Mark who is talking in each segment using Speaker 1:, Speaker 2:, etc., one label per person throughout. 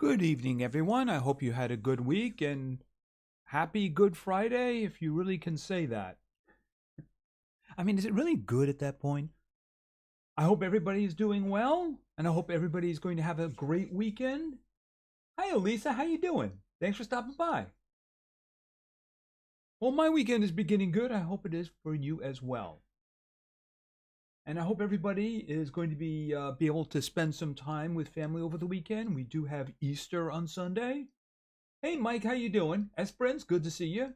Speaker 1: Good evening, everyone. I hope you had a good week and happy Good Friday, if you really can say that. I mean, is it really good at that point? I hope everybody is doing well, and I hope everybody is going to have a great weekend. Hi, Elisa. How you doing? Thanks for stopping by. Well, my weekend is beginning good. I hope it is for you as well. And I hope everybody is going to be able to spend some time with family over the weekend. We do have Easter on Sunday. Hey, Mike, how you doing? Esperance, good to see you.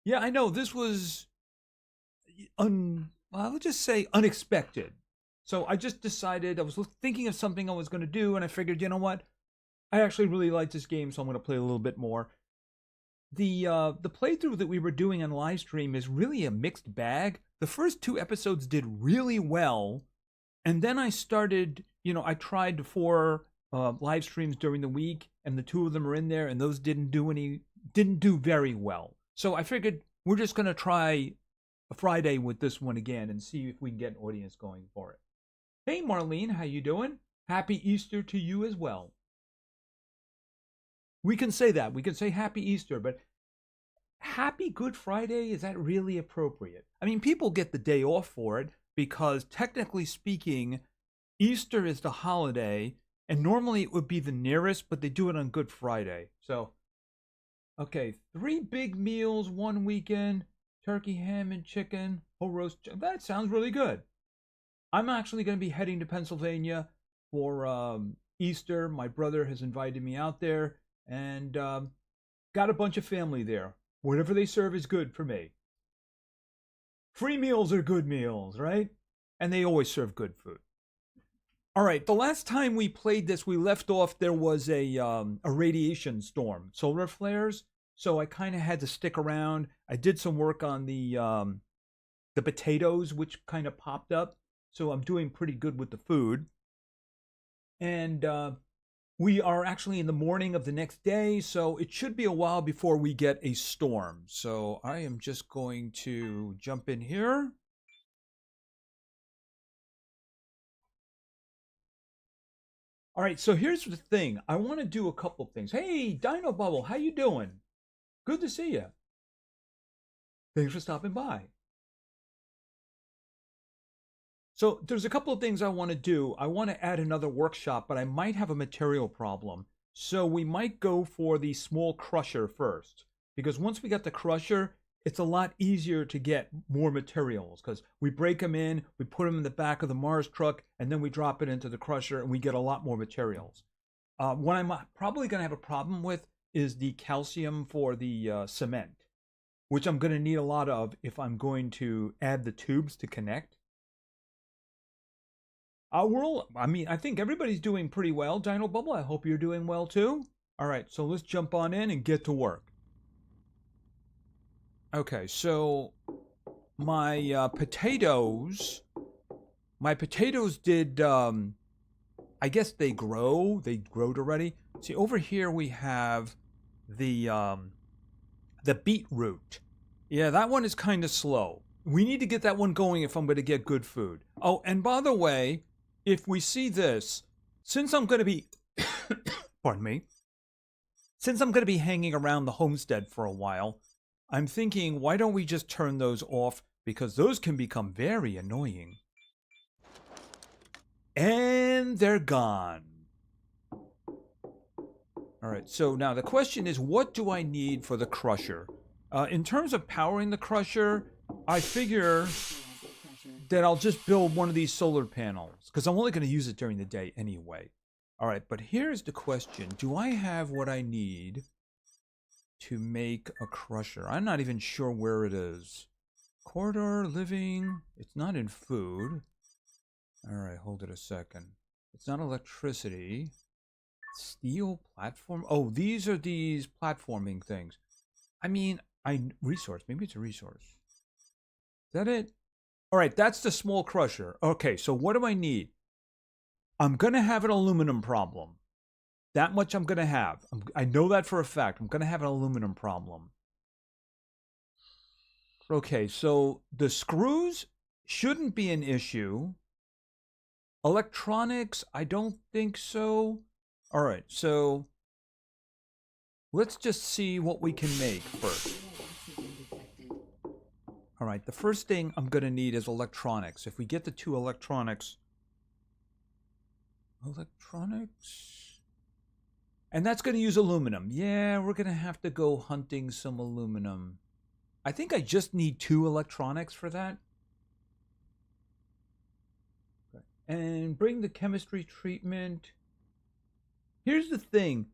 Speaker 1: Yeah, I know this was well, let's just say unexpected. So I just decided I was thinking of something I was going to do, and I figured, you know what? I actually really like this game, so I'm going to play a little bit more. The playthrough that we were doing on live stream is really a mixed bag. The first two episodes did really well, and then I started, I tried four live streams during the week, and the two of them are in there, and those didn't do very well. So I figured we're just gonna try a Friday with this one again and see if we can get an audience going for it. Hey, Marlene, how you doing? Happy Easter to you as well. We can say that. We can say Happy Easter, but Happy Good Friday, is that really appropriate? I mean, people get the day off for it because technically speaking, Easter is the holiday, and normally it would be the nearest, but they do it on Good Friday. So, okay, 3 big meals one weekend, turkey, ham, and chicken, whole roast. That sounds really good. I'm actually going to be heading to Pennsylvania for Easter. My brother has invited me out there, and got a bunch of family there. Whatever they serve is good for me. Free meals are good meals, right? And they always serve good food. All right, the last time we played this, we left off, there was a radiation storm, solar flares. So I kind of had to stick around. I did some work on the potatoes, which kind of popped up. So I'm doing pretty good with the food. And we are actually in the morning of the next day, so it should be a while before we get a storm. So I am just going to jump in here. All right, so here's the thing. I want to do a couple of things. Hey, Dino Bubble, how you doing? Good to see you. Thanks for stopping by. So there's a couple of things I want to do. I want to add another workshop, but I might have a material problem. So we might go for the small crusher first, because once we got the crusher, it's a lot easier to get more materials because we break them in, we put them in the back of the Mars truck, and then we drop it into the crusher and we get a lot more materials. What I'm probably going to have a problem with is the calcium for the cement, which I'm going to need a lot of if I'm going to add the tubes to connect. I think everybody's doing pretty well. Dino Bubble, I hope you're doing well too. All right, so let's jump on in and get to work. Okay, so my potatoes did, I guess they growed already. See, over here we have the beetroot. Yeah, that one is kind of slow. We need to get that one going if I'm going to get good food. Oh, and by the way, if we see this, since I'm going to be, pardon me, since I'm going to be hanging around the homestead for a while, I'm thinking, why don't we just turn those off? Because those can become very annoying. And they're gone. All right, so now the question is, what do I need for the crusher? In terms of powering the crusher, I figure that I'll just build one of these solar panels because I'm only going to use it during the day anyway. All right, but here's the question. Do I have what I need to make a crusher? I'm not even sure where it is. Corridor, living, it's not in food. All right, hold it a second. It's not electricity. Steel platform. Oh, these are these platforming things. I mean, resource. Maybe it's a resource. Is that it? All right, that's the small crusher. Okay, so what do I need? I'm going to have an aluminum problem. That much I'm going to have. I know that for a fact. I'm going to have an aluminum problem. Okay, so the screws shouldn't be an issue. Electronics, I don't think so. All right, so let's just see what we can make first. All right, the first thing I'm going to need is electronics. If we get the 2 electronics... Electronics... And that's going to use aluminum. Yeah, we're going to have to go hunting some aluminum. I think I just need 2 electronics for that. Okay. And bring the chemistry treatment. Here's the thing.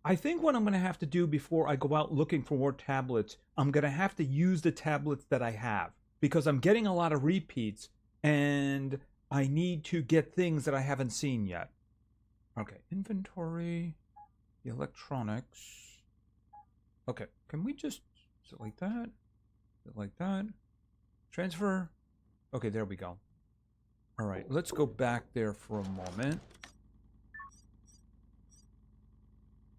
Speaker 1: I think what I'm going to have to do before I go out looking for more tablets, I'm going to have to use the tablets that I have. Because I'm getting a lot of repeats, and I need to get things that I haven't seen yet. Okay, inventory, the electronics. Okay, can we just, is it like that? Is it like that? Transfer. Okay, there we go. All right, let's go back there for a moment.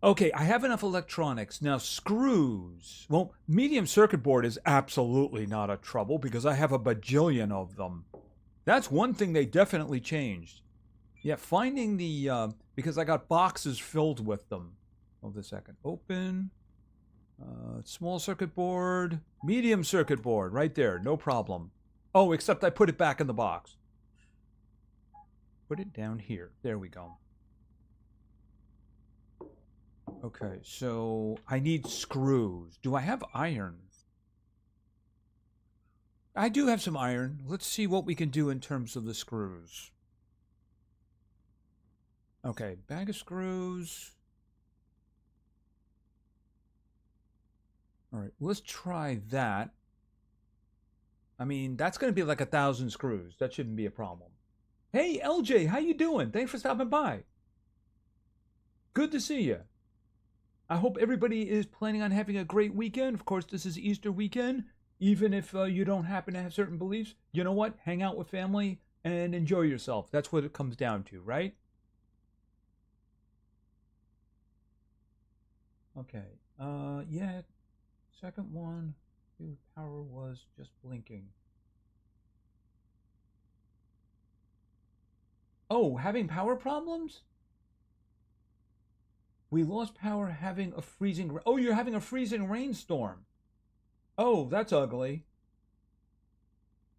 Speaker 1: Okay, I have enough electronics. Now, screws. Well, medium circuit board is absolutely not a trouble because I have a bajillion of them. That's one thing they definitely changed. Yeah, finding the, because I got boxes filled with them. Hold a second. Open. Small circuit board. Medium circuit board. Right there. No problem. Oh, except I put it back in the box. Put it down here. There we go. Okay, so I need screws. Do I have iron? I do have some iron. Let's see what we can do in terms of the screws. Okay, bag of screws. All right, let's try that. I mean, that's going to be like 1,000 screws. That shouldn't be a problem. Hey, LJ, how you doing? Thanks for stopping by. Good to see you. I hope everybody is planning on having a great weekend. Of course, this is Easter weekend. Even if you don't happen to have certain beliefs, you know what? Hang out with family and enjoy yourself. That's what it comes down to, right? Okay. Yeah. Second one. Power was just blinking. Oh, having power problems? We lost power having a freezing... Oh, you're having a freezing rainstorm. Oh, that's ugly.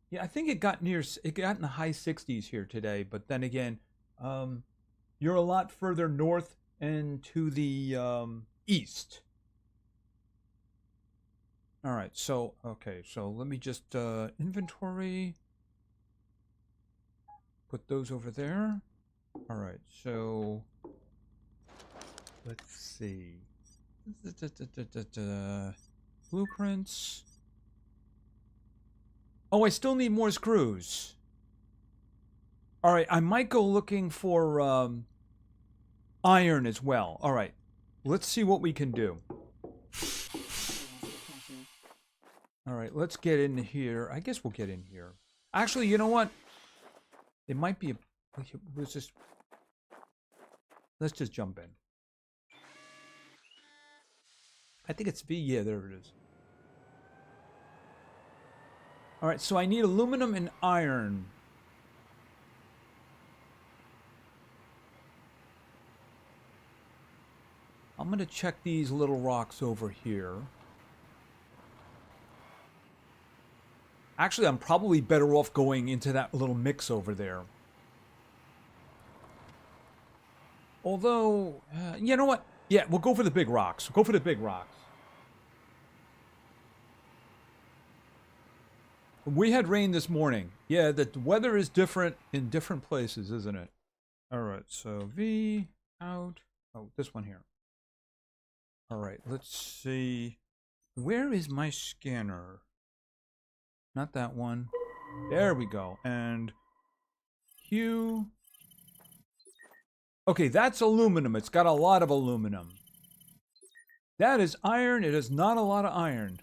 Speaker 1: Yeah, I think it got in the high 60s here today, but then again, you're a lot further north and to the east. All right, so, okay, so let me just, inventory. Put those over there. All right, so... Let's see. Blueprints. Oh, I still need more screws. All right, I might go looking for iron as well. All right, let's see what we can do. All right, let's get in here. I guess we'll get in here. Actually, you know what? It might be a... Let's just jump in. I think it's V. Yeah, there it is. All right, so I need aluminum and iron. I'm going to check these little rocks over here. Actually, I'm probably better off going into that little mix over there. Although, you know what? Yeah, we'll go for the big rocks. We'll go for the big rocks. We had rain this morning. Yeah, the weather is different in different places, isn't it? All right, so V, out. Oh, this one here. All right, let's see. Where is my scanner? Not that one. There we go. And Q. Okay, that's aluminum. It's got a lot of aluminum. That is iron. It is not a lot of iron.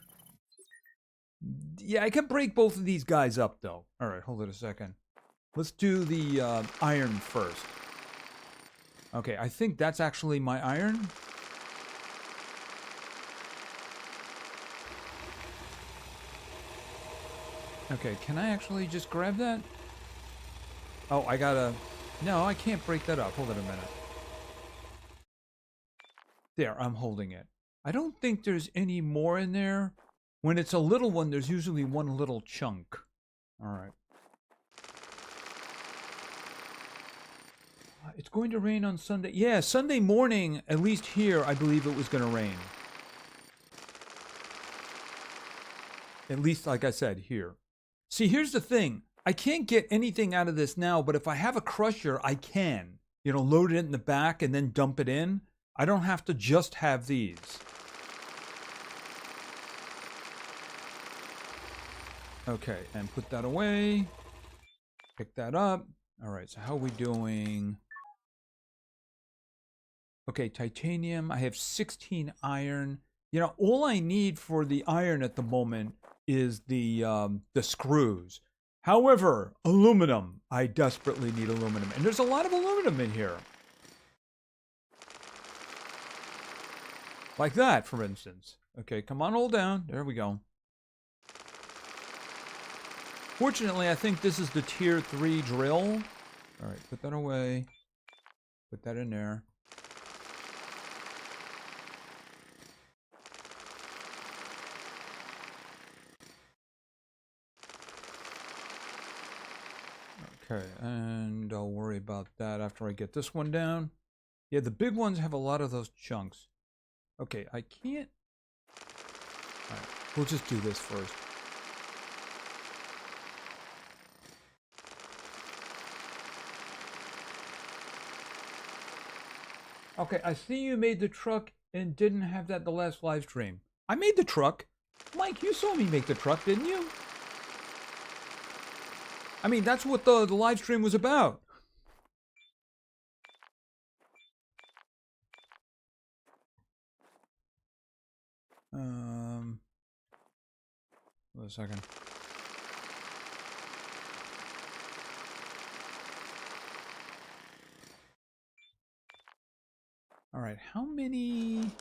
Speaker 1: Yeah, I can break both of these guys up, though. All right, hold it a second. Let's do the iron first. Okay, I think that's actually my iron. Okay, can I actually just grab that? Oh, I gotta... No, I can't break that up. Hold it a minute. There, I'm holding it. I don't think there's any more in there. When it's a little one, there's usually one little chunk. All right. It's going to rain on Sunday. Yeah, Sunday morning, at least here, I believe it was going to rain. At least, like I said, here. See, here's the thing. I can't get anything out of this now, but if I have a crusher, I can. You know, load it in the back and then dump it in. I don't have to just have these. Okay, and put that away. Pick that up. All right, so how are we doing? Okay, titanium. I have 16 iron. You know, all I need for the iron at the moment is the screws. However, aluminum. I desperately need aluminum. And there's a lot of aluminum in here. Like that, for instance. Okay, come on, hold down. There we go. Fortunately, I think this is the tier 3 drill. All right, put that away. Put that in there. Okay, and I'll worry about that after I get this one down. Yeah, the big ones have a lot of those chunks. Okay, I can't... All right, we'll just do this first. Okay, I see you made the truck and didn't have that the last live stream. I made the truck. Mike, you saw me make the truck, didn't you? I mean, that's what the live stream was about. Wait a second. All right, how many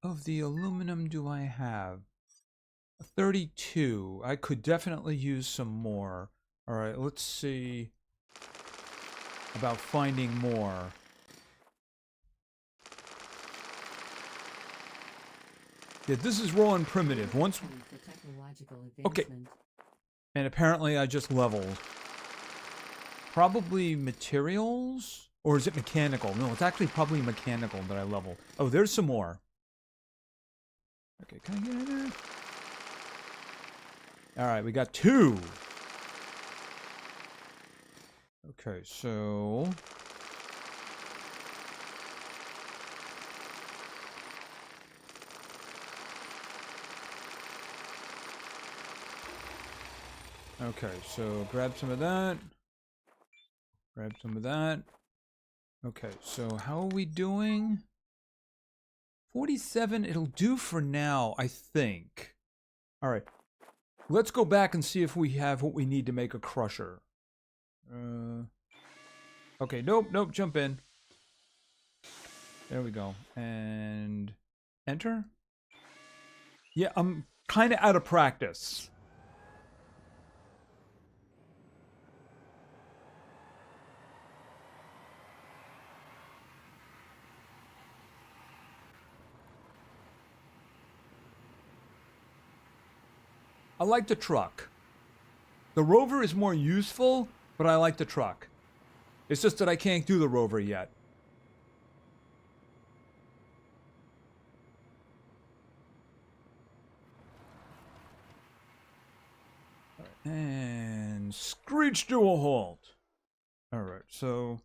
Speaker 1: of the aluminum do I have? 32. I could definitely use some more. All right, let's see about finding more. Yeah, this is raw and primitive. Once... Okay. And apparently I just leveled. Probably materials? Or is it mechanical? No, it's actually probably mechanical that I leveled. Oh, there's some more. Okay, can I get in there? Alright, we got 2. Okay, so... Okay, so grab some of that. Grab some of that. Okay, so how are we doing? 47, it'll do for now, I think. Alright. Let's go back and see if we have what we need to make a crusher. Okay, nope, jump in. There we go. And enter? Yeah, I'm kind of out of practice. I like the truck. The rover is more useful, but I like the truck. It's just that I can't do the rover yet. And screech to a halt. Alright, so...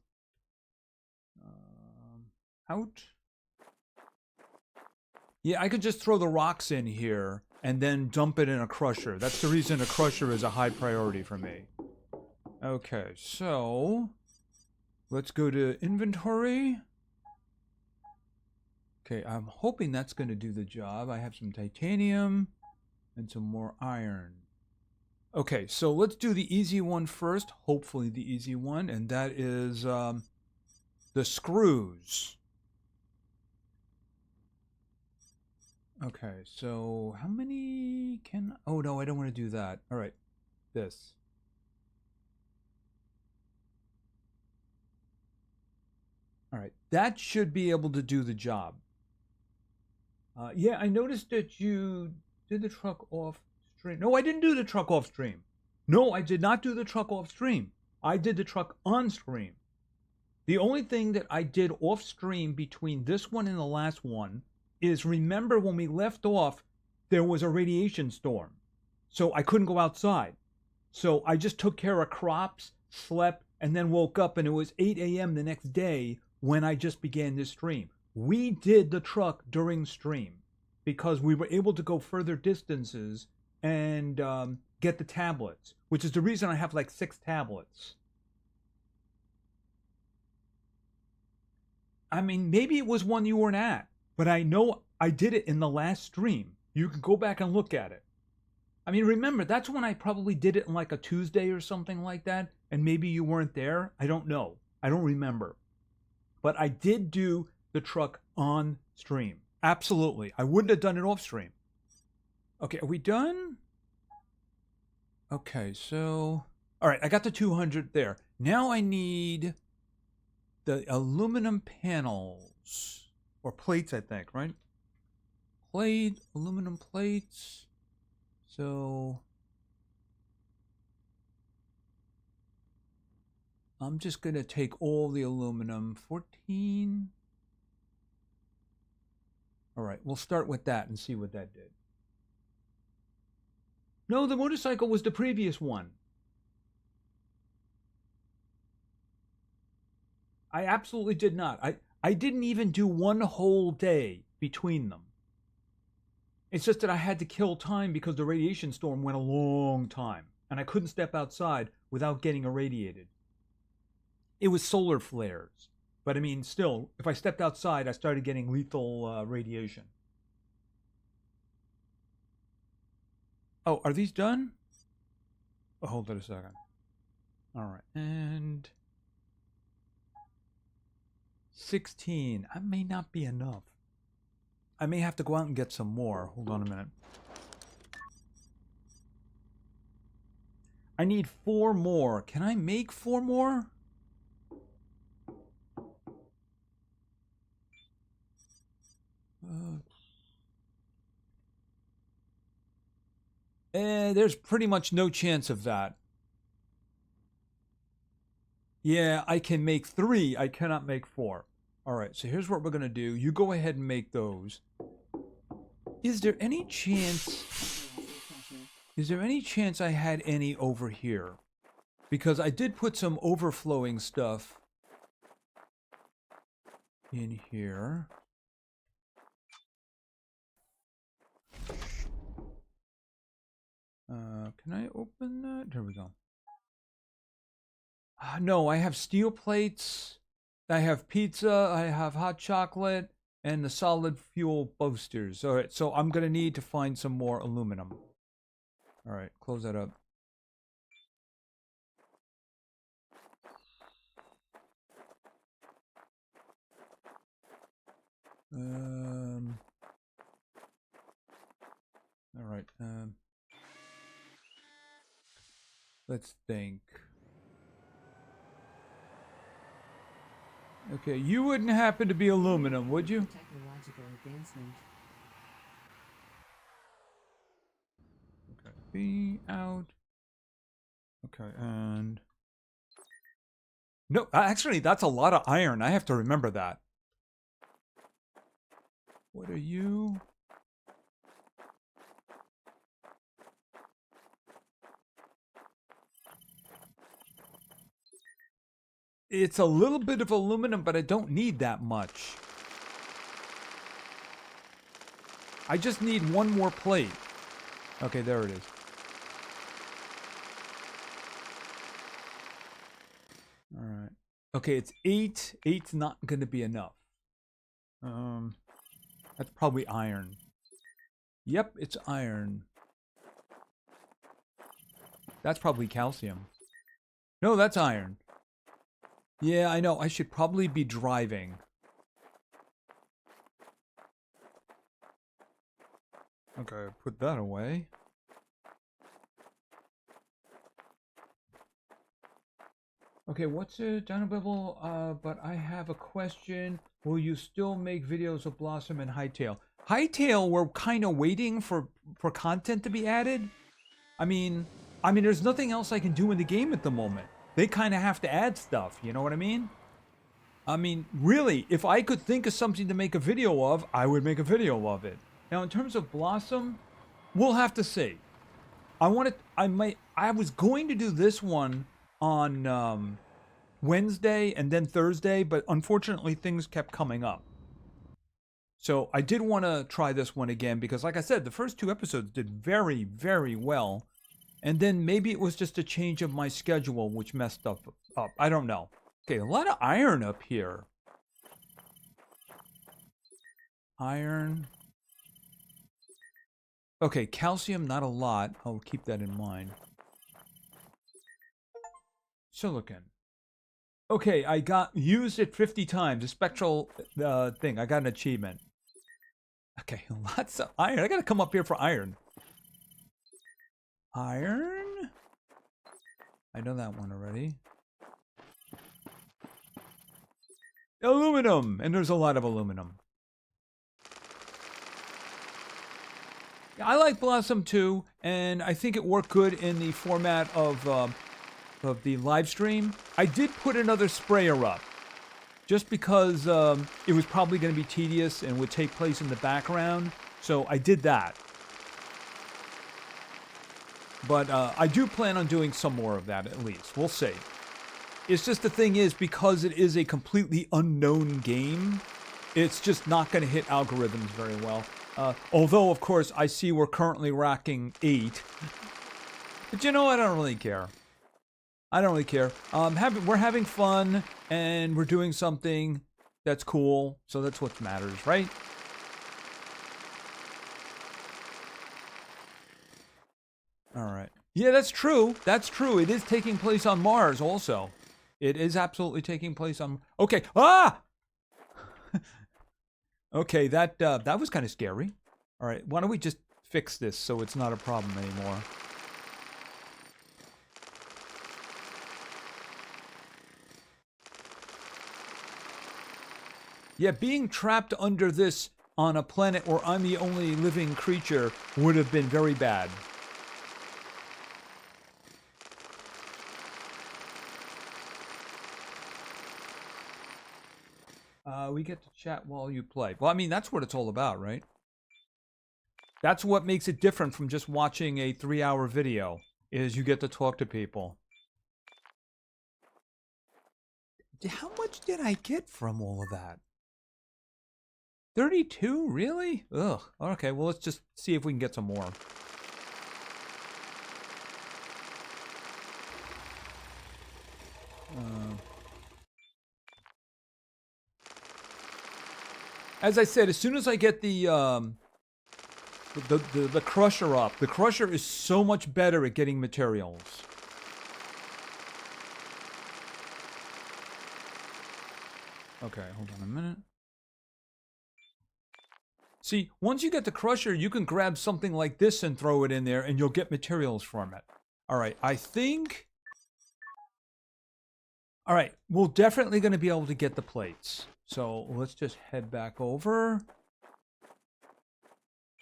Speaker 1: out. Yeah, I could just throw the rocks in here and then dump it in a crusher. That's the reason a crusher is a high priority for me. Okay, so... let's go to inventory. Okay, I'm hoping that's going to do the job. I have some titanium and some more iron. Okay, so let's do the easy one first. Hopefully the easy one. And that is the screws. Okay, so how many can... oh, no, I don't want to do that. All right, this. All right, that should be able to do the job. Yeah, I noticed that you did the truck off stream. No, I didn't do the truck off stream. No, I did not do the truck off stream. I did the truck on stream. The only thing that I did off stream between this one and the last one is remember when we left off, there was a radiation storm. So I couldn't go outside. So I just took care of crops, slept, and then woke up, and it was 8 a.m. the next day when I just began this stream. We did the truck during stream because we were able to go further distances and get the tablets, which is the reason I have like 6 tablets. I mean, maybe it was one you weren't at, but I know I did it in the last stream. You can go back and look at it. I mean, remember, that's when I probably did it in like a Tuesday or something like that, and maybe you weren't there. I don't know. I don't remember. But I did do the truck on stream. Absolutely. I wouldn't have done it off stream. Okay, are we done? Okay, so... All right, I got the 200 there. Now I need the aluminum panels. Or plates, I think, right? Plate, aluminum plates. So... I'm just going to take all the aluminum. 14. All right, we'll start with that and see what that did. No, the motorcycle was the previous one. I absolutely did not. I didn't even do one whole day between them. It's just that I had to kill time because the radiation storm went a long time, and I couldn't step outside without getting irradiated. It was solar flares. But I mean, still, if I stepped outside, I started getting lethal radiation. Oh, are these done? Oh, hold on a second. All right, and 16. That may not be enough. I may have to go out and get some more. Hold on a minute. I need 4 more. Can I make 4 more? There's pretty much no chance of that. Yeah, I can make 3. I cannot make 4. All right, so here's what we're going to do. You go ahead and make those. Is there any chance... Is there any chance I had any over here? Because I did put some overflowing stuff in here. Can I open that? There we go. No, I have steel plates. I have pizza. I have hot chocolate. And the solid fuel boosters. All right, so I'm going to need to find some more aluminum. All right, close that up. All right. Let's think. Okay, you wouldn't happen to be aluminum, would you?
Speaker 2: Technological advancement.
Speaker 1: Okay, be out. Okay, and... No, actually, that's a lot of iron. I have to remember that. What are you? It's a little bit of aluminum, but I don't need that much. I just need 1 more plate. Okay, there it is. All right. Okay, it's 8. 8's not going to be enough. That's probably iron. Yep, it's iron. That's probably calcium. No, that's iron. Yeah, I know. I should probably be driving. Okay, put that away. Okay, what's it, Dino Bevel? But I have a question. Will you still make videos of Blossom and Hightail? Hightail, we're kind of waiting for content to be added. I mean, there's nothing else I can do in the game at the moment. They kind of have to add stuff. You know what I mean? I mean, really, if I could think of something to make a video of, I would make a video of it. Now, in terms of Blossom, we'll have to see. I was going to do this one on Wednesday and then Thursday, but unfortunately things kept coming up. So I did want to try this one again because, like I said, the first 2 episodes did very, very well. And then maybe it was just a change of my schedule which messed up. I don't know. Okay, a lot of iron up here. Iron. Okay, calcium, not a lot. I'll keep that in mind. Silicon. Okay, I used it 50 times. The spectral thing. I got an achievement. Okay, lots of iron. I gotta come up here for iron. Iron? I know that one already. Aluminum! And there's a lot of aluminum. I like Blossom too, and I think it worked good in the format of the live stream. I did put another sprayer up, just because it was probably going to be tedious and would take place in the background. So I did that. But I do plan on doing some more of that at least. We'll see. It's just the thing is, because it is a completely unknown game, it's just not going to hit algorithms very well. Although, of course, I see we're currently racking 8. But you know, I don't really care. I don't really care. We're having fun, and we're doing something that's cool, so that's what matters, right? All right. Yeah, that's true. That's true. It is taking place on Mars also. It is absolutely taking place on... Okay. Ah! Okay, that was kind of scary. All right, why don't we just fix this so it's not a problem anymore? Yeah, being trapped under this on a planet where I'm the only living creature would have been very bad. We get to chat while you play. Well, I mean, that's what it's all about, right? That's what makes it different from just watching a 3-hour video, is you get to talk to people. How much did I get from all of that? 32? Really? Ugh. Okay, well, let's just see if we can get some more. As I said, as soon as I get the crusher up, the crusher is so much better at getting materials. Okay, hold on a minute. See, once you get the crusher, you can grab something like this and throw it in there, and you'll get materials from it. All right, I think... All right, we're definitely going to be able to get the plates. So let's just head back over.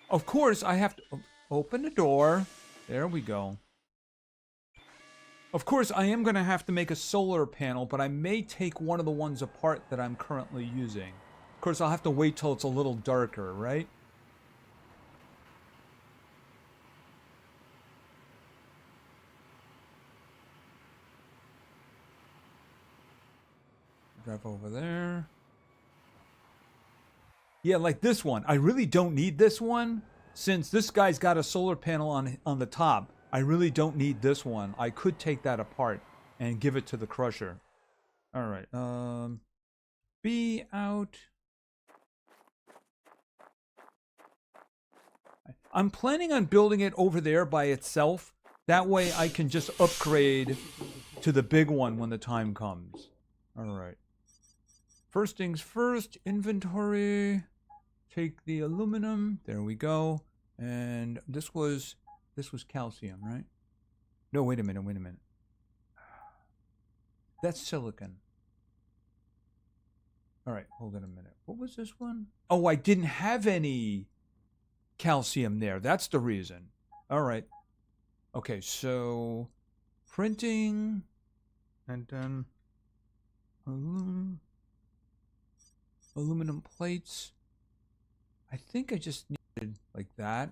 Speaker 1: Of course, I have to open the door. There we go. Of course, I am going to have to make a solar panel, but I may take one of the ones apart that I'm currently using. Of course, I'll have to wait till it's a little darker, right? Drive over there. Yeah, like this one. I really don't need this one. Since this guy's got a solar panel on the top, I really don't need this one. I could take that apart and give it to the crusher. All right. Be out. I'm planning on building it over there by itself. That way I can just upgrade to the big one when the time comes. All right. First things first, inventory. Take the aluminum. There we go. And this was calcium, right? No, wait a minute. That's silicon. All right, hold on a minute. What was this one? Oh, I didn't have any calcium there. That's the reason. All right. Okay, so printing and then aluminum plates. I think I just needed like that.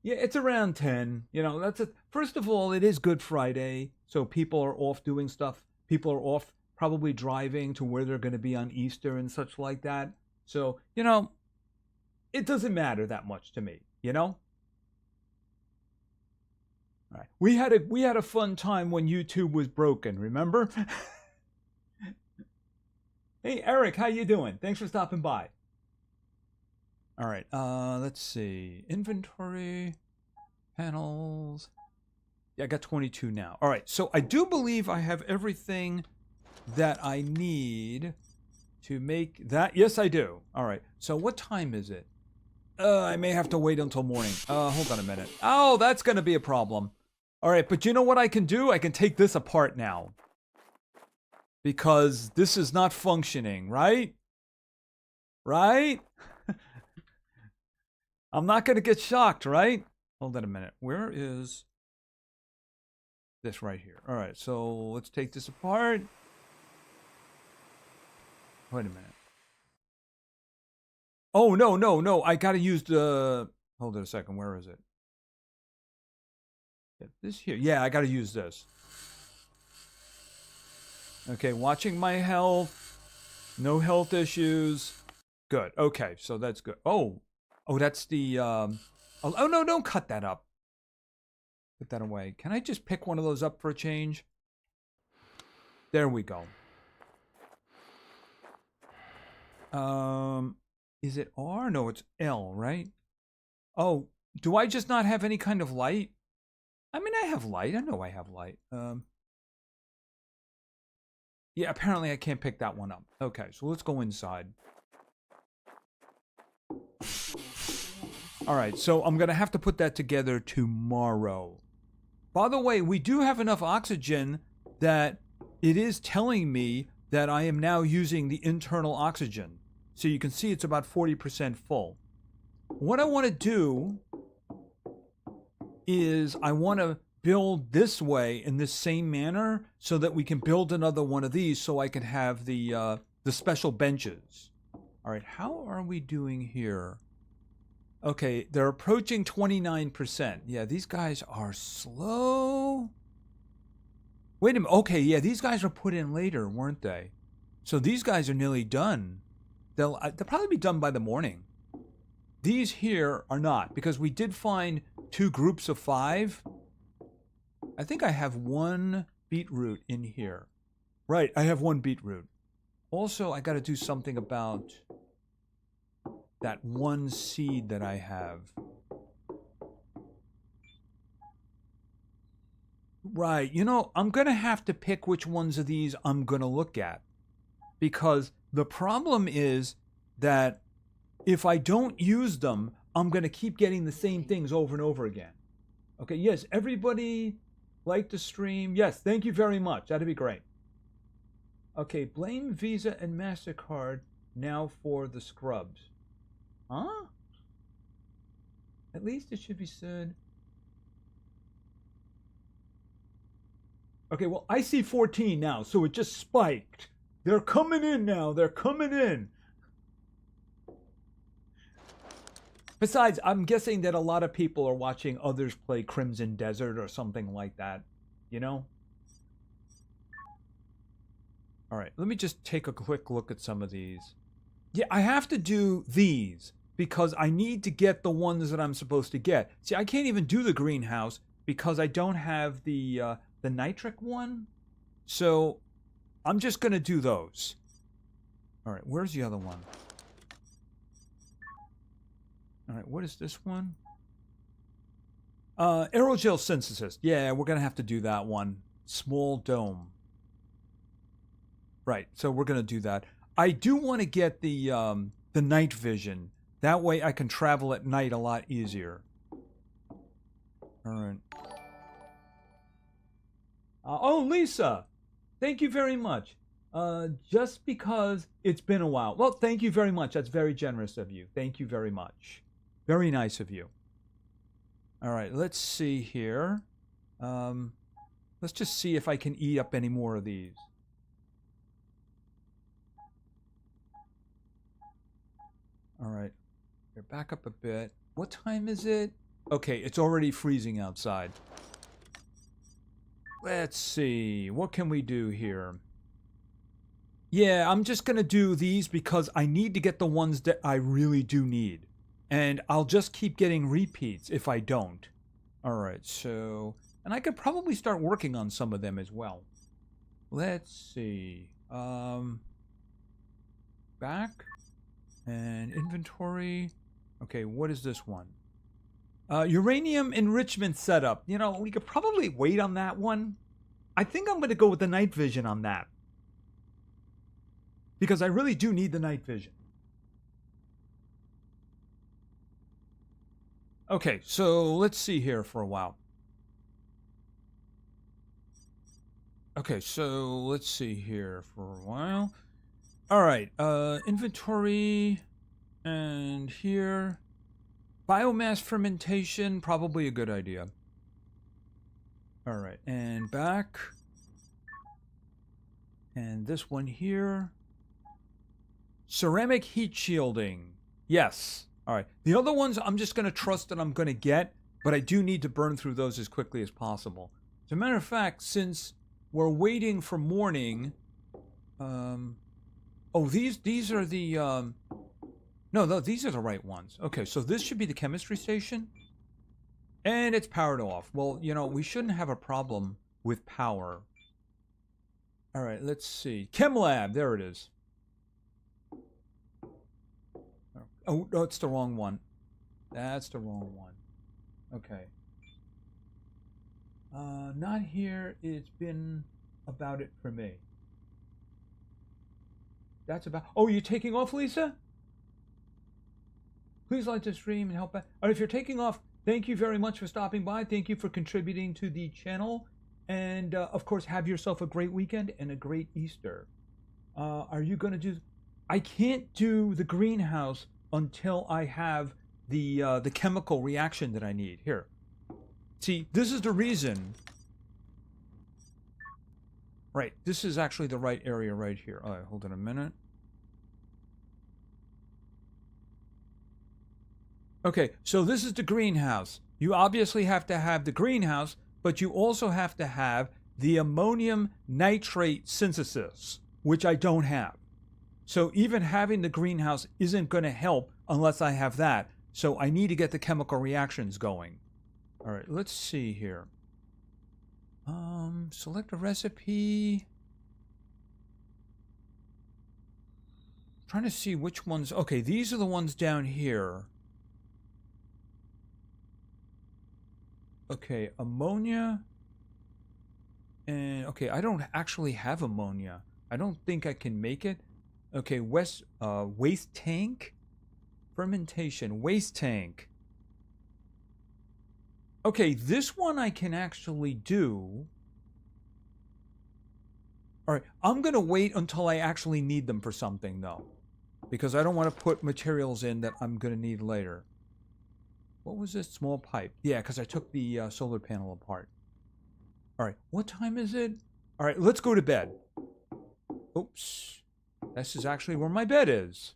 Speaker 1: Yeah, it's around 10. You know, that's it. First of all, it is Good Friday, so people are off doing stuff. People are off probably driving to where they're going to be on Easter and such like that. So, you know, it doesn't matter that much to me, you know? All right. We had a fun time when YouTube was broken, remember? Hey Eric, how you doing? Thanks for stopping by. All right. Let's see. Inventory, panels. Yeah, I got 22 now. All right. So I do believe I have everything that I need to make that. Yes, I do. All right. So what time is it? I may have to wait until morning. Hold on a minute. Oh, that's going to be a problem. All right, but you know what I can do? I can take this apart now. Because this is not functioning, right? Right? I'm not going to get shocked, right? Hold on a minute. Where is this right here? All right, so let's take this apart. Wait a minute. Oh, no. I got to use the... Hold on a second. Where is it? This here. Yeah, I got to use this. Okay, watching my health. No health issues. Good. Okay, so that's good. Oh, that's the... Oh, no, don't cut that up. Put that away. Can I just pick one of those up for a change? There we go. Is it R? No, it's L, right? Oh, do I just not have any kind of light? I mean, I have light. I know I have light. Yeah, apparently I can't pick that one up. Okay, so let's go inside. All right, so I'm going to have to put that together tomorrow. By the way, we do have enough oxygen that it is telling me that I am now using the internal oxygen. So you can see it's about 40% full. What I want to do is I want to build this way in this same manner so that we can build another one of these so I can have the special benches. All right, how are we doing here? Okay, they're approaching 29%. Yeah, these guys are slow. Wait a minute. Okay, yeah, these guys were put in later, weren't they? So these guys are nearly done. They'll probably be done by the morning. These here are not, because we did find 2 groups of 5. I think I have 1 beetroot in here. Right, I have 1 beetroot. Also, I got to do something about that 1 seed that I have. Right, you know, I'm going to have to pick which ones of these I'm going to look at. Because the problem is that if I don't use them, I'm going to keep getting the same things over and over again. Okay, yes, everybody like the stream. Yes, thank you very much. That'd be great. Okay, blame Visa and MasterCard now for the scrubs. Huh? At least it should be said. Okay, well, I see 14 now, so it just spiked. They're coming in now. They're coming in. Besides, I'm guessing that a lot of people are watching others play Crimson Desert or something like that. You know? All right, let me just take a quick look at some of these. Yeah, I have to do these because I need to get the ones that I'm supposed to get. See, I can't even do the greenhouse because I don't have the nitric one. So I'm just going to do those. All right, where's the other one? All right, what is this one? Aerogel synthesis. Yeah, we're going to have to do that one. Small dome. Right, so we're going to do that. I do want to get the night vision. That way I can travel at night a lot easier. All right. Oh, Lisa! Thank you very much. Just because it's been a while. Well, thank you very much. That's very generous of you. Thank you very much. Very nice of you. All right, let's see here. Let's just see if I can eat up any more of these. All right, here, back up a bit. What time is it? Okay, it's already freezing outside. Let's see. What can we do here? Yeah, I'm just going to do these because I need to get the ones that I really do need. And I'll just keep getting repeats if I don't. All right, so... And I could probably start working on some of them as well. Let's see. Back. And inventory. Okay, what is this one? Uranium enrichment setup. You know, we could probably wait on that one. I think I'm going to go with the night vision on that. Because I really do need the night vision. Okay, so let's see here for a while. Okay, so let's see here for a while. All right, inventory and here. Biomass fermentation, probably a good idea. All right, and back. And this one here. Ceramic heat shielding. Yes. All right. The other ones I'm just going to trust that I'm going to get, but I do need to burn through those as quickly as possible. As a matter of fact, since we're waiting for morning, oh, these are the no, these are the right ones. Okay, so this should be the chemistry station, and it's powered off. Well, you know, we shouldn't have a problem with power. All right, let's see. Chem lab. There it is. Oh, no, it's the wrong one. That's the wrong one. Okay. Not here. It's been about it for me. That's about... Oh, you're taking off, Lisa? Please like the stream and help out. All right, if you're taking off, thank you very much for stopping by. Thank you for contributing to the channel. And, of course, have yourself a great weekend and a great Easter. Are you going to do... I can't do the greenhouse until I have the chemical reaction that I need. Here. See, this is the reason. Right, this is actually the right area right here. All right, hold on a minute. Okay, so this is the greenhouse. You obviously have to have the greenhouse, but you also have to have the ammonium nitrate synthesis, which I don't have. So even having the greenhouse isn't going to help unless I have that. So I need to get the chemical reactions going. All right, let's see here. Select a recipe. Trying to see which ones. Okay, these are the ones down here. Okay, ammonia. And okay, I don't actually have ammonia. I don't think I can make it. Okay, waste tank. Fermentation, waste tank. Okay, this one I can actually do. All right, I'm going to wait until I actually need them for something, though. Because I don't want to put materials in that I'm going to need later. What was this? Small pipe. Yeah, because I took the solar panel apart. All right, what time is it? All right, let's go to bed. Oops. This is actually where my bed is.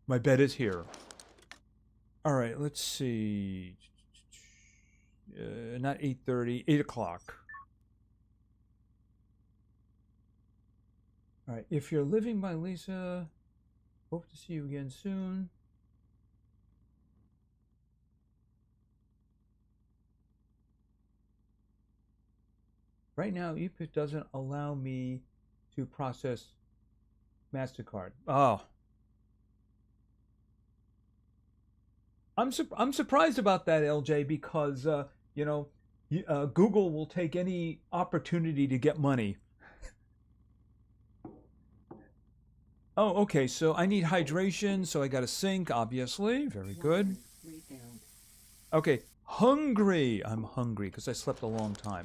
Speaker 1: My bed is here. All right, let's see. Not 8:30, 8 o'clock. All right, if you're living by Lisa, hope to see you again soon. Right now, EPIT doesn't allow me to process MasterCard. Oh. I'm surprised about that, LJ, because, you know, Google will take any opportunity to get money. Oh, okay, so I need hydration, so I got a sink, obviously. Very good. Okay, hungry. I'm hungry because I slept a long time.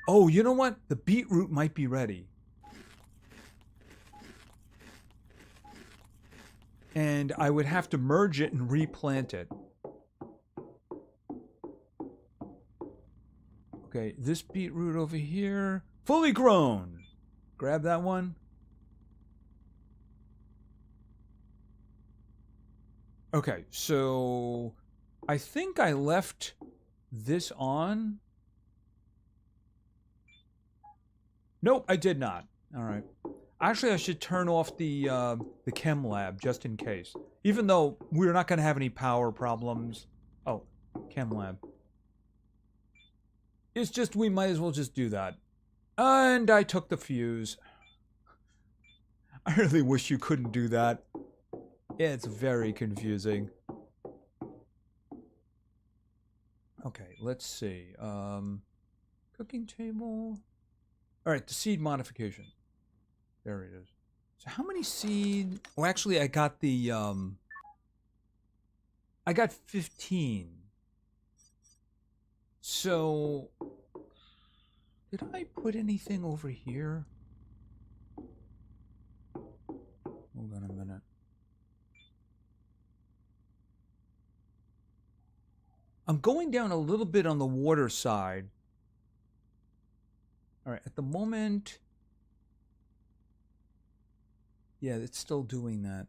Speaker 1: Oh, you know what? The beetroot might be ready. and I would have to merge it and replant it. Okay, this beetroot over here, fully grown. Grab that one. Okay, so I think I left this on. Nope, I did not. All right. Actually, I should turn off the chem lab just in case. Even though we're not going to have any power problems. Oh, chem lab. It's just we might as well just do that. And I took the fuse. I really wish you couldn't do that. It's very confusing. Okay, let's see. Cooking table. All right, the seed modification. There it is. So how many seed? Oh, actually, I got the I got 15. So did I put anything over here? Hold on a minute. I'm going down a little bit on the water side. All right, at the moment, yeah, it's still doing that.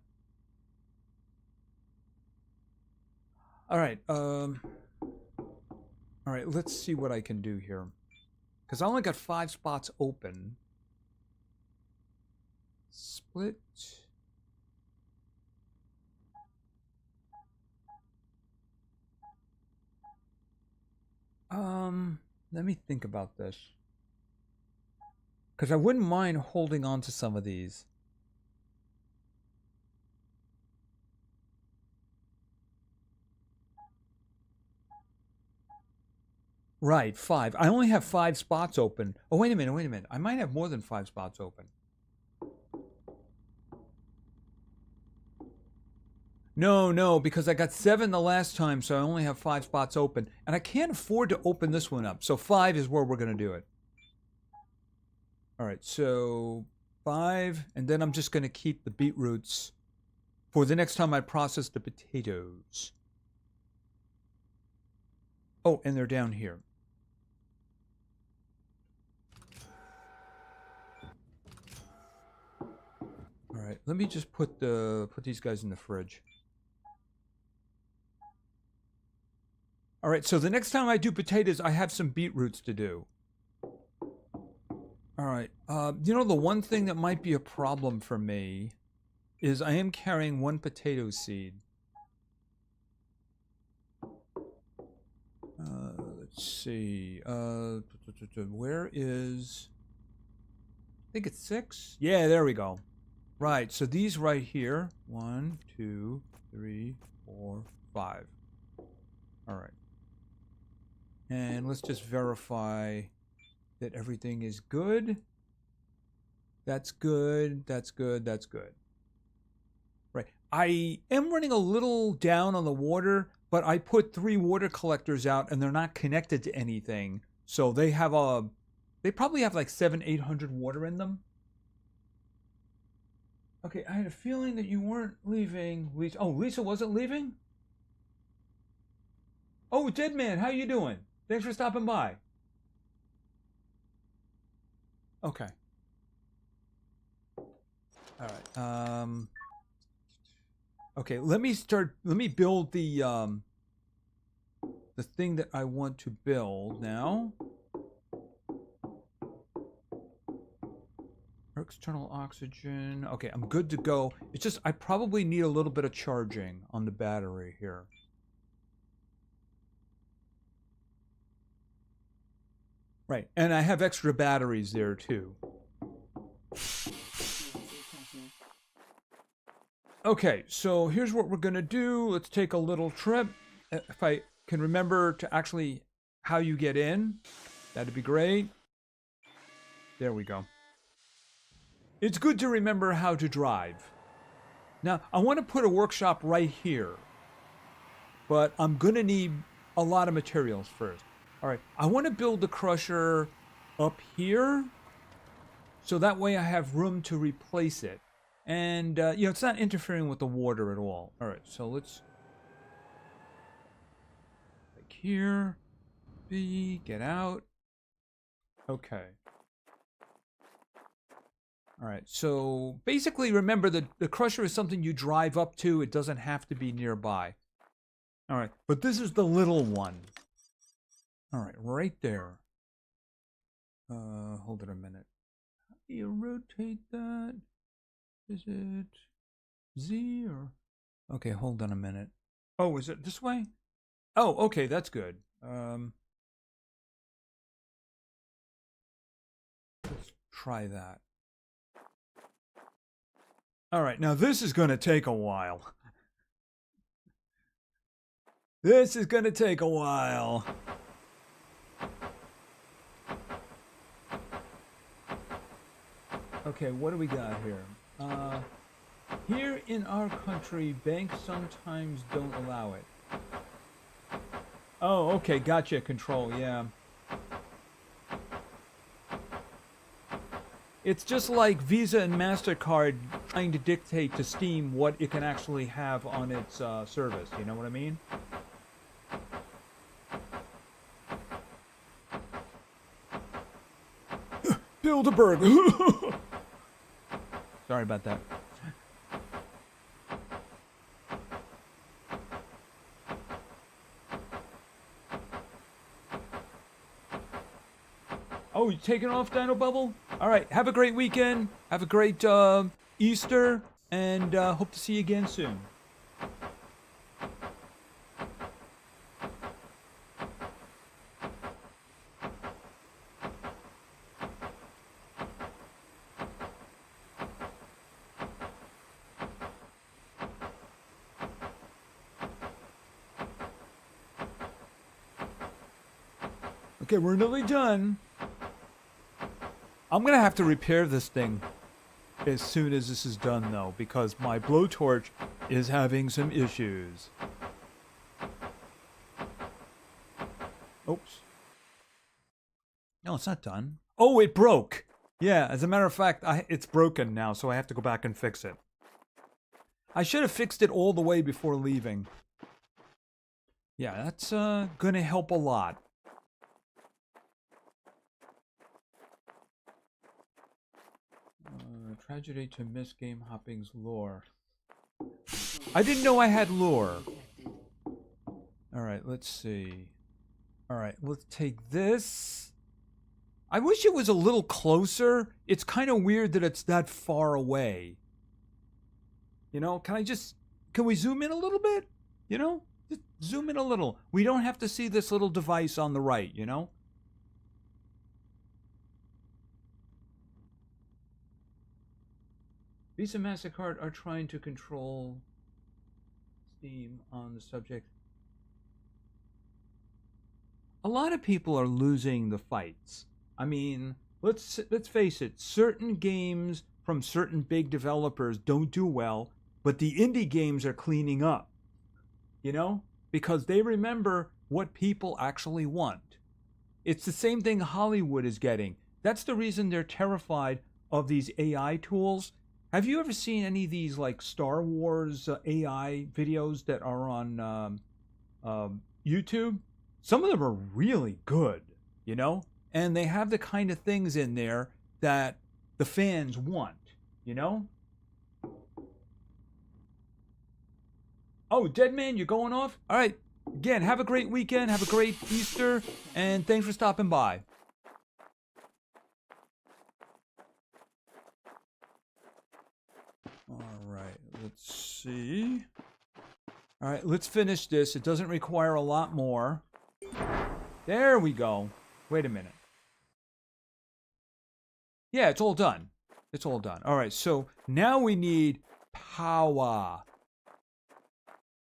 Speaker 1: All right, let's see what I can do here. Because I only got 5 spots open. Split. Let me think about this. Because I wouldn't mind holding on to some of these. Right, 5. I only have 5 spots open. Oh, wait a minute. I might have more than 5 spots open. No, because I got 7 the last time, so I only have 5 spots open. And I can't afford to open this one up. So 5 is where we're going to do it. All right, so 5. And then I'm just going to keep the beetroots for the next time I process the potatoes. Oh, and they're down here. All right, let me just put these guys in the fridge. All right, so the next time I do potatoes, I have some beetroots to do. All right, you know, the one thing that might be a problem for me is I am carrying 1 potato seed. Let's see. Where is... I think it's 6? Yeah, there we go. Right, so these right here. 1, 2, 3, 4, 5. All right. And let's just verify that everything is good. That's good. That's good. That's good. Right. I am running a little down on the water, but I put 3 water collectors out and they're not connected to anything. So they have they probably have like 700-800 water in them. Okay, I had a feeling that you weren't leaving. Lisa. Oh, Lisa wasn't leaving? Oh, Dead Man, how you doing? Thanks for stopping by. Okay. All right. Okay, let me build the thing that I want to build now. External oxygen. Okay, I'm good to go. It's just I probably need a little bit of charging on the battery here. Right, and I have extra batteries there too. Okay, so here's what we're gonna do. Let's take a little trip. If I can remember to actually how you get in, that'd be great. There we go. It's good to remember how to drive. Now, I want to put a workshop right here, but I'm gonna need a lot of materials first. All right, I want to build the crusher up here, so that way I have room to replace it. And, you know, it's not interfering with the water at all. All right, so let's... Like here. B, get out. Okay. All right, so basically remember that the crusher is something you drive up to. It doesn't have to be nearby. All right, but this is the little one. All right, right there. Hold it a minute. How do you rotate that? Is it Z or... Okay, hold on a minute. Oh, is it this way? Oh, okay, that's good. Let's try that. All right, now this is going to take a while. This is going to take a while. Okay, what do we got here? Here in our country, banks sometimes don't allow it. Oh, okay, gotcha, control, yeah. It's just like Visa and MasterCard trying to dictate to Steam what it can actually have on its service, you know what I mean? Bilderberg! Sorry about that. Oh, you taking off, Dino Bubble? All right, have a great weekend. Have a great Easter, and hope to see you again soon. Okay, we're nearly done. I'm gonna have to repair this thing as soon as this is done, though, because my blowtorch is having some issues. Oops. No, it's not done. Oh, it broke. Yeah, as a matter of fact, it's broken now, so I have to go back and fix it. I should have fixed it all the way before leaving. Yeah, that's gonna help a lot. Tragedy to miss GameHopping's lore. I didn't know I had lore. Alright, let's see. Alright, let's take this. I wish it was a little closer. It's kind of weird that it's that far away. You know, can we zoom in a little bit? You know? Just zoom in a little. We don't have to see this little device on the right, you know? Visa and MasterCard are trying to control Steam on the subject. A lot of people are losing the fights. I mean, let's face it, certain games from certain big developers don't do well, but the indie games are cleaning up. You know? Because they remember what people actually want. It's the same thing Hollywood is getting. That's the reason they're terrified of these AI tools. Have you ever seen any of these like Star Wars AI videos that are on YouTube? Some of them are really good, you know? And they have the kind of things in there that the fans want, you know? Oh, Deadman, you're going off? All right. Again, have a great weekend. Have a great Easter. And thanks for stopping by. All right. Let's see. All right. Let's finish this. It doesn't require a lot more. There we go. Wait a minute. Yeah, it's all done. It's all done. All right. So now we need power.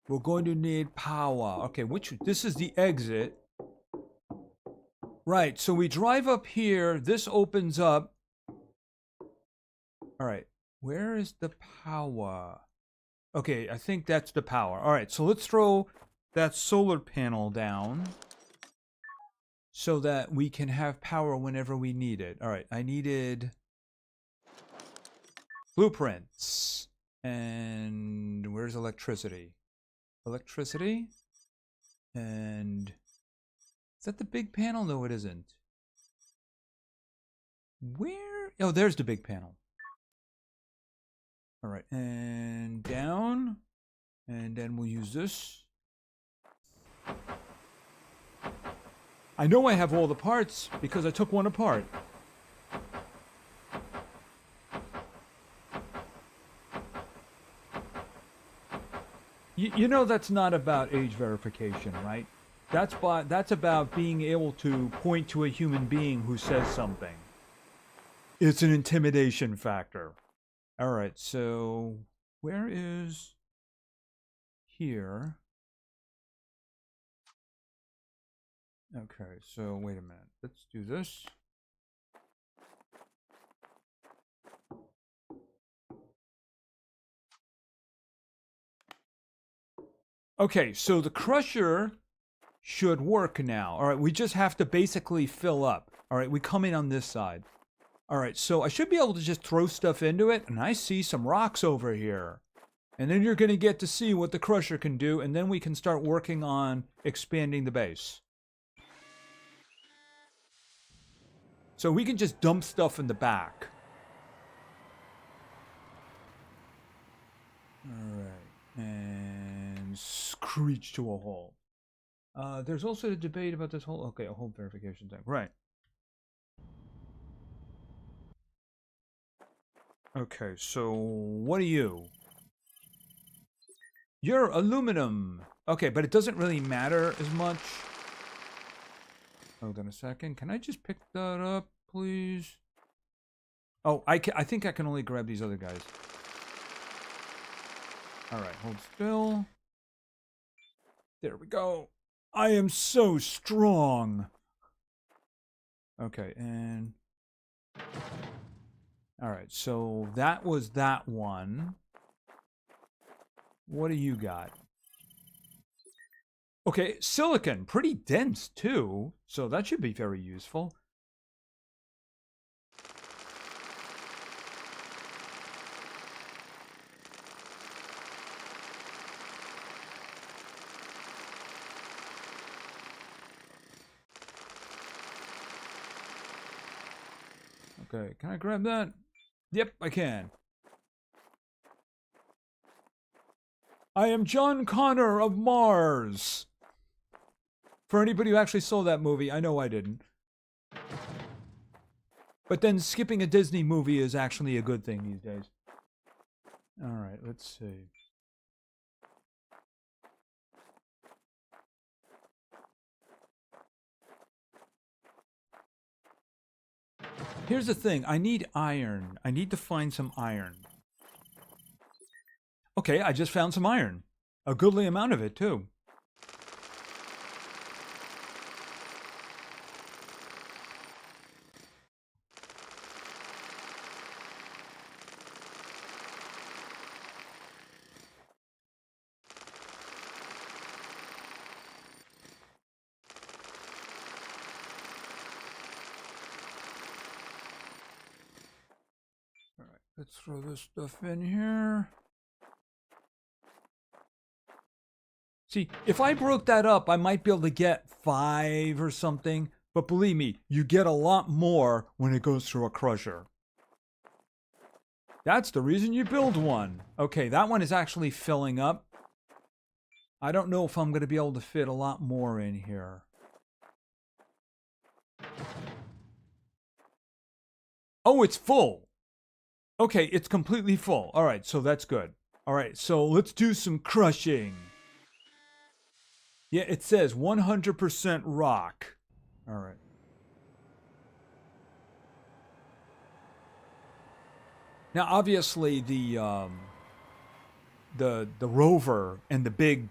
Speaker 1: We're going to need power. Okay, this is the exit. Right, so we drive up here. This opens up. All right, where is the power? Okay, I think that's the power. All right, so let's throw that solar panel down so that we can have power whenever we need it. All right, I needed Blueprints. And where's electricity? Electricity. And is that the big panel? No, it isn't. Where? Oh, there's the big panel. All right, and down. And then we'll use this. I know I have all the parts because I took one apart. You know that's not about age verification, right? That's about being able to point to a human being who says something. It's an intimidation factor. All right, so where is here? Okay, so wait a minute. Let's do this. Okay, so the crusher should work now. All right, we just have to basically fill up. All right, we come in on this side. All right, so I should be able to just throw stuff into it, and I see some rocks over here. And then you're going to get to see what the crusher can do, and then we can start working on expanding the base. So we can just dump stuff in the back. All right, and screech to a halt. There's also a debate about this whole... Okay, a whole verification thing. Right. Okay, so what are you? You're aluminum. Okay, but it doesn't really matter as much. Hold on a second. Can I just pick that up, please? Oh, I think I can only grab these other guys. All right, hold still. There we go. I am so strong. Okay, and... All right, so that was that one. What do you got? Okay, silicon, pretty dense too, so that should be very useful. Okay, can I grab that? Yep, I can. I am John Connor of Mars. For anybody who actually saw that movie, I know I didn't. But then skipping a Disney movie is actually a good thing these days. Alright, let's see. Here's the thing, I need iron. I need to find some iron. Okay, I just found some iron. A goodly amount of it, too. Alright, let's throw this stuff in here. See, if I broke that up, I might be able to get 5 or something. But believe me, you get a lot more when it goes through a crusher. That's the reason you build one. Okay, that one is actually filling up. I don't know if I'm going to be able to fit a lot more in here. Oh, it's full. Okay, it's completely full. All right, so that's good. All right, so let's do some crushing. Yeah, it says 100% rock. All right. Now, obviously, the rover and the big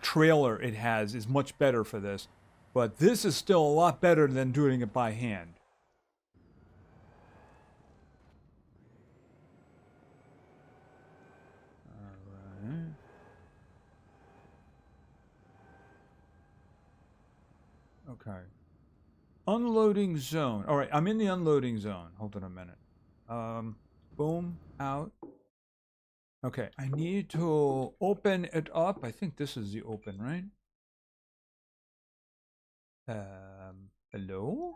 Speaker 1: trailer it has is much better for this, but this is still a lot better than doing it by hand. All right. Okay. Unloading zone. All right, I'm in the unloading zone. Hold on a minute. Boom, out. Okay, I need to open it up. I think this is the open, right? Hello?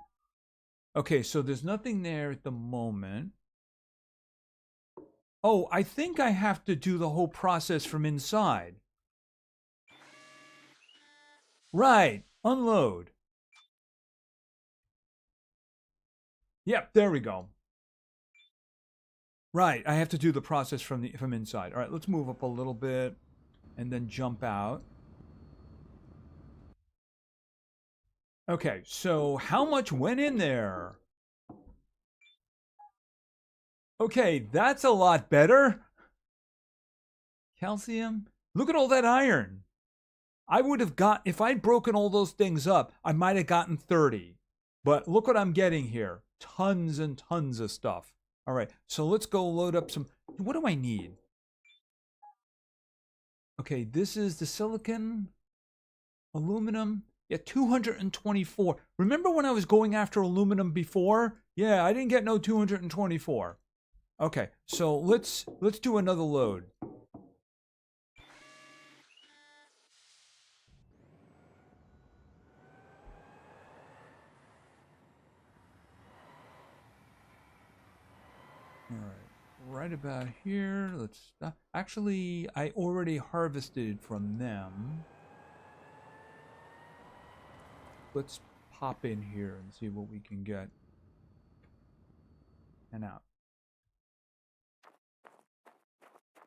Speaker 1: Okay, so there's nothing there at the moment. Oh, I think I have to do the whole process from inside. Right, unload. Yep, there we go. Right, I have to do the process from inside. All right, let's move up a little bit and then jump out. Okay, so how much went in there? Okay, that's a lot better. Calcium. Look at all that iron. I would have got, if I'd broken all those things up, I might have gotten 30. But look what I'm getting here. Tons and tons of stuff. All right, so let's go load up some. What do I need? Okay, this is the silicon, aluminum. Yeah, 224. Remember when I was going after aluminum before? Yeah, I didn't get no 224. Okay, so let's do another load. All right, right about here. Let's stop. Actually, I already harvested from them. Let's pop in here and see what we can get. And out.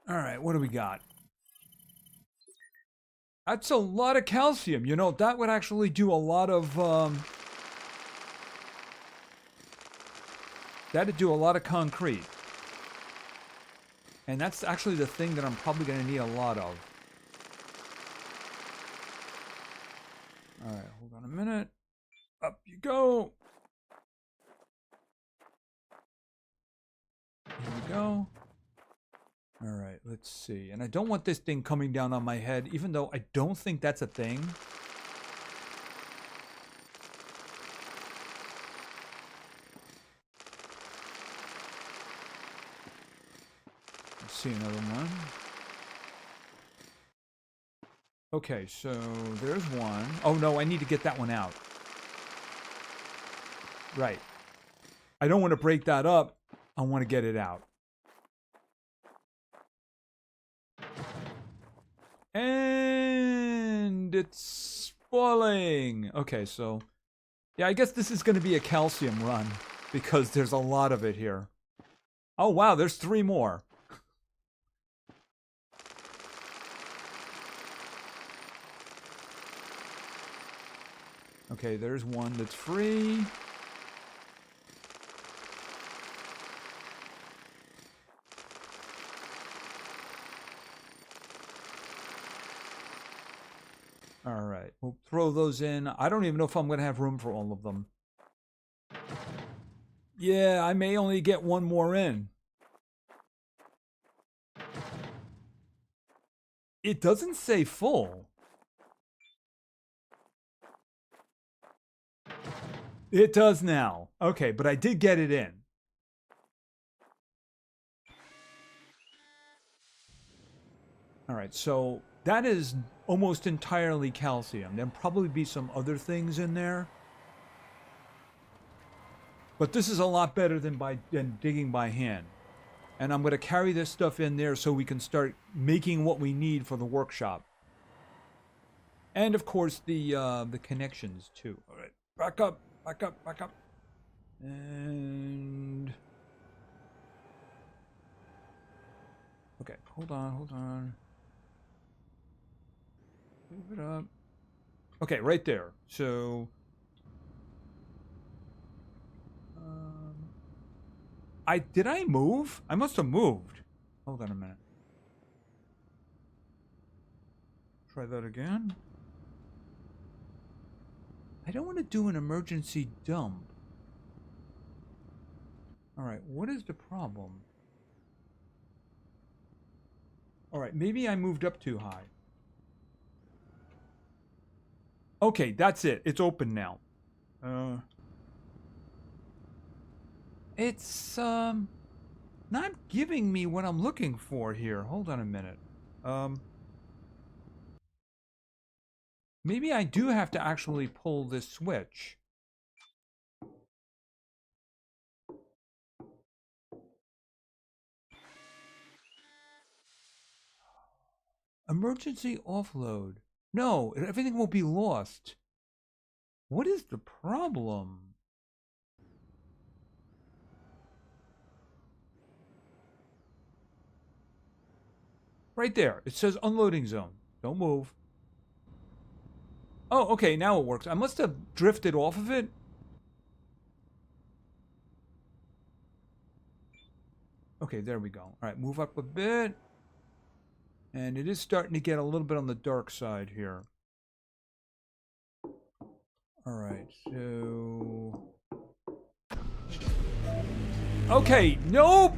Speaker 1: All right, what do we got? That's a lot of calcium. You know, that would actually do a lot of that'd do a lot of concrete. And that's actually the thing that I'm probably going to need a lot of. All right, hold on a minute. Up you go. Here we go. All right, let's see. And I don't want this thing coming down on my head, even though I don't think that's a thing. Let's see another one. Okay, so there's one. Oh no, I need to get that one out. Right. I don't want to break that up. I want to get it out. And it's falling. Okay, so yeah, I guess this is going to be a calcium run because there's a lot of it here. Oh wow, there's 3 more. Okay, there's one that's free. All right, we'll throw those in. I don't even know if I'm going to have room for all of them. Yeah, I may only get one more in. It doesn't say full. It does now. Okay, but I did get it in. All right, so that is almost entirely calcium. There'll probably be some other things in there. But this is a lot better than digging by hand. And I'm going to carry this stuff in there so we can start making what we need for the workshop. And of course the connections too. All right, back up, back up, back up. And okay, hold on, hold on. Move it up. Okay, right there. So did I move? I must have moved. Hold on a minute. Try that again. I don't want to do an emergency dump. All right, what is the problem? All right, maybe I moved up too high. Okay, that's it. It's open now. It's not giving me what I'm looking for here. Hold on a minute. Maybe I do have to actually pull this switch. Emergency offload. No, everything will be lost. What is the problem? Right there. It says unloading zone. Don't move. Oh, okay, now it works. I must have drifted off of it. Okay, there we go. All right, move up a bit. And it is starting to get a little bit on the dark side here. All right, so... Okay, nope!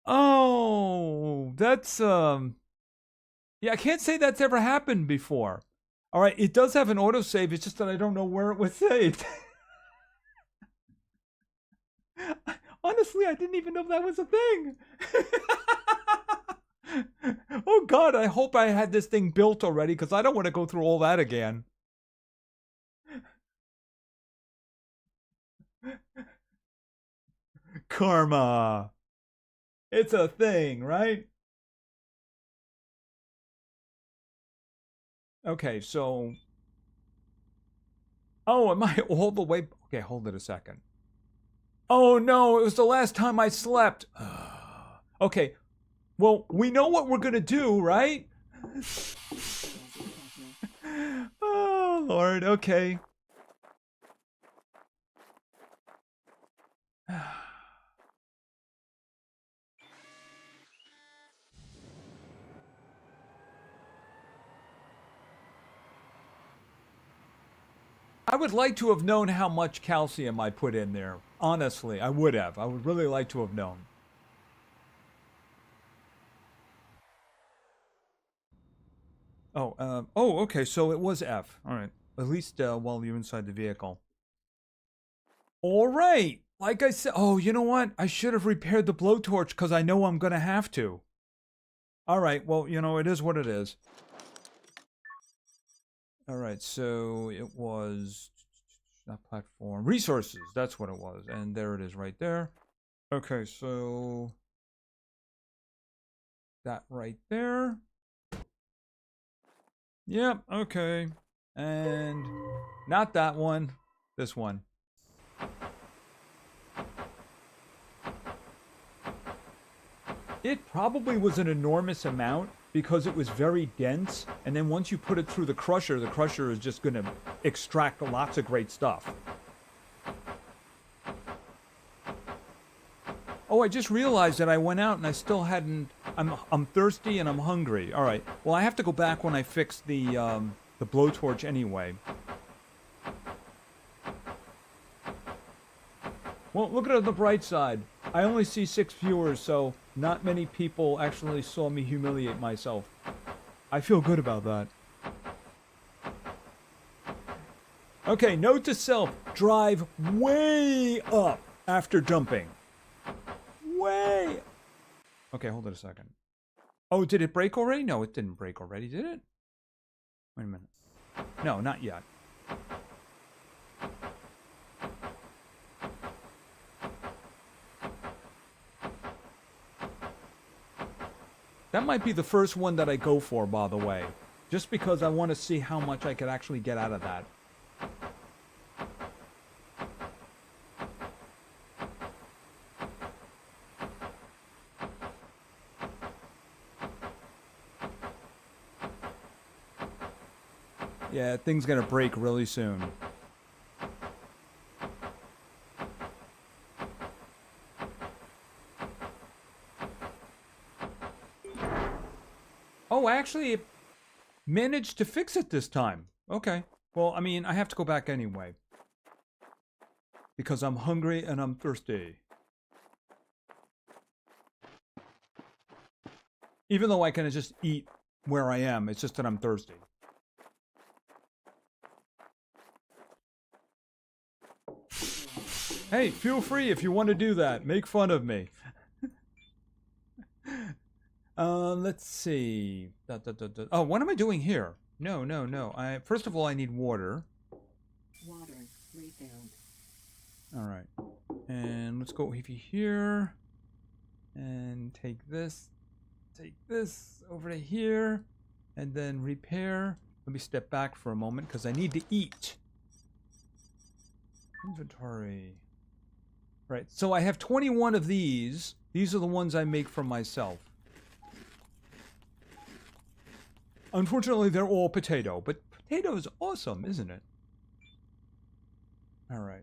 Speaker 1: Oh, that's, yeah, I can't say that's ever happened before. All right, it does have an autosave. It's just that I don't know where it was saved. Honestly, I didn't even know that was a thing. Oh, God, I hope I had this thing built already because I don't want to go through all that again. Karma. It's a thing, right? Okay, so... Oh, am I all the way... Okay, hold it a second. Oh, no, it was the last time I slept. Okay, well, we know what we're going to do, right? Oh, Lord, okay. I would like to have known how much calcium I put in there. Honestly, I would have. I would really like to have known. Oh, okay, so it was F. All right. At least while you're inside the vehicle. All right. Like I said, oh, you know what? I should have repaired the blowtorch because I know I'm going to have to. All right, well, you know, it is what it is. All right, so it was not platform, resources. That's what it was. And there it is right there. Okay, so that right there. Yep, okay. And not that one, this one. It probably was an enormous amount because it was very dense. And then once you put it through the crusher is just going to extract lots of great stuff. Oh, I just realized that I went out and I still hadn't... I'm thirsty and I'm hungry. All right. Well, I have to go back when I fix the blowtorch anyway. Well, look at the bright side. I only see 6 viewers, so not many people actually saw me humiliate myself. I feel good about that. Okay, note to self. Drive way up after jumping. Way. Okay, hold it a second. Oh, did it break already? No, it didn't break already, did it? Wait a minute. No, not yet. That might be the first one that I go for, by the way. Just because I want to see how much I could actually get out of that. Yeah, thing's gonna break really soon. Oh, actually, it managed to fix it this time. Okay. Well, I mean, I have to go back anyway. Because I'm hungry and I'm thirsty. Even though I can just eat where I am, it's just that I'm thirsty. Hey, feel free if you want to do that. Make fun of me. Let's see. Oh, what am I doing here? No, no, no. First of all, I need water.
Speaker 2: Water refilled.
Speaker 1: All right. And let's go over here. And take this over to here. And then repair. Let me step back for a moment because I need to eat. Inventory. Right. So I have 21 of these. These are the ones I make for myself. Unfortunately, they're all potato, but potato is awesome, isn't it? All right.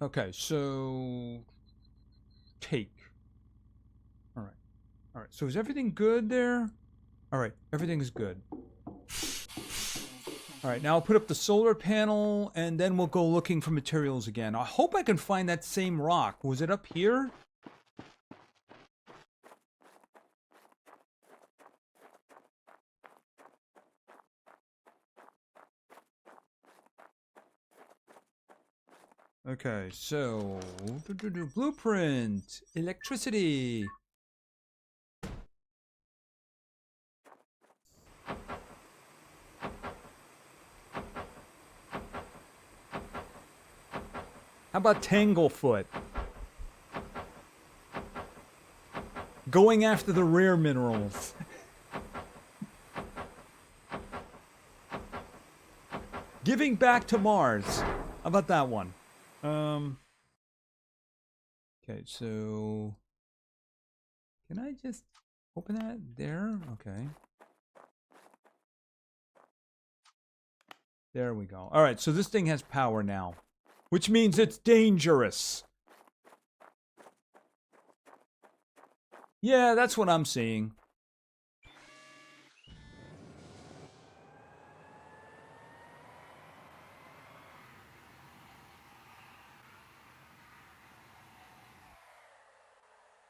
Speaker 1: Okay, so take. All right. All right. So is everything good there? All right. Everything's good. All right. Now I'll put up the solar panel, and then we'll go looking for materials again. I hope I can find that same rock. Was it up here? Okay, so blueprint, electricity. How about Tanglefoot? Going after the rare minerals. Giving back to Mars. How about that one? Okay, so can I just open that there? Okay. There we go. All right, so this thing has power now, which means it's dangerous. Yeah, that's what I'm seeing.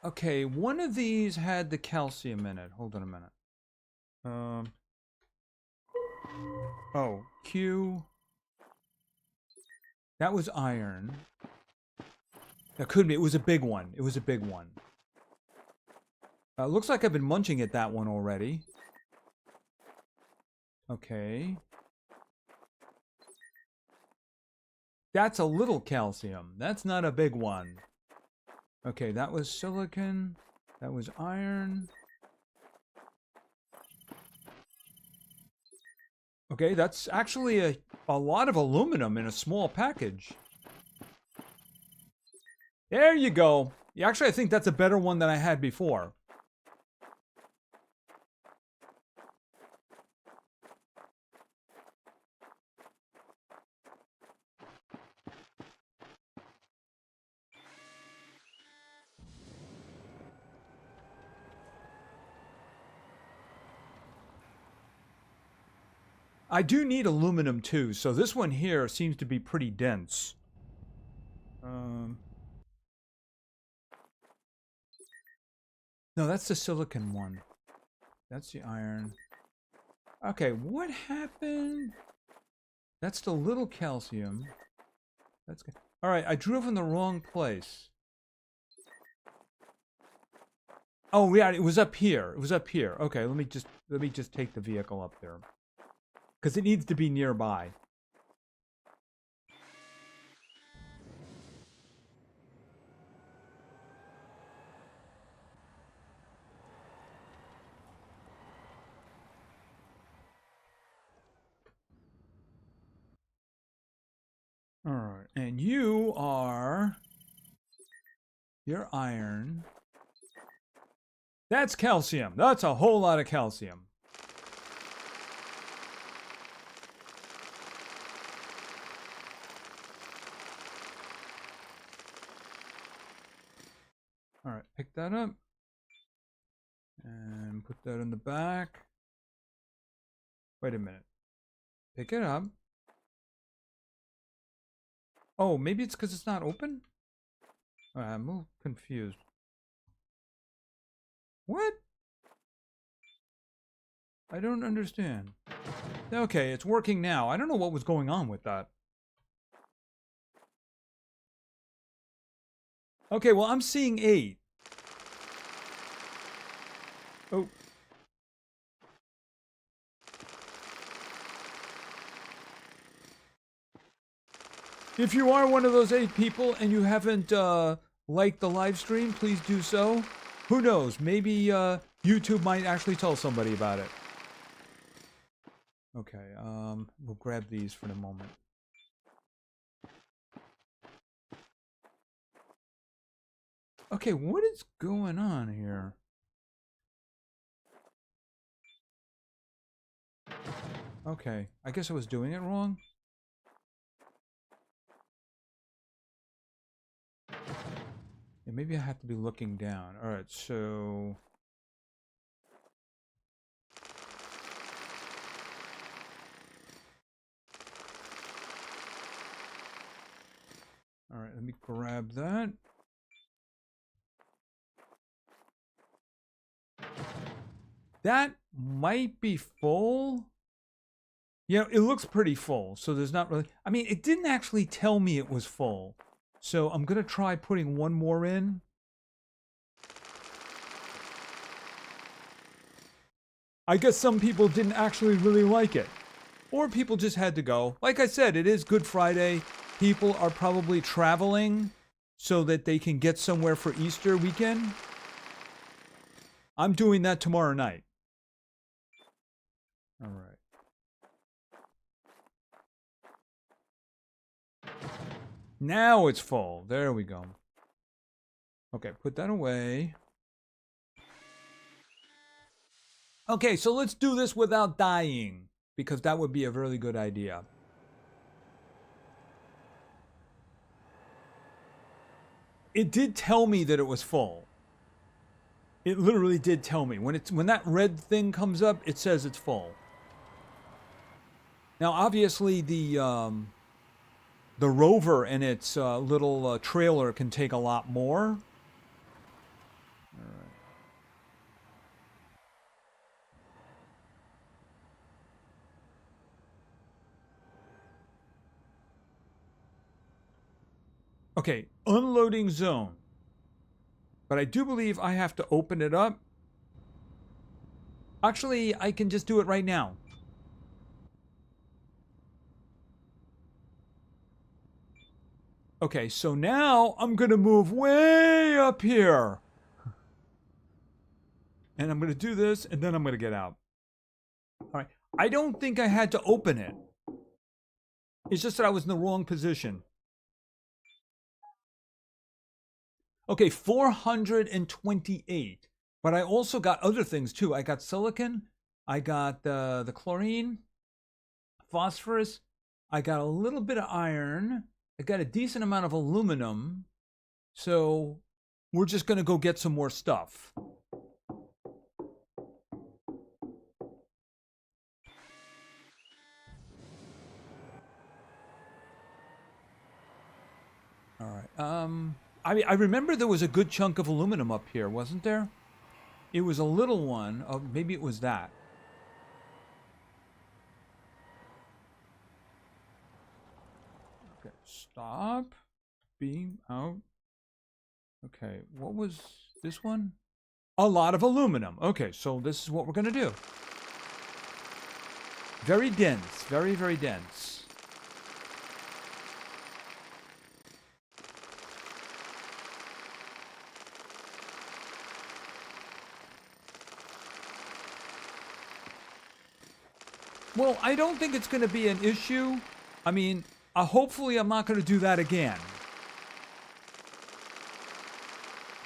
Speaker 1: Okay, one of these had the calcium in it. Hold on a minute. Oh, Q. That was iron. That could be. It was a big one. It was a big one. Looks like I've been munching at that one already. Okay. That's a little calcium. That's not a big one. Okay, that was silicon. That was iron. Okay, that's actually a lot of aluminum in a small package. There you go. Yeah, actually, I think that's a better one than I had before. I do need aluminum too, so this one here seems to be pretty dense. No, that's the silicon one. That's the iron. Okay, what happened? That's the little calcium. That's good. All right, I drove in the wrong place. Oh, yeah, it was up here. It was up here. Okay, let me just take the vehicle up there. Because it needs to be nearby. All right, and you're iron. That's calcium. That's a whole lot of calcium. All right, pick that up. And put that in the back. Wait a minute. Pick it up. Oh, maybe it's because it's not open? I'm a little confused. What? I don't understand. Okay, it's working now. I don't know what was going on with that. Okay, well, I'm seeing 8. Oh. If you are one of those 8 people and you haven't liked the live stream, please do so. Who knows? Maybe YouTube might actually tell somebody about it. Okay, we'll grab these for the moment. Okay, what is going on here? Okay, I guess I was doing it wrong. Yeah, maybe I have to be looking down. All right, so... All right, let me grab that. That might be full. Yeah, it looks pretty full, so there's not really... I mean, it didn't actually tell me it was full. So I'm going to try putting one more in. I guess some people didn't actually really like it. Or people just had to go. Like I said, it is Good Friday. People are probably traveling so that they can get somewhere for Easter weekend. I'm doing that tomorrow night. All right. Now it's full. There we go. Okay, put that away. Okay, so let's do this without dying, because that would be a really good idea. It did tell me that it was full. It literally did tell me. When that red thing comes up, it says it's full. Now, obviously, the rover and its little trailer can take a lot more. All right. Okay, unloading zone. But I do believe I have to open it up. Actually, I can just do it right now. Okay, so now I'm going to move way up here. And I'm going to do this, and then I'm going to get out. All right. I don't think I had to open it. It's just that I was in the wrong position. Okay, 428. But I also got other things, too. I got silicon. I got the chlorine. Phosphorus. I got a little bit of iron. I got a decent amount of aluminum. So we're just going to go get some more stuff. All right. I remember there was a good chunk of aluminum up here, wasn't there? It was a little one. Oh, maybe it was that. Okay, stop. Beam out. Okay, what was this one? A lot of aluminum. Okay, so this is what we're going to do. Very dense. Very, very dense. Well, I don't think it's going to be an issue. I mean, hopefully I'm not going to do that again.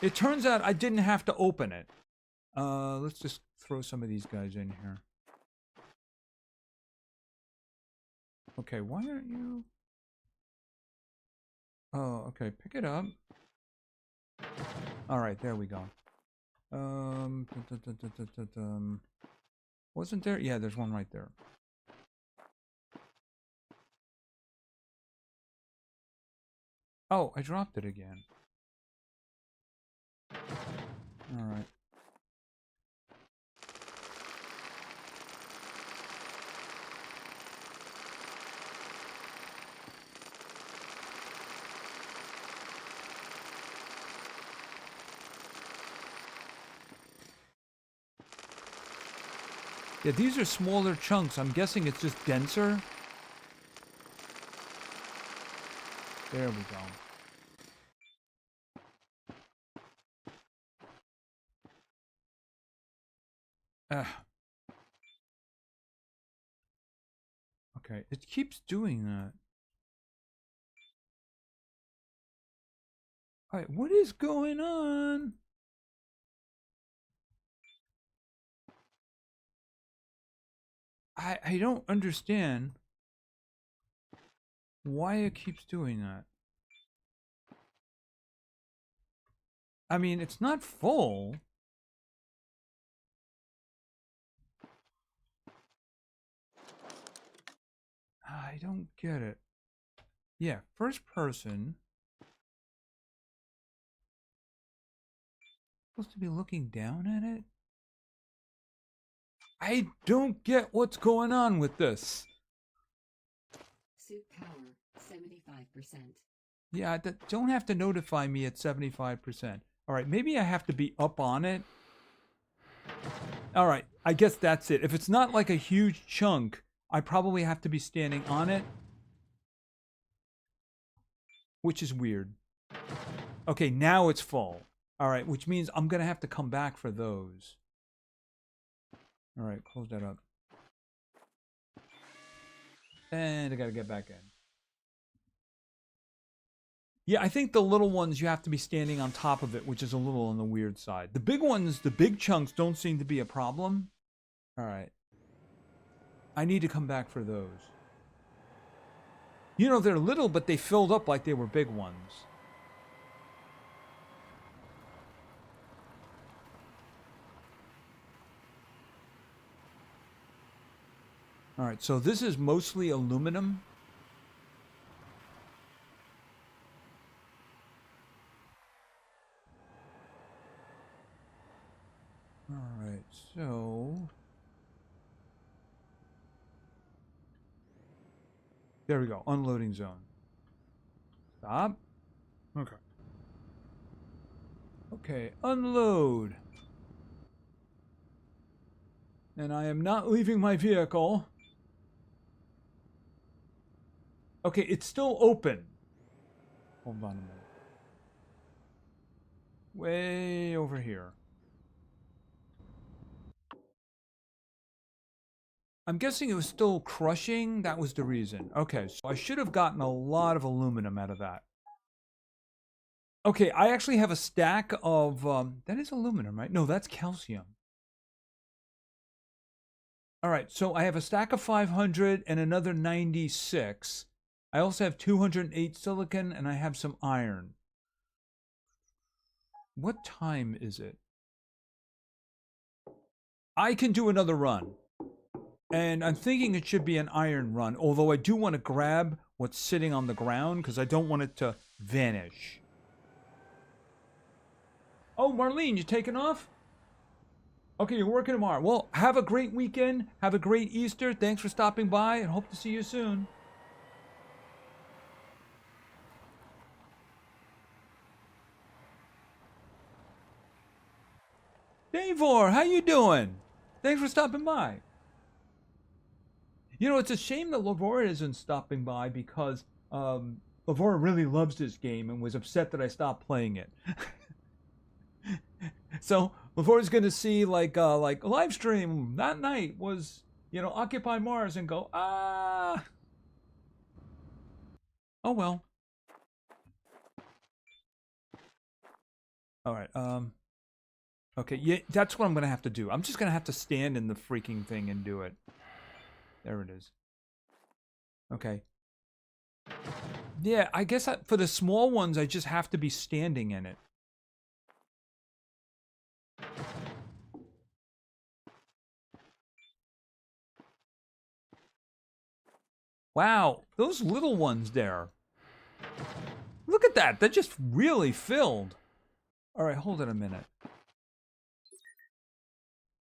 Speaker 1: It turns out I didn't have to open it. Let's just throw some of these guys in here. Okay, why aren't you... Oh, okay, pick it up. All right, there we go. Wasn't there? Yeah, there's one right there. Oh, I dropped it again. All right. Yeah, these are smaller chunks. I'm guessing it's just denser. There we go. Okay, it keeps doing that. All right, what is going on? I don't understand why it keeps doing that. I mean, it's not full. I don't get it. Yeah, first person. Supposed to be looking down at it? I don't get what's going on with this.
Speaker 2: Suit power 75%.
Speaker 1: Yeah, don't have to notify me at 75%. All right, maybe I have to be up on it. All right, I guess that's it. If it's not like a huge chunk, I probably have to be standing on it, which is weird. Okay, now it's full. All right, which means I'm going to have to come back for those. All right, close that up. And I got to get back in. Yeah, I think the little ones you have to be standing on top of it, which is a little on the weird side. The big ones, the big chunks don't seem to be a problem. All right. I need to come back for those. You know, they're little, but they filled up like they were big ones. All right, so this is mostly aluminum. All right, so there we go. Unloading zone. Stop. Okay. Okay, unload. And I am not leaving my vehicle. Okay, it's still open. Hold on a minute. Way over here. I'm guessing it was still crushing. That was the reason. Okay, so I should have gotten a lot of aluminum out of that. Okay, I actually have a stack of... that is aluminum, right? No, that's calcium. All right, so I have a stack of 500 and another 96. I also have 208 silicon, and I have some iron. What time is it? I can do another run. And I'm thinking it should be an iron run, although I do want to grab what's sitting on the ground because I don't want it to vanish. Oh, Marlene, you taking off? Okay, you're working tomorrow. Well, have a great weekend. Have a great Easter. Thanks for stopping by and hope to see you soon. Davor, how you doing? Thanks for stopping by. You know, it's a shame that Lavora isn't stopping by because Lavora really loves this game and was upset that I stopped playing it. So Lavora's going to see like a live stream that night was, you know, Occupy Mars and go, ah. Oh well. All right. Okay, yeah, that's what I'm going to have to do. I'm just going to have to stand in the freaking thing and do it. There it is. Okay. Yeah, I guess for the small ones, I just have to be standing in it. Wow, those little ones there. Look at that. That just really filled. All right, hold it a minute.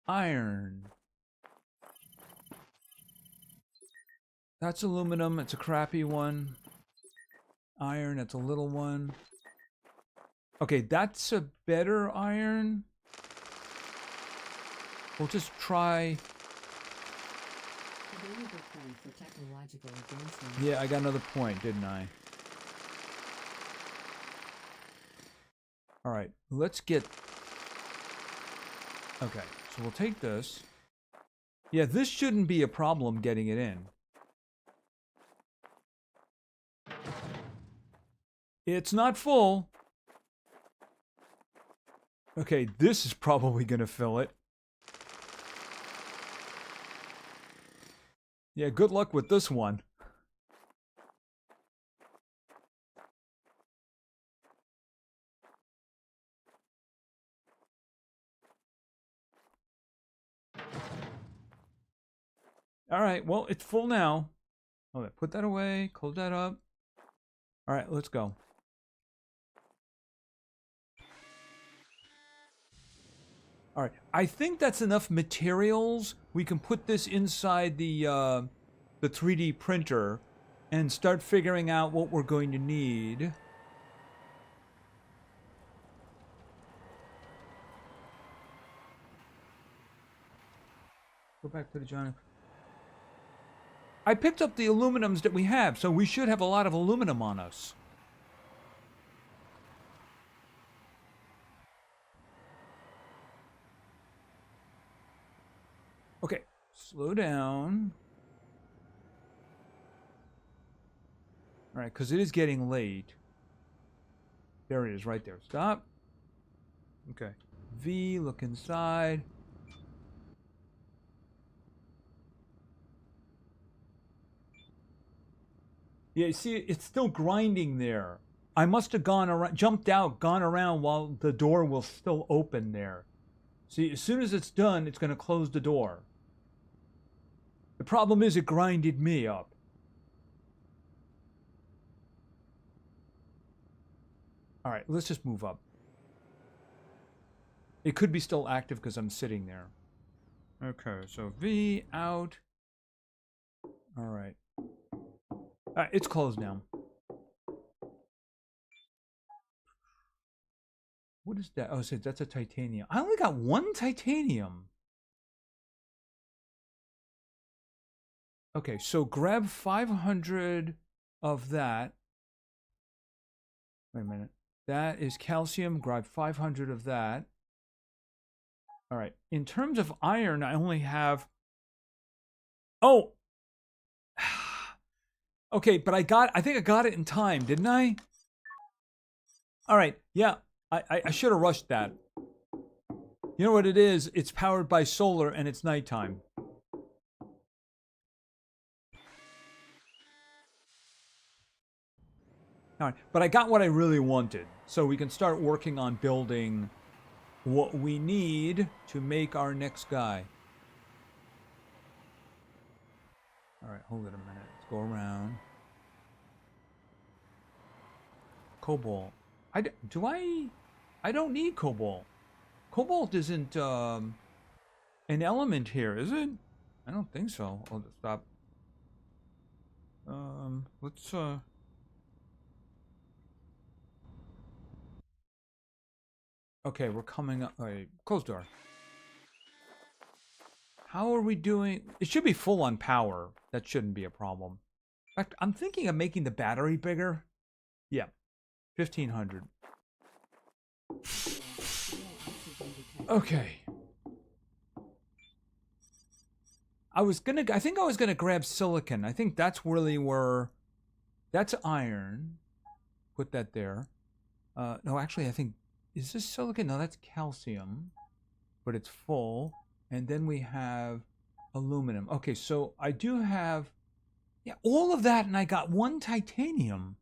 Speaker 1: Iron. That's aluminum. It's a crappy one. Iron, it's a little one. Okay, that's a better iron. We'll just try.
Speaker 2: Available point for technological advancement.
Speaker 1: Yeah, I got another point, didn't I? All right, let's get. Okay, so we'll take this. Yeah, this shouldn't be a problem getting it in. It's not full. Okay, this is probably going to fill it. Yeah, good luck with this one. All right, well, it's full now. Okay, put that away, close that up. All right, let's go. All right, I think that's enough materials. We can put this inside the 3D printer and start figuring out what we're going to need. Go back to the John. I picked up the aluminums that we have, so we should have a lot of aluminum on us. Okay, slow down. All right, because it is getting late. There it is, right there. Stop. Okay. V, look inside. Yeah, you see, it's still grinding there. I must have gone around, jumped out, gone around while the door was still open there. See, as soon as it's done, it's going to close the door. The problem is it grinded me up. All right, let's just move up. It could be still active because I'm sitting there. Okay, so V out. All right. It's closed now. What is that? Oh, so that's a titanium. I only got one titanium. Okay, so grab 500 of that. Wait a minute. That is calcium. Grab 500 of that. All right. In terms of iron, I only have... Oh! Okay, but I think I got it in time, didn't I? All right. Yeah, I should have rushed that. You know what it is? It's powered by solar and it's nighttime. All right, but I got what I really wanted. So we can start working on building what we need to make our next guy. All right, hold it a minute. Let's go around. Cobalt. I don't need cobalt. Cobalt isn't an element here, is it? I don't think so. I'll just stop. Let's Okay, we're coming up. Wait, close door. How are we doing? It should be full on power. That shouldn't be a problem. In fact, I'm thinking of making the battery bigger. Yeah, 1500. Okay. I think I was gonna grab silicon. I think that's really where, that's iron. Put that there. No, actually, I think, is this silicon? No, that's calcium. But it's full. And then we have aluminum. Okay, so I do have, yeah, all of that, and I got one titanium.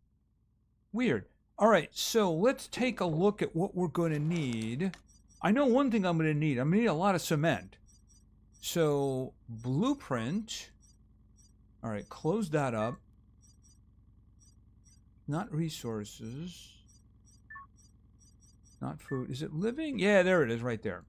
Speaker 1: Weird. All right, so let's take a look at what we're going to need. I know one thing I'm going to need. I'm going to need a lot of cement. So, blueprint. All right, close that up. Not resources. Not food. Is it living? Yeah, there it is right there.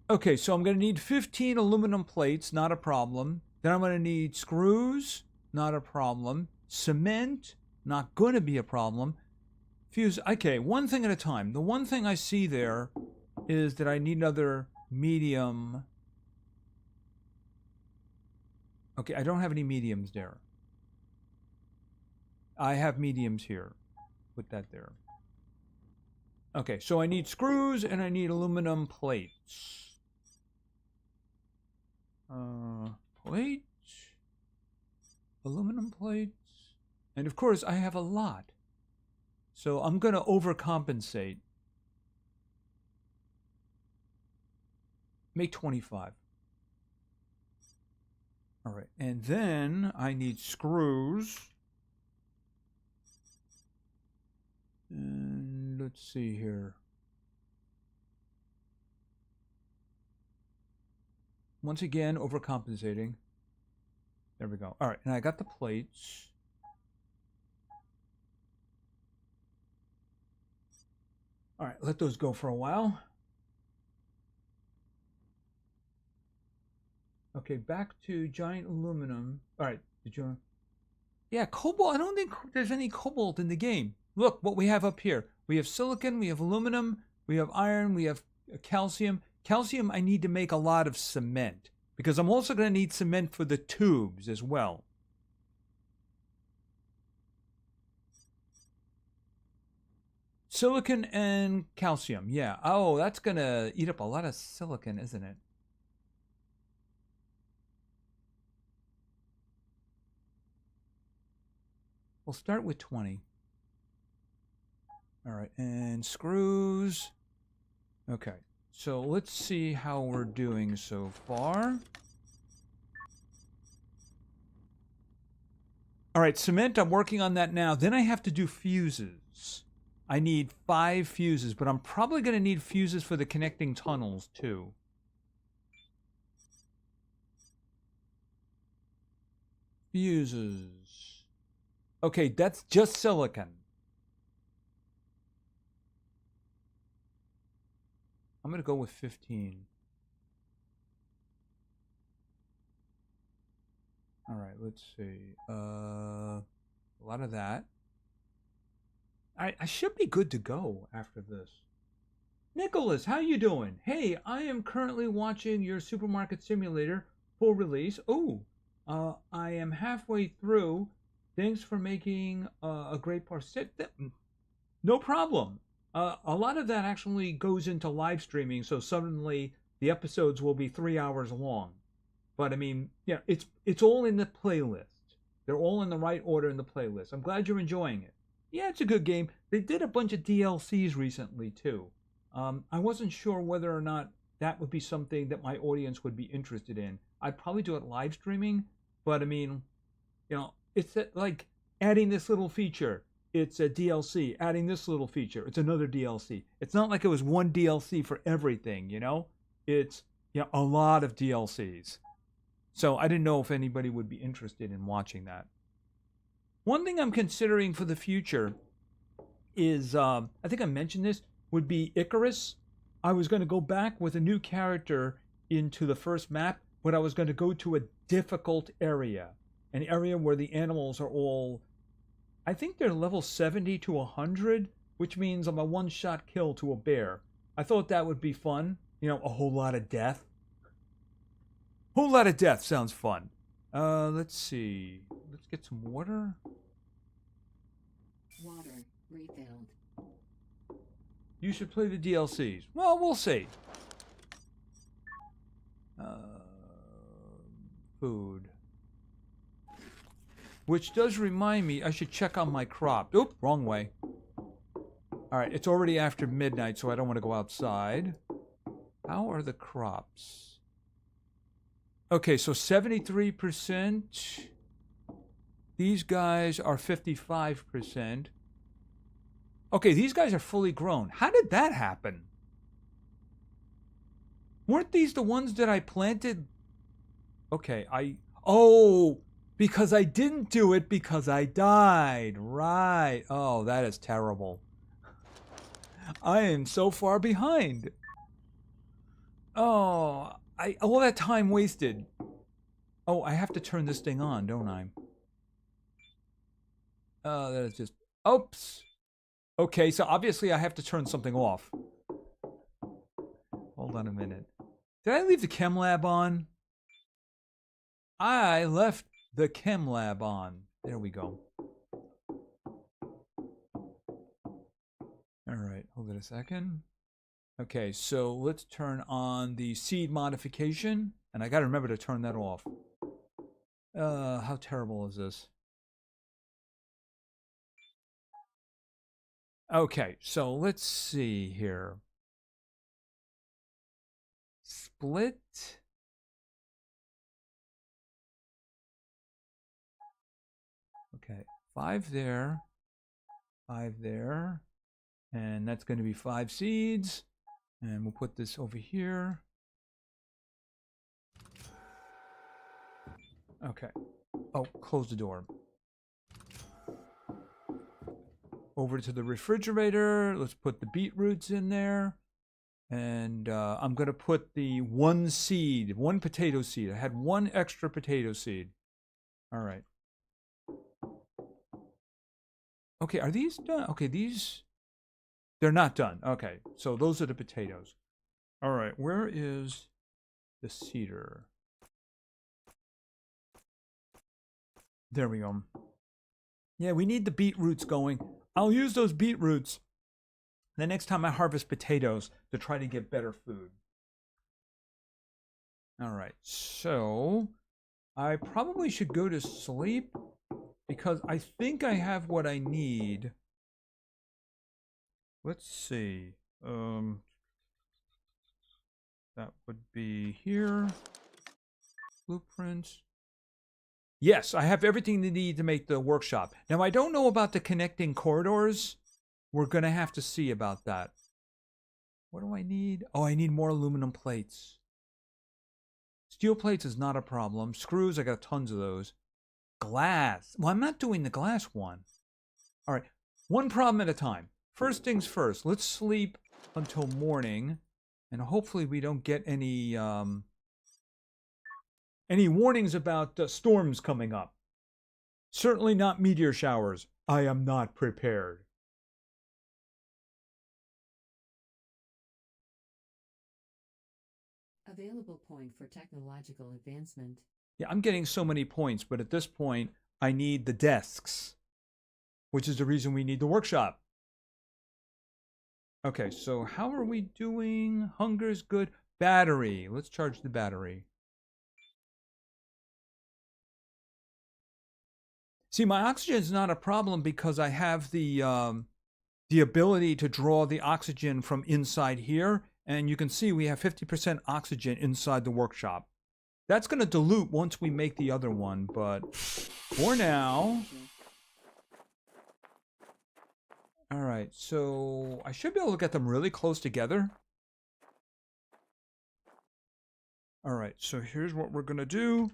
Speaker 1: Okay, so I'm going to need 15 aluminum plates. Not a problem. Then I'm going to need screws. Not a problem. Cement. Not going to be a problem. Fuse. Okay, one thing at a time. The one thing I see there is that I need another medium. Okay, I don't have any mediums there. I have mediums here. Put that there. Okay, so I need screws and I need aluminum plates. Plate. Aluminum plates. And of course, I have a lot. So I'm going to overcompensate. Make 25. All right, and then I need screws. And let's see here. Once again, overcompensating. There we go. All right, and I got the plates. All right, let those go for a while. Okay, back to giant aluminum. All right, did you? Yeah, cobalt. I don't think there's any cobalt in the game. Look what we have up here. We have silicon, we have aluminum, we have iron, we have calcium. Calcium, I need to make a lot of cement because I'm also going to need cement for the tubes as well. Silicon and calcium, yeah. Oh, that's going to eat up a lot of silicon, isn't it? We'll start with 20. All right, and screws. Okay, so let's see how we're doing so far. All right, cement, I'm working on that now. Then I have to do fuses. I need 5 fuses, but I'm probably going to need fuses for the connecting tunnels too. Fuses. Okay, that's just silicon. I'm going to go with 15. All right, let's see. A lot of that. I should be good to go after this. Nicholas, how you doing? Hey, I am currently watching your Supermarket Simulator full release. Oh, I am halfway through. Thanks for making a great part. No problem. A lot of that actually goes into live streaming, so suddenly the episodes will be 3 hours long. But I mean, yeah, it's all in the playlist. They're all in the right order in the playlist. I'm glad you're enjoying it. Yeah, it's a good game. They did a bunch of DLCs recently too. I wasn't sure whether or not that would be something that my audience would be interested in. I'd probably do it live streaming, but I mean, you know, it's like adding this little feature. It's a DLC. Adding this little feature. It's another DLC. It's not like it was one DLC for everything, you know? It's a lot of DLCs. So I didn't know if anybody would be interested in watching that. One thing I'm considering for the future is, I think I mentioned this, would be Icarus. I was going to go back with a new character into the first map, but I was going to go to a difficult area. An area where the animals are all, I think they're level 70 to 100, which means I'm a one-shot kill to a bear. I thought that would be fun. You know, a whole lot of death. Whole lot of death sounds fun. Let's see. Let's get some water.
Speaker 2: Water refilled.
Speaker 1: You should play the DLCs. Well, we'll see. Food. Which does remind me, I should check on my crop. Oop, wrong way. Alright, it's already after midnight, so I don't want to go outside. How are the crops? Okay, so 73%. These guys are 55%. Okay, these guys are fully grown. How did that happen? Weren't these the ones that I planted? Okay, oh, Because I didn't do it because I died. Right. Oh, that is terrible. I am so far behind. Oh, all that time wasted. Oh, I have to turn this thing on, don't I? That is just... Oops. Okay, so obviously I have to turn something off. Hold on a minute. Did I leave the chem lab on? I left the chem lab on. There we go. All right, hold it a second. Okay, so let's turn on the seed modification. And I got to remember to turn that off. How terrible is this? Okay, so let's see here. Split. Okay, 5 there, 5 there, and that's going to be 5 seeds. And we'll put this over here. Okay. Oh, close the door. Over to the refrigerator. Let's put the beetroots in there. And I'm going to put the 1 seed, 1 potato seed. I had 1 extra potato seed. All right. Okay, are these done? Okay, they're not done. Okay, so those are the potatoes. All right, where is the cedar? There we go. Yeah, we need the beetroots going. I'll use those beetroots the next time I harvest potatoes to try to get better food. All right, so I probably should go to sleep because I think I have what I need. Let's see. That would be here. Blueprints. Yes, I have everything they need to make the workshop. Now, I don't know about the connecting corridors. We're going to have to see about that. What do I need? Oh, I need more aluminum plates. Steel plates is not a problem. Screws, I got tons of those. Glass. Well, I'm not doing the glass one. All right, one problem at a time. First things first, let's sleep until morning. And hopefully we don't get any warnings about storms coming up. Certainly not meteor showers. I am not prepared.
Speaker 2: Available point for technological advancement.
Speaker 1: Yeah, I'm getting so many points, but at this point, I need the desks, which is the reason we need the workshop. Okay, so how are we doing? Hunger's good. Battery. Let's charge the battery. See, my oxygen is not a problem because I have the ability to draw the oxygen from inside here. And you can see we have 50% oxygen inside the workshop. That's going to dilute once we make the other one, but for now... All right, so I should be able to get them really close together. All right, so here's what we're going to do.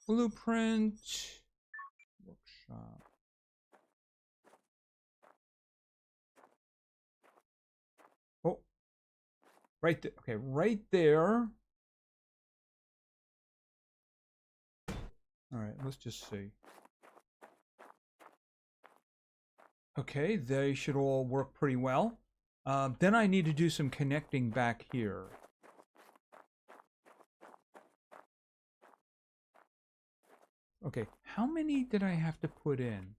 Speaker 1: Blueprint. Workshop. Oh, right there. Okay, right there. All right, let's just see. Okay, they should all work pretty well. Then I need to do some connecting back here. Okay, how many did I have to put in?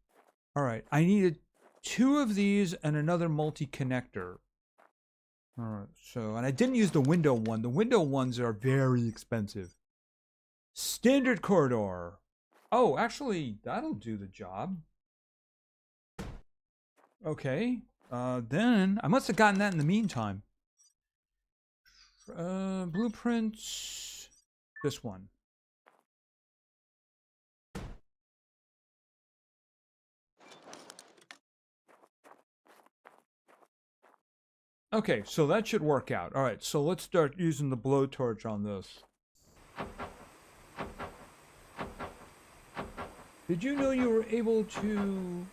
Speaker 1: All right, I needed 2 of these and another multi-connector. All right, so, and I didn't use the window one. The window ones are very expensive. Standard corridor. Oh, actually, that'll do the job. Okay, then I must have gotten that in the meantime. Blueprints. This one. Okay, so that should work out. All right, so let's start using the blowtorch on this. Did you know you were able to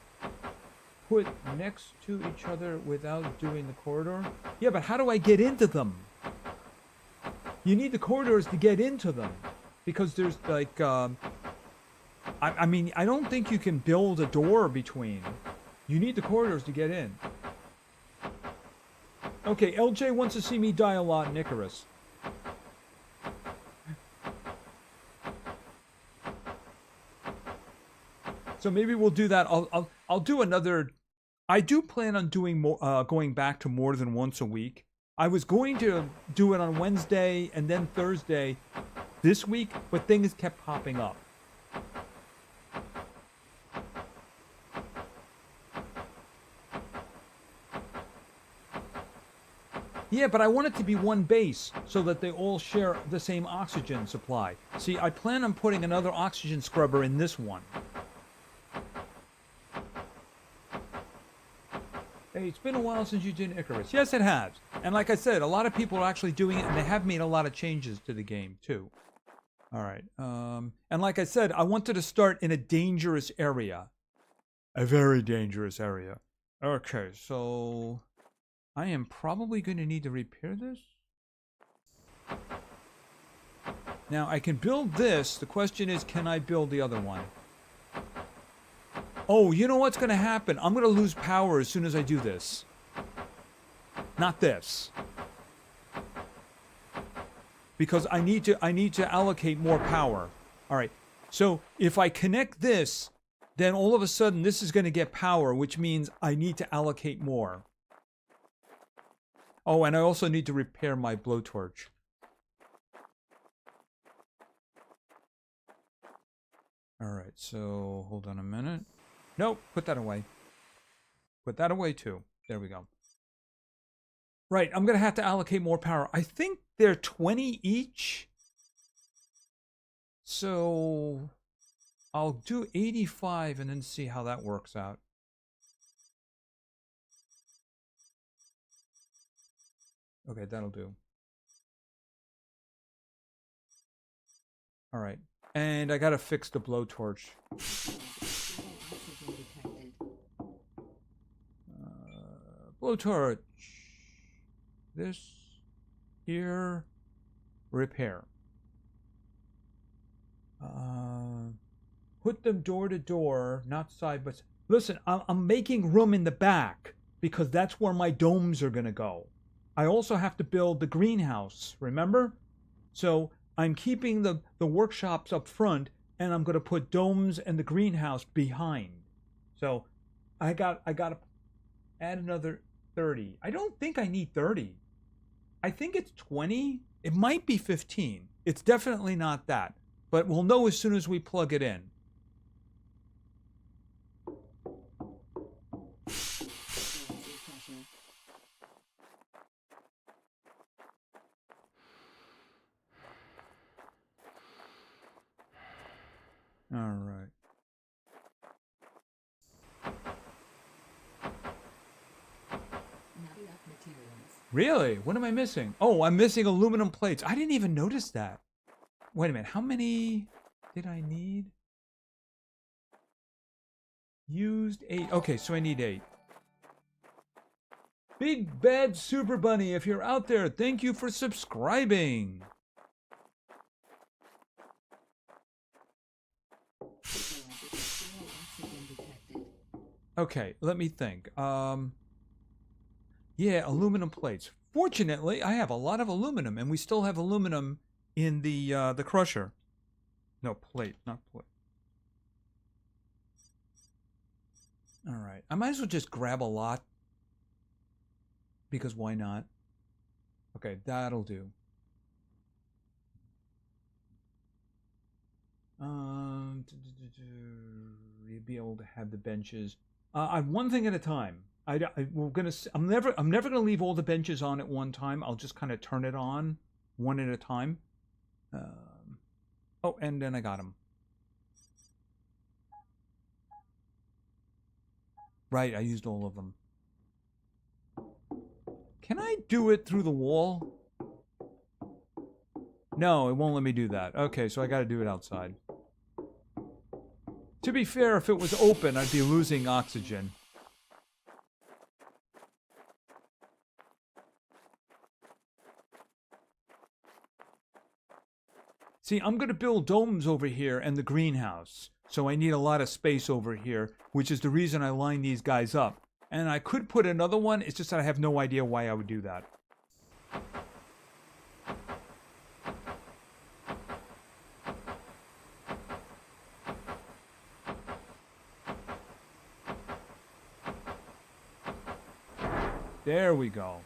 Speaker 1: put next to each other without doing the corridor? Yeah, but how do I get into them? You need the corridors to get into them. Because there's like, I mean, I don't think you can build a door between. You need the corridors to get in. Okay, LJ wants to see me die a lot in Icarus. So maybe we'll do that. I'll do another. I do plan on doing more, going back to more than once a week. I was going to do it on Wednesday and then Thursday this week, but things kept popping up. Yeah, but I want it to be one base so that they all share the same oxygen supply. See, I plan on putting another oxygen scrubber in this one. Hey, it's been a while since you did Icarus. Yes, it has. And like I said, a lot of people are actually doing it, and they have made a lot of changes to the game, too. All right. And like I said, I wanted to start in a dangerous area. A very dangerous area. Okay, so I am probably going to need to repair this. Now, I can build this. The question is, can I build the other one? Oh, you know what's going to happen? I'm going to lose power as soon as I do this. Not this. Because I need to allocate more power. All right. So if I connect this, then all of a sudden this is going to get power, which means I need to allocate more. Oh, and I also need to repair my blowtorch. All right. So hold on a minute. Nope, put that away. Put that away too. There we go. Right, I'm going to have to allocate more power. I think they're 20 each. So I'll do 85 and then see how that works out. Okay, that'll do. All right. And I got to fix the blowtorch. Blowtorch. This here. Repair. Put them door to door, not side by side. Listen, I'm making room in the back because that's where my domes are going to go. I also have to build the greenhouse, remember? So I'm keeping the workshops up front, and I'm going to put domes and the greenhouse behind. So I got to add another 30. I don't think I need 30. I think it's 20. It might be 15. It's definitely not that. But we'll know as soon as we plug it in. All right. Really? What am I missing? Oh, I'm missing aluminum plates. I didn't even notice that. Wait a minute. How many did I need? Used 8. Okay, so I need 8. Big Bad Super Bunny, if you're out there, thank you for subscribing. Okay, let me think. Yeah, aluminum plates. Fortunately, I have a lot of aluminum, and we still have aluminum in the crusher. No, plate, not plate. All right, I might as well just grab a lot. Because why not? Okay, that'll do. You'd be able to have the benches. One thing at a time. I'm never gonna leave all the benches on at one time. I'll just kind of turn it on one at a time. Oh, and then I got them. Right, I used all of them. Can I do it through the wall? No, it won't let me do that. Okay, so I got to do it outside. To be fair, if it was open, I'd be losing oxygen. See, I'm going to build domes over here and the greenhouse. So I need a lot of space over here, which is the reason I line these guys up. And I could put another one, it's just that I have no idea why I would do that. There we go.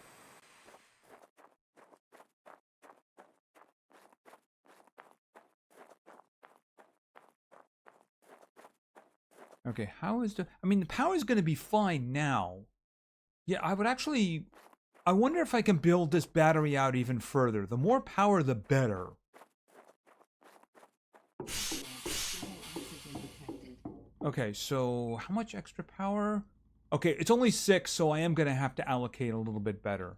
Speaker 1: Okay, how is the... I mean, the power is going to be fine now. Yeah, I would actually... I wonder if I can build this battery out even further. The more power, the better. Okay, so how much extra power? Okay, it's only 6, so I am going to have to allocate a little bit better.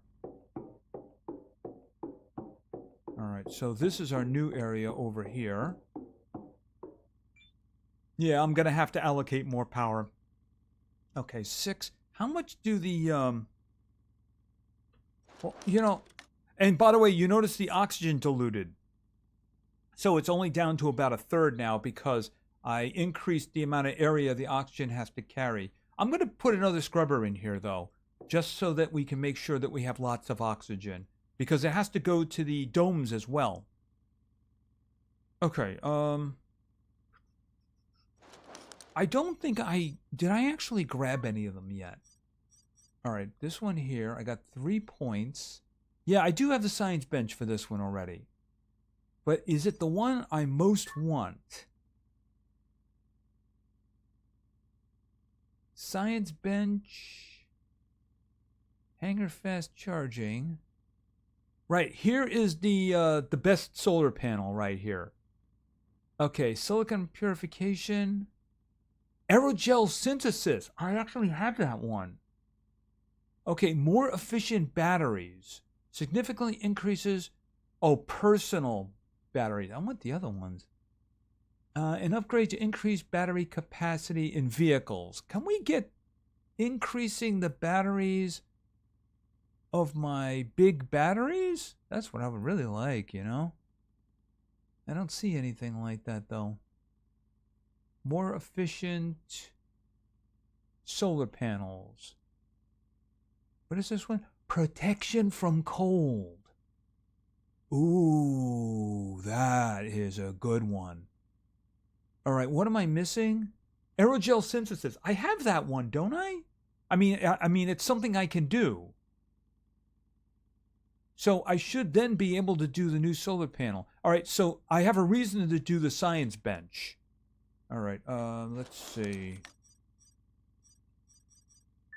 Speaker 1: Alright, so this is our new area over here. Yeah, I'm going to have to allocate more power. Okay, 6. How much do the... Well, you know... And by the way, you notice the oxygen diluted. So it's only down to about 1/3 now because I increased the amount of area the oxygen has to carry. I'm going to put another scrubber in here, though, just so that we can make sure that we have lots of oxygen. Because it has to go to the domes as well. Okay, I don't think did I actually grab any of them yet? Alright, this one here, I got 3 points. Yeah, I do have the science bench for this one already. But is it the one I most want? Science bench. Hangar fast charging. Right, here is the best solar panel right here. Okay, silicon purification. Aerogel synthesis. I actually have that one. Okay, more efficient batteries. Significantly increases... Oh, personal batteries. I want the other ones. An upgrade to increase battery capacity in vehicles. Can we get increasing the batteries of my big batteries? That's what I would really like, you know? I don't see anything like that, though. More efficient solar panels. What is this one? Protection from cold. Ooh, that is a good one. All right, what am I missing? Aerogel synthesis. I have that one, don't I? I mean, it's something I can do. So I should then be able to do the new solar panel. All right, so I have a reason to do the science bench. All right, let's see.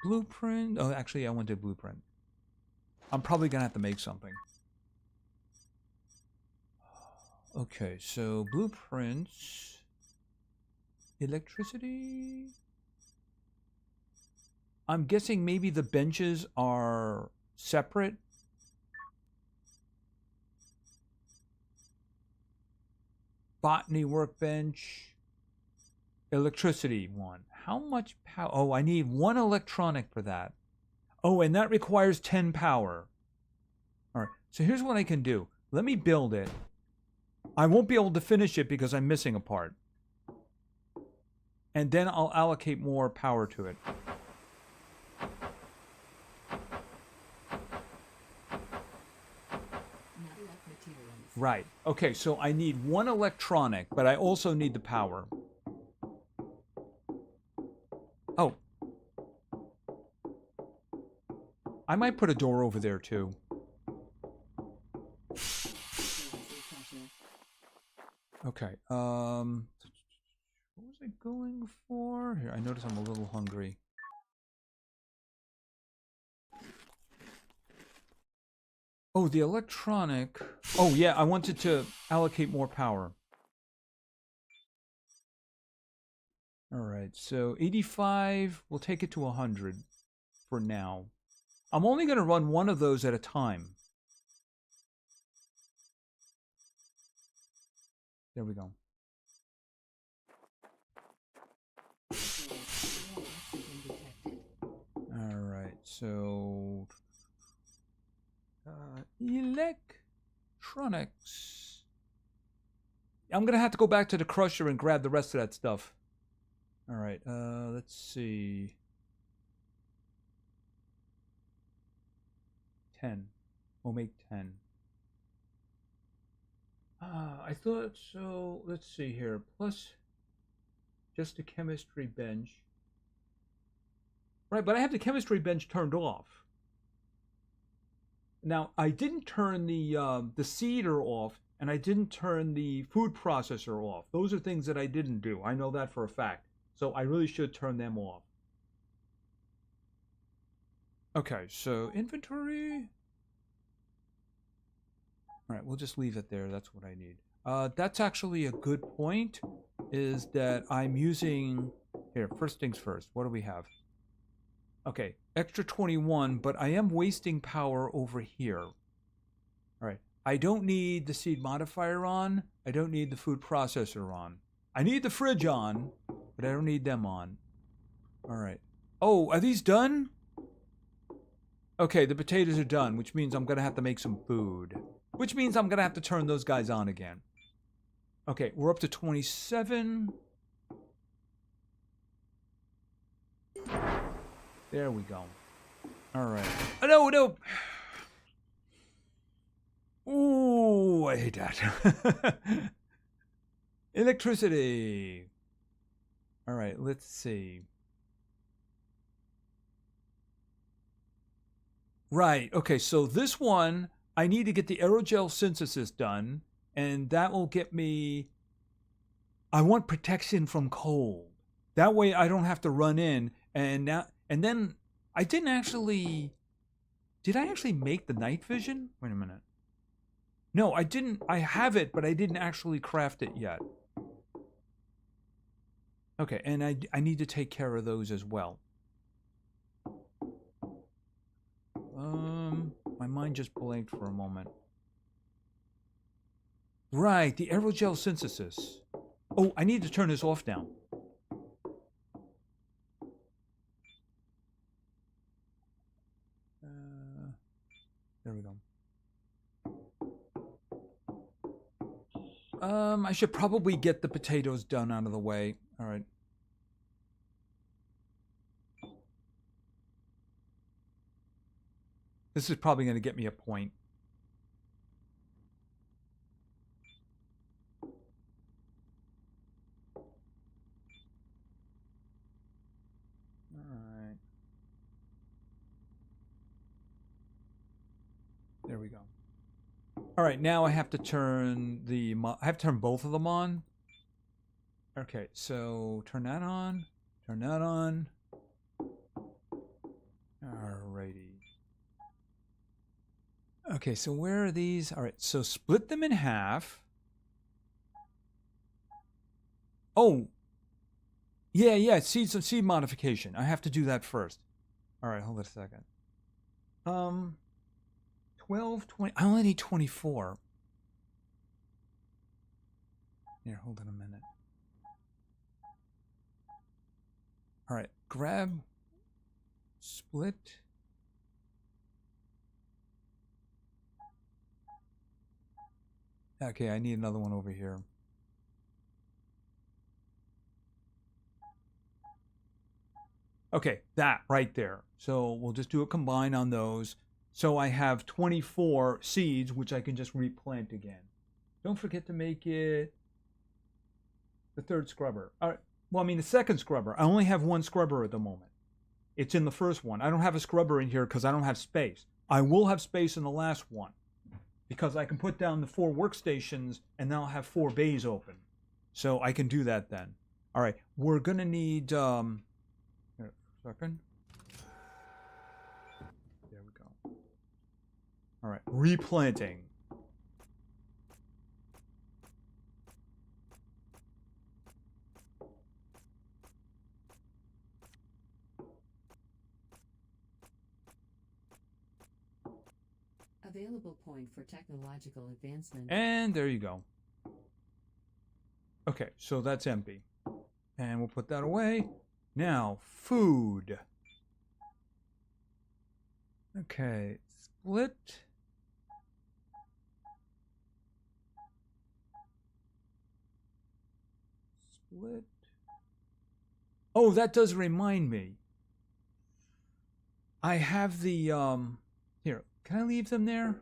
Speaker 1: Blueprint. Oh, actually, I wanted blueprint. I'm probably going to have to make something. Okay, so blueprints. Electricity. I'm guessing maybe the benches are separate. Botany workbench. Electricity one. How much power? Oh, I need 1 electronic for that. Oh, and that requires 10 power. All right, so here's what I can do. Let me build it. I won't be able to finish it because I'm missing a part. And then I'll allocate more power to it. Right. Okay, so I need 1 electronic, but I also need the power. Oh. I might put a door over there, too. Okay, what was I going for? Here, I notice I'm a little hungry. Oh, the electronic. Oh, yeah, I wanted to allocate more power. Alright, so 85, we'll take it to 100 for now. I'm only going to run one of those at a time. There we go. so electronics. I'm gonna have to go back to the crusher and grab the rest of that stuff. All right, let's see. 10. We'll make 10. I thought so. Let's see here. Plus just a chemistry bench. Right, but I have the chemistry bench turned off. Now, I didn't turn the seeder off, and I didn't turn the food processor off. Those are things that I didn't do. I know that for a fact. So I really should turn them off. Okay, so inventory. All right, we'll just leave it there. That's what I need. That's actually a good point, is that I'm using... Here, first things first. What do we have? Okay, extra 21, but I am wasting power over here. All right, I don't need the seed modifier on. I don't need the food processor on. I need the fridge on, but I don't need them on. All right. Oh, are these done? Okay, the potatoes are done, which means I'm going to have to make some food. Which means I'm going to have to turn those guys on again. Okay, we're up to 27. There we go. All right. Oh, no, no. Ooh, I hate that. Electricity. All right, let's see. Right, okay, so this one, I need to get the aerogel synthesis done, and that will get me... I want protection from cold. That way I don't have to run in, and then I didn't actually... Did I actually make the night vision? Wait a minute. No, I didn't. I have it, but I didn't actually craft it yet. Okay, and I need to take care of those as well. My mind just blanked for a moment. Right, the aerogel synthesis. Oh, I need to turn this off now. There we go. I should probably get the potatoes done out of the way. All right. This is probably going to get me a point. All right. There we go. All right, now I have to turn both of them on. Okay, so turn that on. Turn that on. Alrighty. Okay, so where are these? All right, so split them in half. Oh, yeah, seed modification. I have to do that first. All right, hold on a second. 12, 20. I only need 24. Here, hold on a minute. All right, grab, split. Okay, I need another one over here. Okay, that right there. So we'll just do a combine on those. So I have 24 seeds, which I can just replant again. Don't forget to make it the third scrubber. All right. Well, I mean, the second scrubber. I only have one scrubber at the moment. It's in the first one. I don't have a scrubber in here because I don't have space. I will have space in the last one because I can put down the 4 workstations and then I'll have 4 bays open. So I can do that then. All right. We're going to need... here, a second. There we go. All right. Replanting.
Speaker 2: Available point for technological advancement.
Speaker 1: And there you go. Okay, so that's empty. And we'll put that away. Now, food. Okay, split. Split. Oh, that does remind me. I have the here, can I leave them there?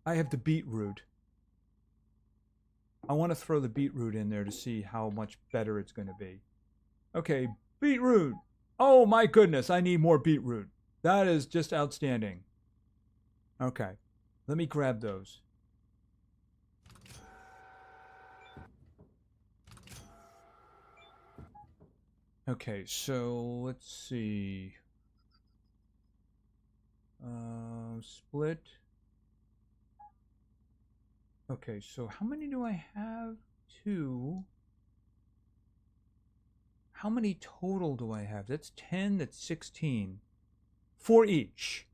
Speaker 1: I have the beetroot. I want to throw the beetroot in there to see how much better it's going to be. Okay, beetroot. Oh my goodness, I need more beetroot. That is just outstanding. Okay, let me grab those. Okay, so let's see. Split. Okay, so how many do I have? 2. How many total do I have? That's 10, that's 16. 4 each.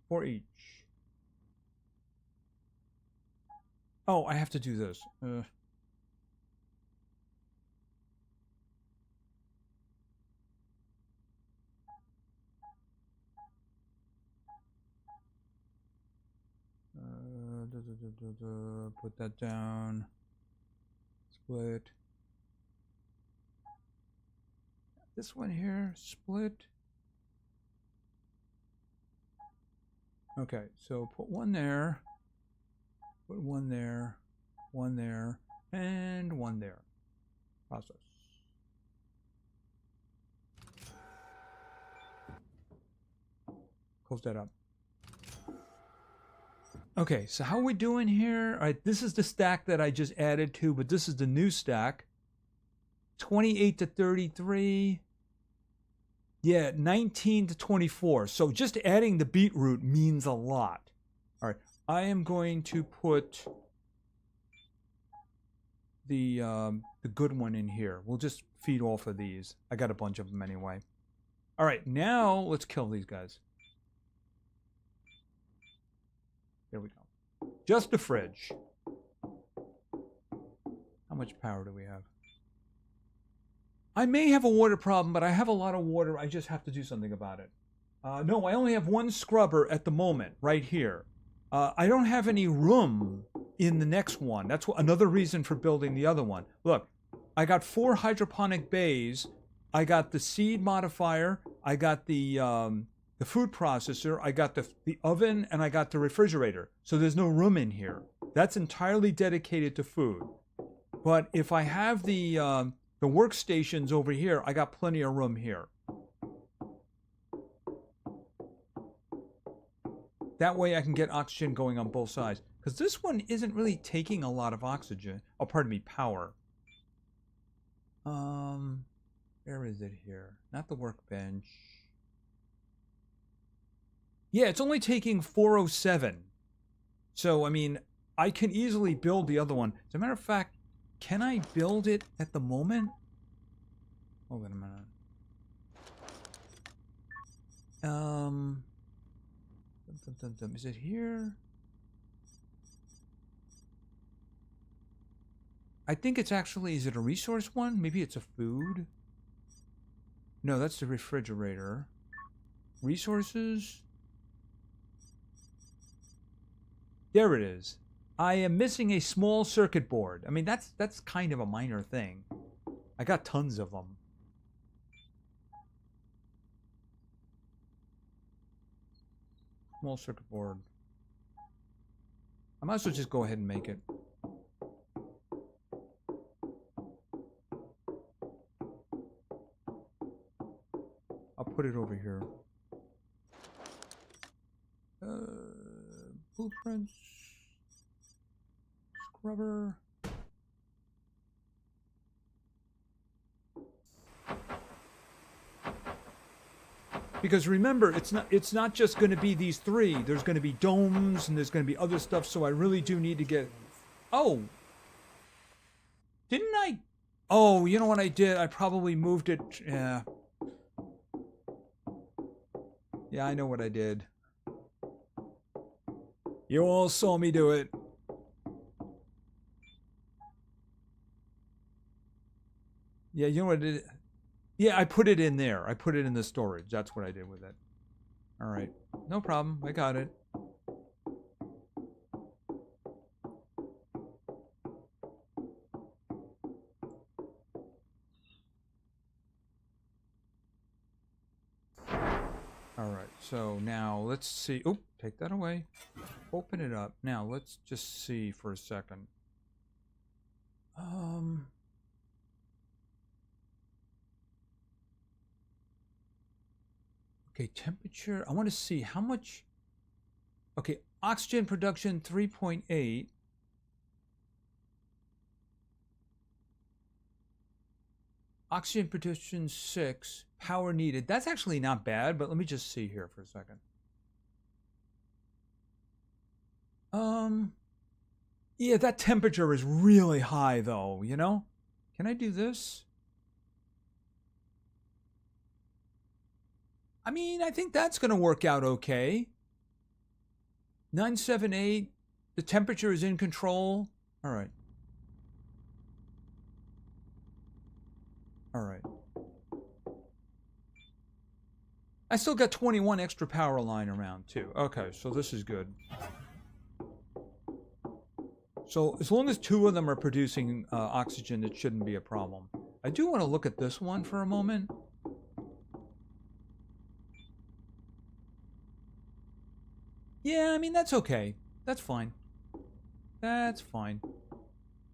Speaker 1: 4 each. Oh, I have to do this. Put that down. Split. This one here, split. Okay, so put one there. Put one there. One there. And one there. Process. Close that up. Okay, so how are we doing here? All right, this is the stack that I just added to, but this is the new stack. 28 to 33. Yeah, 19 to 24. So just adding the beetroot means a lot. All right, I am going to put the good one in here. We'll just feed off of these. I got a bunch of them anyway. All right, now let's kill these guys. There we go. Just the fridge. How much power do we have? I may have a water problem, but I have a lot of water. I just have to do something about it. No, I only have one scrubber at the moment, right here. I don't have any room in the next one. That's another reason for building the other one. Look, I got 4 hydroponic bays. I got the seed modifier. I got the food processor. I got the oven, and I got the refrigerator. So there's no room in here. That's entirely dedicated to food. But if I have the workstations over here, I got plenty of room here. That way I can get oxygen going on both sides. Because this one isn't really taking a lot of oxygen. Oh, pardon me, power. Where is it here? Not the workbench. Yeah, it's only taking 407. So, I mean, I can easily build the other one. As a matter of fact, can I build it at the moment? Hold on a minute. Is it here? I think it's actually, is it a resource one? Maybe it's a food? No, that's the refrigerator. Resources? There it is. I am missing a small circuit board. I mean, that's kind of a minor thing. I got tons of them. Small circuit board. I might as well just go ahead and make it. I'll put it over here. Blueprints. Scrubber. Because remember, it's not just going to be these 3. There's going to be domes and there's going to be other stuff. So I really do need to get. Oh, didn't I? Oh, you know what I did? I probably moved it. Yeah. Yeah, I know what I did. You all saw me do it. Yeah, you know what I did? Yeah, I put it in there. I put it in the storage. That's what I did with it. All right. No problem. I got it. All right. So now let's see. Oop, take that away. Open it up. Now let's just see for a second. Okay, temperature. I want to see how much. Okay, oxygen production 3.8. Oxygen production 6. Power needed. That's actually not bad, but let me just see here for a second. Yeah, that temperature is really high though, you know? Can I do this? I mean, I think that's going to work out okay. 978. The temperature is in control. All right. All right. I still got 21 extra power line around too. Okay, so this is good. So as long as 2 of them are producing oxygen, it shouldn't be a problem. I do want to look at this one for a moment. Yeah, I mean, that's okay. That's fine. That's fine.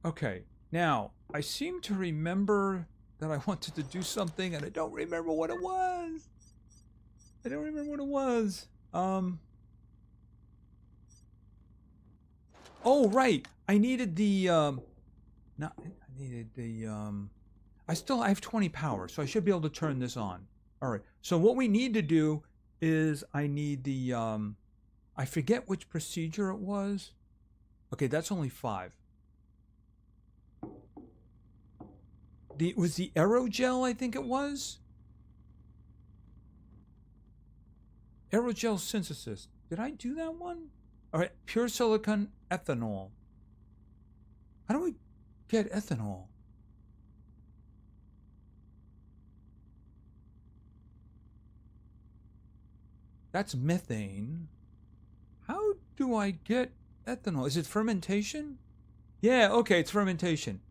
Speaker 1: Okay, now, I seem to remember that I wanted to do something, and I don't remember what it was. I don't remember what it was. Oh, right. I needed the, not, I needed the, I have 20 power, so I should be able to turn this on. All right. So what we need to do is I need the, I forget which procedure it was. Okay, that's only 5. It was the aerogel, I think it was. Aerogel synthesis. Did I do that one? All right, pure silicon ethanol. How do we get ethanol? That's methane. How do I get ethanol? Is it fermentation? Yeah, okay, it's fermentation.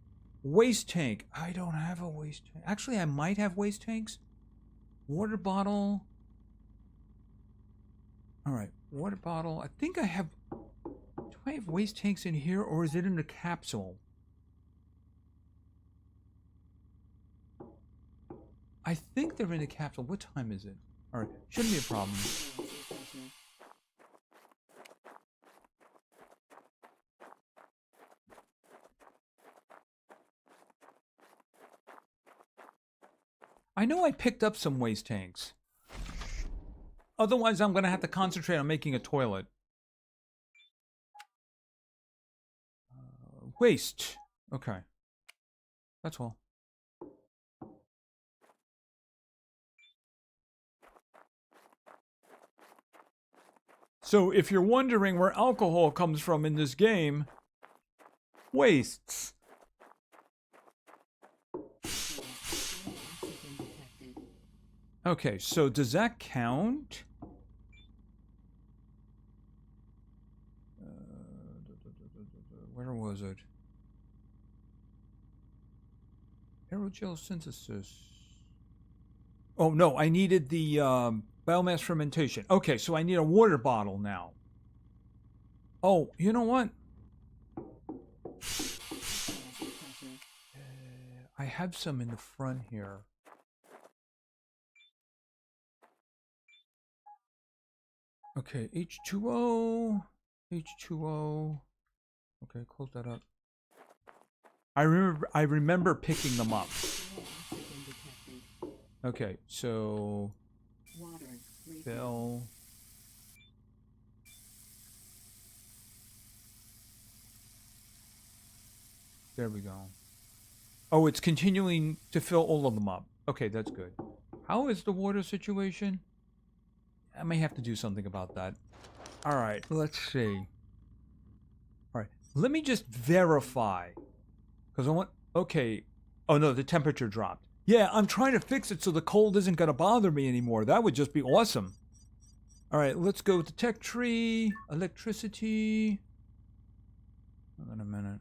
Speaker 1: Waste tank. I don't have a waste tank. Actually, I might have waste tanks. Water bottle. All right, water bottle. I think I have. Do I have waste tanks in here, or is it in a capsule? I think they're in a capsule. What time is it? All right, shouldn't be a problem. I know I picked up some waste tanks. Otherwise, I'm going to have to concentrate on making a toilet. Waste. Okay. That's all. So if you're wondering where alcohol comes from in this game, wastes. Okay, so does that count? Where was it? Aerogel synthesis. Oh, no, I needed the biomass fermentation. Okay, so I need a water bottle now. Oh, you know what? I have some in the front here. Okay, H2O. H2O. Okay, close that up. I remember picking them up. Okay, so fill. There we go. Oh, it's continuing to fill all of them up. Okay, that's good. How is the water situation? I may have to do something about that. All right, let's see. All right, let me just verify. Because I want... Okay. Oh, no, the temperature dropped. Yeah, I'm trying to fix it so the cold isn't going to bother me anymore. That would just be awesome. All right, let's go with the tech tree. Electricity. Hold on a minute.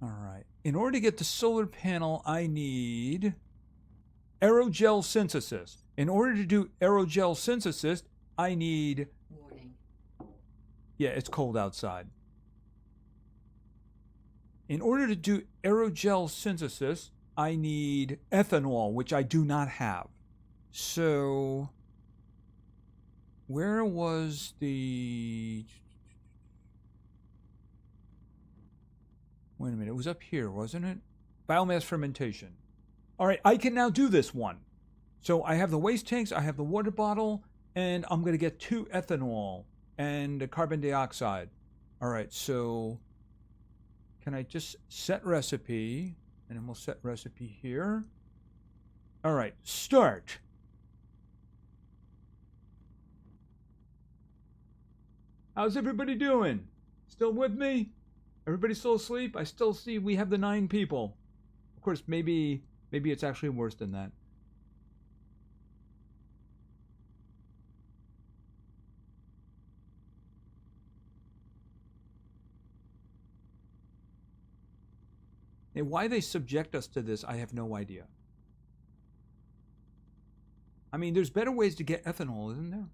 Speaker 1: All right. In order to get the solar panel, I need aerogel synthesis. In order to do aerogel synthesis, I need...
Speaker 2: Warning.
Speaker 1: Yeah, it's cold outside. In order to do aerogel synthesis, I need ethanol, which I do not have. So, where was the... Wait a minute, it was up here, wasn't it? Biomass fermentation. All right, I can now do this one. So I have the waste tanks, I have the water bottle, and I'm going to get 2 ethanol and carbon dioxide. All right, so can I just set recipe? And then we'll set recipe here. All right, start. How's everybody doing? Still with me? Everybody still asleep? I still see we have the 9 people. Of course, maybe it's actually worse than that. And why they subject us to this, I have no idea. I mean, there's better ways to get ethanol, isn't there?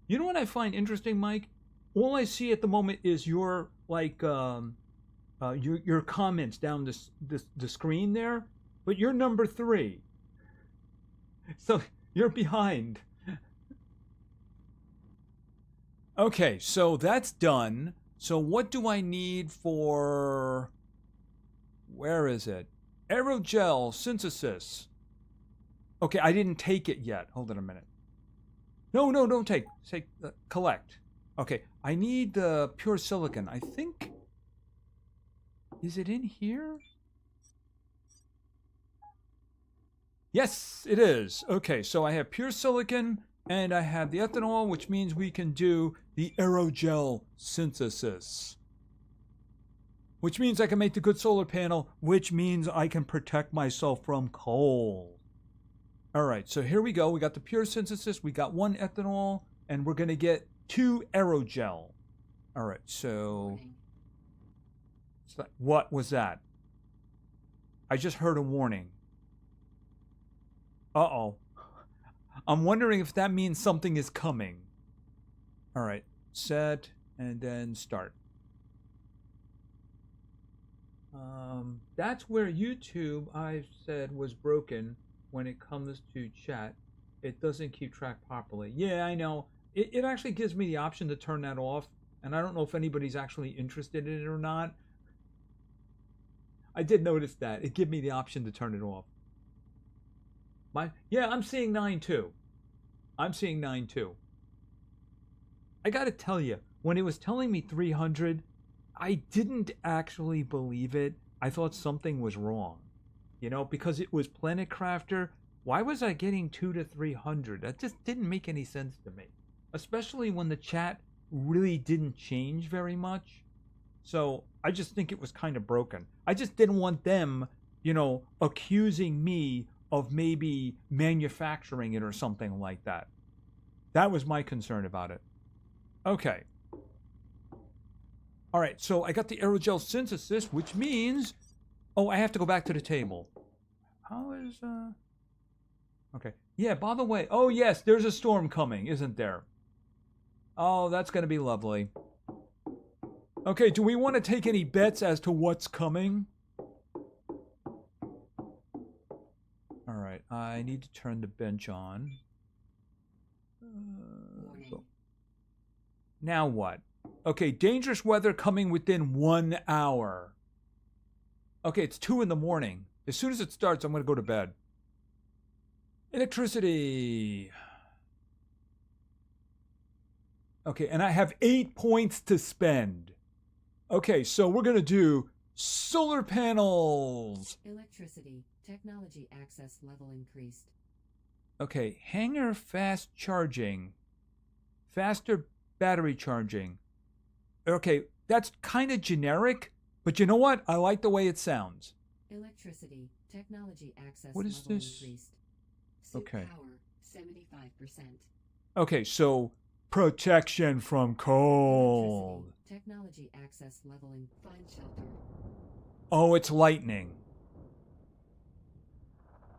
Speaker 1: You know what I find interesting, Mike? All I see at the moment is your your comments down the screen there, but you're number 3, so you're behind. Okay, so that's done. So what do I need for... Where is it? Aerogel synthesis. Okay, I didn't take it yet. Hold on a minute. No, don't take. Say collect. Okay, I need the pure silicon. I think... Is it in here? Yes, it is. Okay, so I have pure silicon and I have the ethanol, which means we can do the aerogel synthesis. Which means I can make the good solar panel, which means I can protect myself from cold. All right, so here we go. We got the pure synthesis, we got 1 ethanol, and we're going to get 2 aerogel. All right, so... What was that? I just heard a warning. Uh-oh. I'm wondering if that means something is coming. All right, set, and then start. That's where YouTube, I said, was broken when it comes to chat. It doesn't keep track properly. Yeah, I know. It actually gives me the option to turn that off, and I don't know if anybody's actually interested in it or not. I did notice that. It gave me the option to turn it off. Yeah, I'm seeing 9 too. I'm seeing 9 too. I gotta tell you, when it was telling me 300, I didn't actually believe it. I thought something was wrong. You know, because it was Planet Crafter. Why was I getting 2 to 300? That just didn't make any sense to me. Especially when the chat really didn't change very much. So I just think it was kind of broken. I just didn't want them, you know, accusing me of maybe manufacturing it or something like that. That was my concern about it. Okay. All right, so I got the aerogel synthesis, which means... Oh, I have to go back to the table. How is... Okay. Yeah, by the way... Oh, yes, there's a storm coming, isn't there? Oh, that's going to be lovely. Okay, do we want to take any bets as to what's coming? All right, I need to turn the bench on. So. Now what? Okay, dangerous weather coming within 1 hour. Okay, it's 2 in the morning. As soon as it starts, I'm going to go to bed. Electricity. Okay, and I have 8 points to spend. Okay, so we're going to do solar panels.
Speaker 2: Electricity. Technology access level increased.
Speaker 1: Okay, hangar fast charging. Faster battery charging. Okay, that's kind of generic, but you know what? I like the way it sounds.
Speaker 2: Electricity. Technology access
Speaker 1: What is
Speaker 2: level
Speaker 1: this?
Speaker 2: increased. Suit
Speaker 1: Okay.
Speaker 2: power 75%.
Speaker 1: Okay, so protection from cold.
Speaker 2: Electricity. Technology access level in find shelter.
Speaker 1: Oh, it's lightning.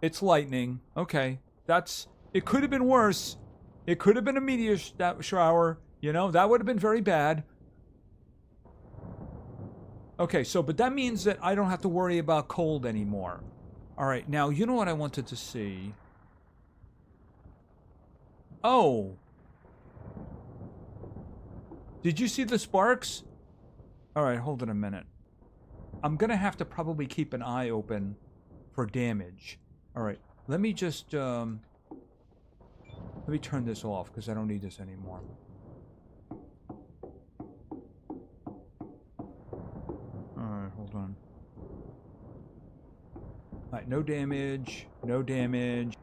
Speaker 1: It's lightning. Okay. It could have been worse. It could have been a meteor shower. You know, that would have been very bad. Okay, so, but that means that I don't have to worry about cold anymore. All right, now, you know what I wanted to see? Oh. Did you see the sparks? All right, hold on a minute. I'm going to have to probably keep an eye open for damage. All right, let me just, let me turn this off because I don't need this anymore. Alright, hold on. Alright, no damage. No damage.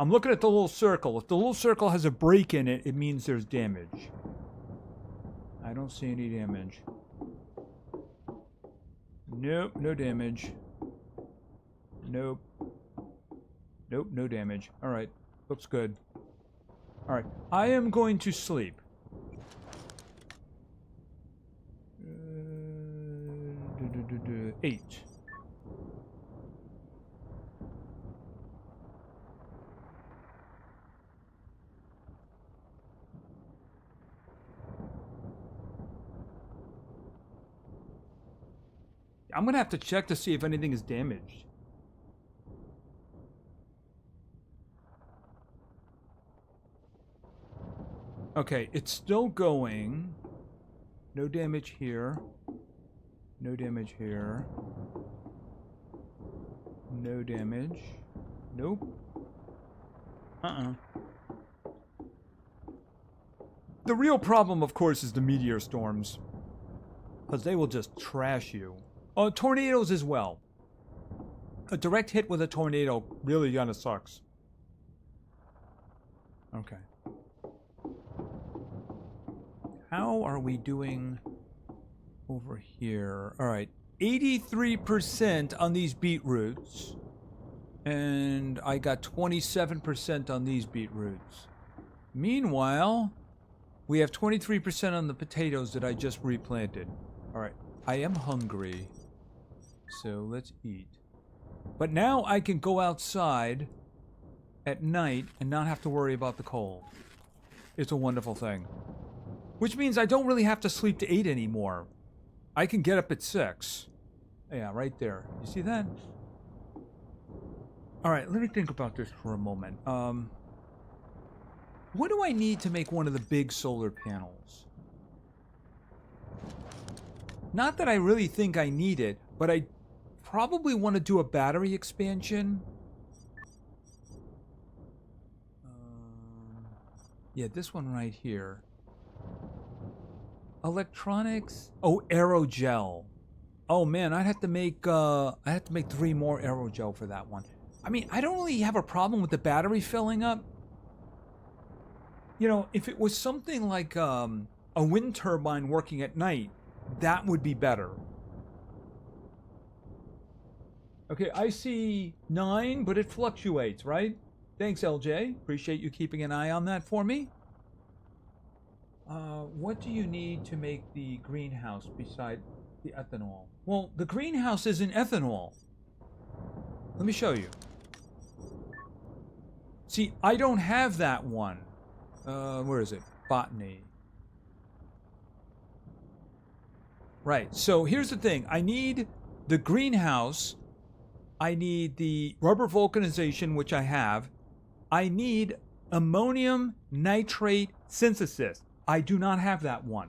Speaker 1: I'm looking at the little circle. If the little circle has a break in it, it means there's damage. I don't see any damage. Nope, no damage. Nope. Nope, no damage. Alright, looks good. Alright, I am going to sleep. 8. I'm gonna have to check to see if anything is damaged. Okay, it's still going. No damage here. No damage here. No damage. Nope. The real problem, of course, is the meteor storms. Because they will just trash you. Oh, tornadoes as well. A direct hit with a tornado really kinda sucks. Okay. How are we doing over here? Alright. 83% on these beetroots. And I got 27% on these beetroots. Meanwhile, we have 23% on the potatoes that I just replanted. Alright. I am hungry. So let's eat. But now I can go outside at night and not have to worry about the cold. It's a wonderful thing. Which means I don't really have to sleep to 8 anymore. I can get up at 6. Yeah, right there. You see that? Alright, let me think about this for a moment. What do I need to make one of the big solar panels? Not that I really think I need it, but I probably want to do a battery expansion. Yeah, this one right here. Electronics. Oh, aerogel. Oh man, I'd have to make 3 more aerogel for that one. I mean, I don't really have a problem with the battery filling up. You know, if it was something like a wind turbine working at night, that would be better. Okay, I see 9, but it fluctuates, right? Thanks, LJ. Appreciate you keeping an eye on that for me. What do you need to make the greenhouse beside the ethanol? Well, the greenhouse isn't ethanol. Let me show you. See, I don't have that one. Where is it? Botany. Right, so here's the thing. I need the greenhouse. I need the rubber vulcanization, which I have. I need ammonium nitrate synthesis. I do not have that one.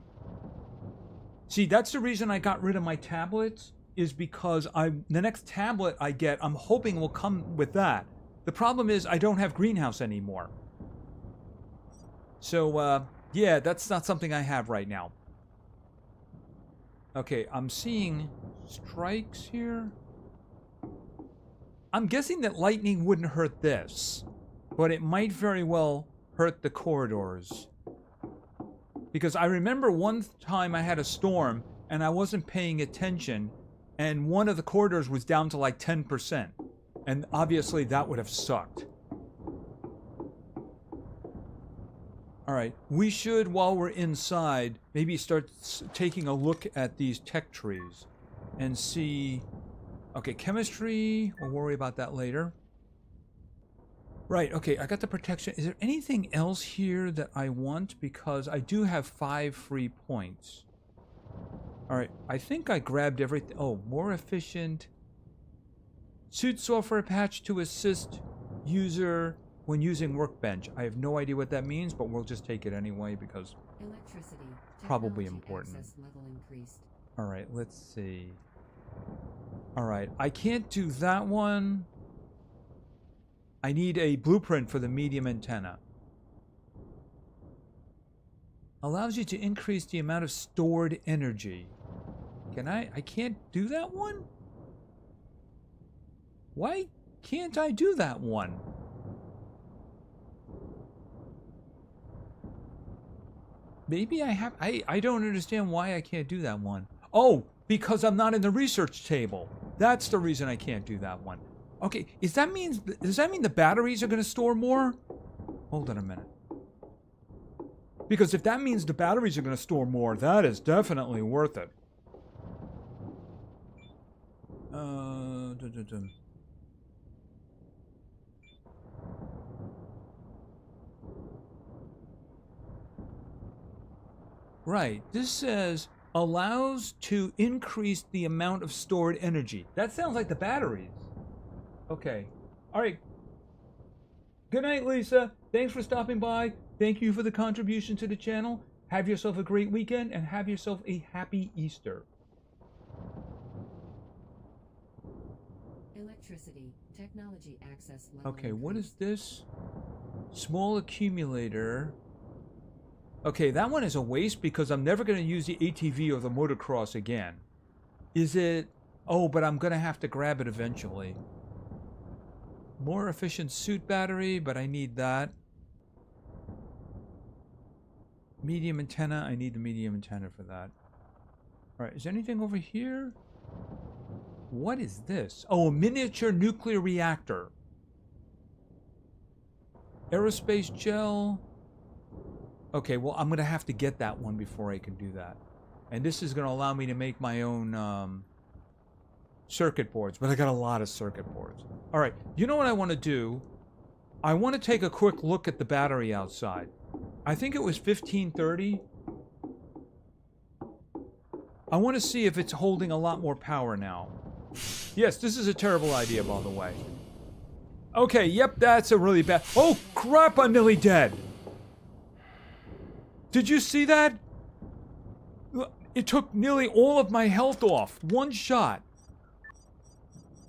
Speaker 1: See, that's the reason I got rid of my tablets, is because the next tablet I get, I'm hoping will come with that. The problem is I don't have greenhouse anymore. So, yeah, that's not something I have right now. Okay, I'm seeing strikes here. I'm guessing that lightning wouldn't hurt this, but it might very well hurt the corridors. Because I remember one time I had a storm and I wasn't paying attention, and one of the corridors was down to like 10%. And obviously that would have sucked. Alright, we should, while we're inside, maybe start taking a look at these tech trees and see... Okay, chemistry, we'll worry about that later. Right, okay, I got the protection. Is there anything else here that I want? Because I do have 5 free points. Alright, I think I grabbed everything. Oh, more efficient. Suit software patch to assist user when using workbench. I have no idea what that means, but we'll just take it anyway because
Speaker 2: Electricity.
Speaker 1: probably
Speaker 2: Technology
Speaker 1: important.
Speaker 2: access level increased.
Speaker 1: Alright, let's see. Alright, I can't do that one. I need a blueprint for the medium antenna. Allows you to increase the amount of stored energy. Can I can't do that one? Why can't I do that one? Maybe I have... I don't understand why I can't do that one. Oh, because I'm not in the research table. That's the reason I can't do that one. Okay, does that mean the batteries are going to store more? Hold on a minute. Because if that means the batteries are going to store more, that is definitely worth it. Right, this says allows to increase the amount of stored energy. That sounds like the batteries. Okay. Alright. Good night, Lisa. Thanks for stopping by. Thank you for the contribution to the channel. Have yourself a great weekend and have yourself a happy Easter.
Speaker 2: Electricity. Technology access level
Speaker 1: Okay, what is
Speaker 2: increased.
Speaker 1: this? Small accumulator. Okay, that one is a waste because I'm never going to use the ATV or the motocross again. Is it... Oh, but I'm going to have to grab it eventually. More efficient suit battery, but I need that. Medium antenna, I need the medium antenna for that. Alright, is there anything over here? What is this? Oh, a miniature nuclear reactor. Aerospace gel. Okay, well, I'm going to have to get that one before I can do that. And this is going to allow me to make my own circuit boards. But I got a lot of circuit boards. Alright, you know what I want to do? I want to take a quick look at the battery outside. I think it was 1530. I want to see if it's holding a lot more power now. Yes, this is a terrible idea, by the way. Okay, yep, that's a really bad... Oh, crap, I'm nearly dead! Did you see that? It took nearly all of my health off. One shot.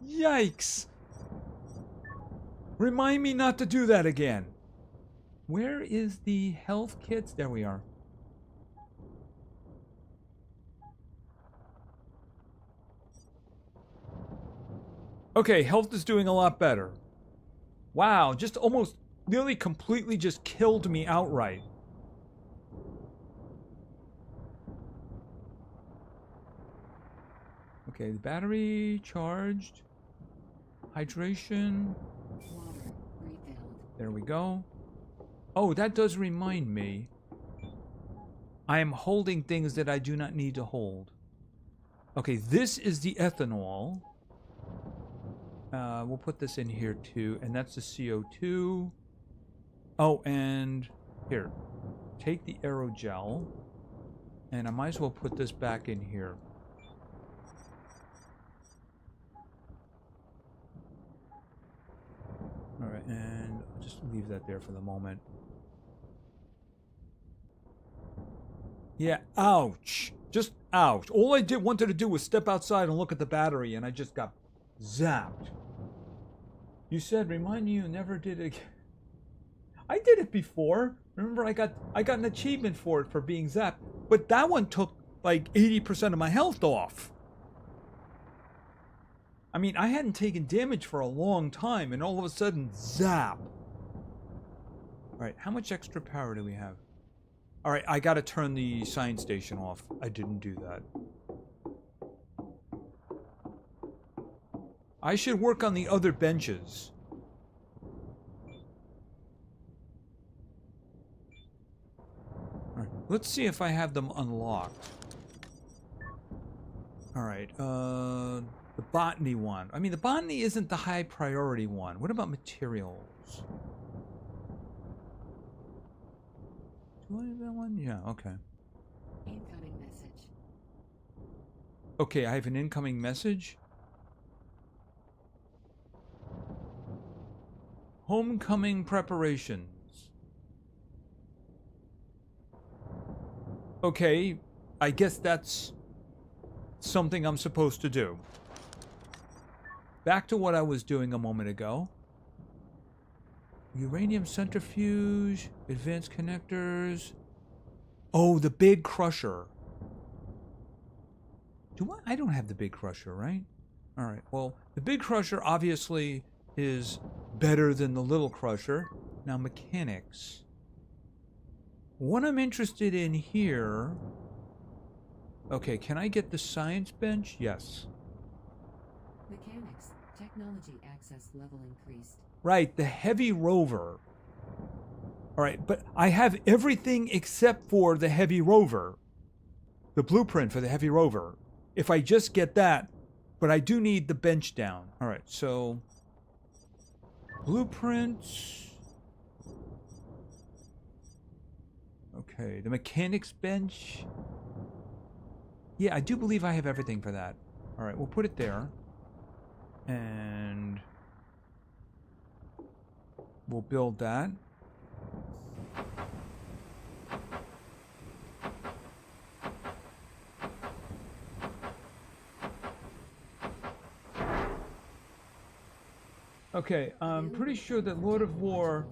Speaker 1: Yikes. Remind me not to do that again. Where is the health kits? There we are. Okay, health is doing a lot better. Wow, just almost nearly completely just killed me outright. Okay, the battery charged. Hydration.
Speaker 2: Water refilled.
Speaker 1: There we go. Oh, that does remind me. I am holding things that I do not need to hold. Okay, this is the ethanol. We'll put this in here too, and that's the CO2. Oh, and here. Take the aerogel. And I might as well put this back in here. Alright, and I'll just leave that there for the moment. Yeah, ouch. Just ouch. All I wanted to do was step outside and look at the battery, and I just got zapped. You said, remind you never did it again. I did it before. Remember, I got an achievement for it for being zapped. But that one took like 80% of my health off. I mean, I hadn't taken damage for a long time, and all of a sudden, zap. Alright, how much extra power do we have? All right, I gotta turn the science station off. I didn't do that. I should work on the other benches. All right, let's see if I have them unlocked. All right, the botany one. I mean, the botany isn't the high priority one. What about materials? Do I have that one? Yeah, okay.
Speaker 2: Incoming message.
Speaker 1: Okay, I have an incoming message. Homecoming preparations. Okay, I guess that's something I'm supposed to do. Back to what I was doing a moment ago. Uranium centrifuge, advanced connectors. Oh, the big crusher. I don't have the big crusher, right? All right, well, the big crusher obviously is better than the little crusher. Now, mechanics. What I'm interested in here... Okay, can I get the science bench? Yes.
Speaker 2: Mechanics. Technology access level increased.
Speaker 1: Right, the heavy rover. All right, but I have everything except for the heavy rover. The blueprint for the heavy rover. If I just get that, but I do need the bench down. All right, so... Blueprints. Okay, the mechanics bench. Yeah, I do believe I have everything for that. All right, we'll put it there. And we'll build that. Okay, I'm pretty sure that Lord of War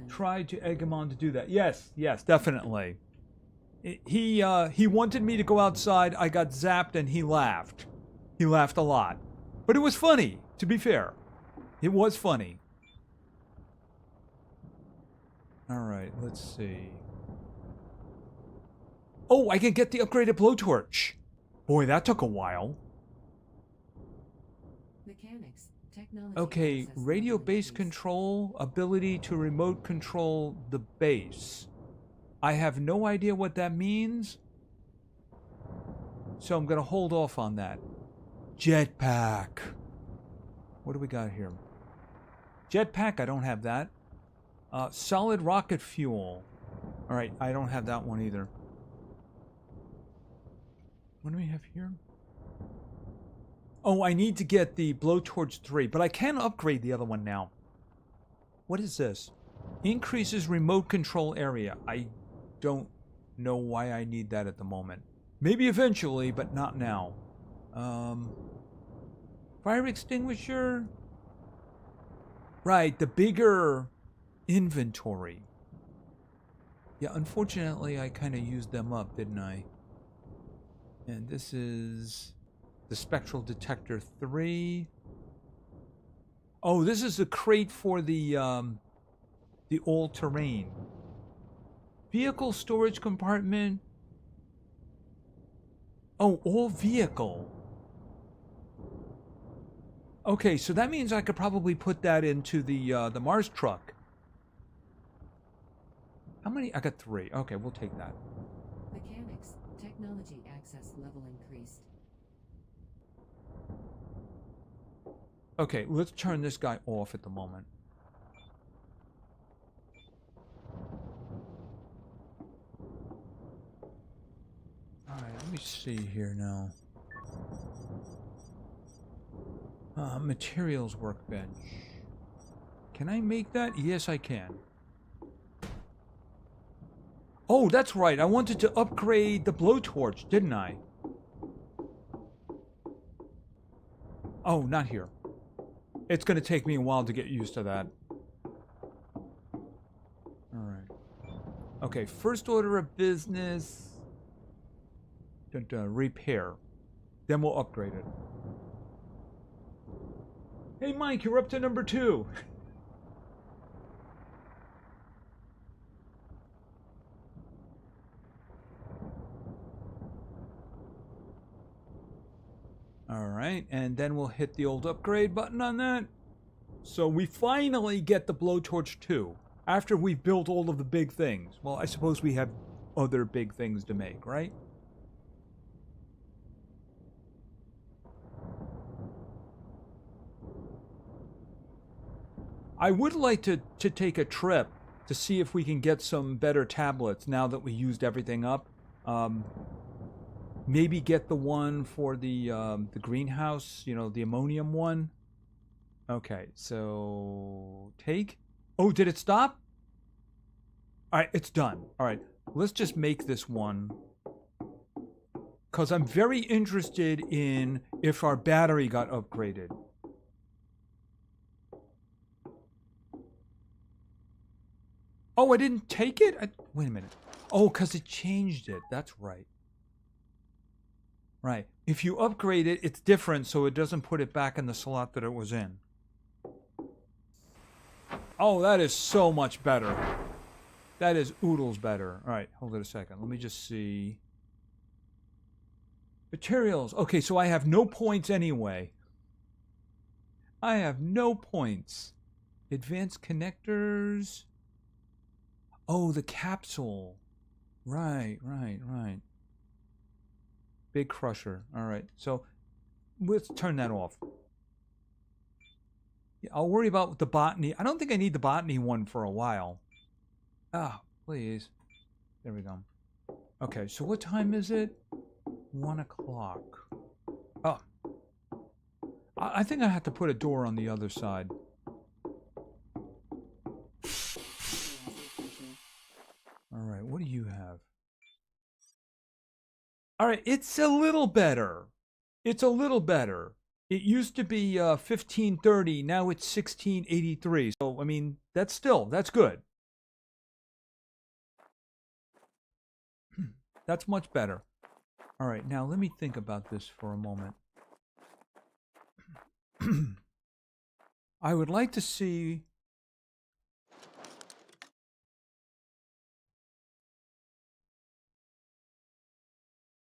Speaker 1: tried to egg him on to do that. Yes, yes, definitely. He wanted me to go outside. I got zapped and he laughed. He laughed a lot. But it was funny, to be fair. It was funny. All right, let's see. Oh, I can get the upgraded blowtorch. Boy, that took a while.
Speaker 2: Mechanics. Technology
Speaker 1: Okay,
Speaker 2: access
Speaker 1: radio
Speaker 2: level
Speaker 1: base
Speaker 2: increased.
Speaker 1: control, ability to remote control the base. I have no idea what that means, so I'm going to hold off on that. Jetpack. What do we got here? Jetpack, I don't have that. Solid rocket fuel. All right, I don't have that one either. What do we have here? Oh, I need to get the blowtorch 3, but I can upgrade the other one now. What is this? Increases remote control area. I don't know why I need that at the moment. Maybe eventually, but not now. Fire extinguisher? Right, the bigger inventory. Yeah, unfortunately, I kind of used them up, didn't I? And this is the spectral detector 3. Oh, this is the crate for the all-terrain. Vehicle storage compartment. Oh, all vehicle. Okay, so that means I could probably put that into the Mars truck. How many? I got 3. Okay, we'll take that.
Speaker 2: Mechanics. Technology access level increased.
Speaker 1: Okay, let's turn this guy off at the moment. Alright, let me see here now. Materials workbench. Can I make that? Yes, I can. Oh, that's right. I wanted to upgrade the blowtorch, didn't I? Oh, not here. It's going to take me a while to get used to that. Alright. Okay, first order of business. Repair. Then we'll upgrade it. Hey Mike, you're up to number 2. All right, and then we'll hit the old upgrade button on that. So we finally get the blowtorch 2 after we've built all of the big things. Well, I suppose we have other big things to make, right? I would like to take a trip to see if we can get some better tablets now that we used everything up. Maybe get the one for the greenhouse, you know, the ammonium one. Okay, so take. Oh, did it stop? All right, it's done. All right, let's just make this one. Because I'm very interested in if our battery got upgraded. Oh, I didn't take it? Wait a minute. Oh, because it changed it. That's right. Right. If you upgrade it, it's different, so it doesn't put it back in the slot that it was in. Oh, that is so much better. That is oodles better. All right, hold it a second. Let me just see. Materials. Okay, so I have no points anyway. I have no points. Advanced connectors. Oh, the capsule. Right. Big crusher. All right, so let's turn that off. Yeah, I'll worry about the botany. I don't think I need the botany one for a while. Ah, please. There we go. Okay, so what time is it? 1 o'clock. Oh. I think I have to put a door on the other side. Alright, what do you have? Alright, it's a little better. It's a little better. It used to be 1530, now it's 1683. So, I mean, that's good. That's much better. All right, now let me think about this for a moment. I would like to see...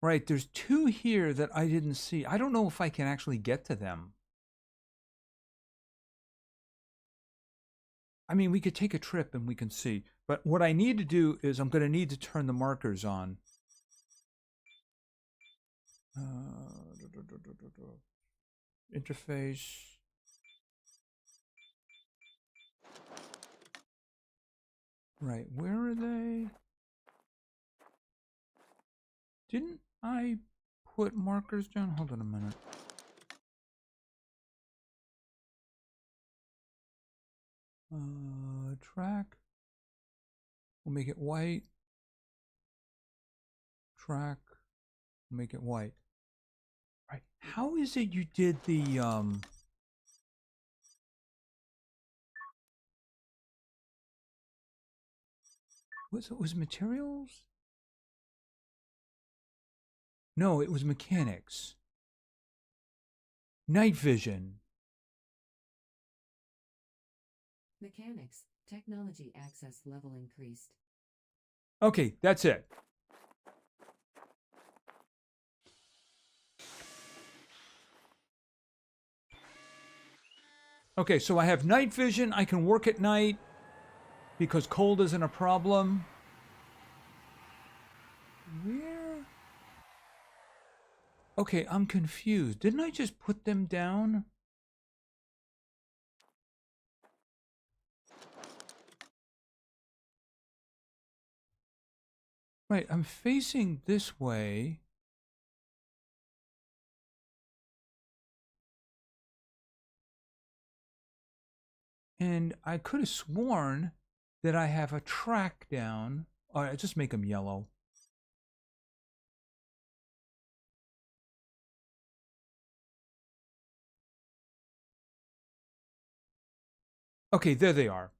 Speaker 1: Right, there's 2 here that I didn't see. I don't know if I can actually get to them. I mean, we could take a trip and we can see. But what I need to do is I'm going to need to turn the markers on. Interface. Right, where are they? Didn't I put markers down? Hold on a minute. Track. We'll make it white. Track. We'll make it white. Right. How is it you did the was it materials? No, it was mechanics. Night vision.
Speaker 2: Mechanics. Technology access level increased.
Speaker 1: Okay, that's it. Okay, so I have night vision. I can work at night because cold isn't a problem. Where? Okay, I'm confused. Didn't I just put them down? Right, I'm facing this way. And I could have sworn that I have a track down. All right, just make them yellow. Okay, there they are.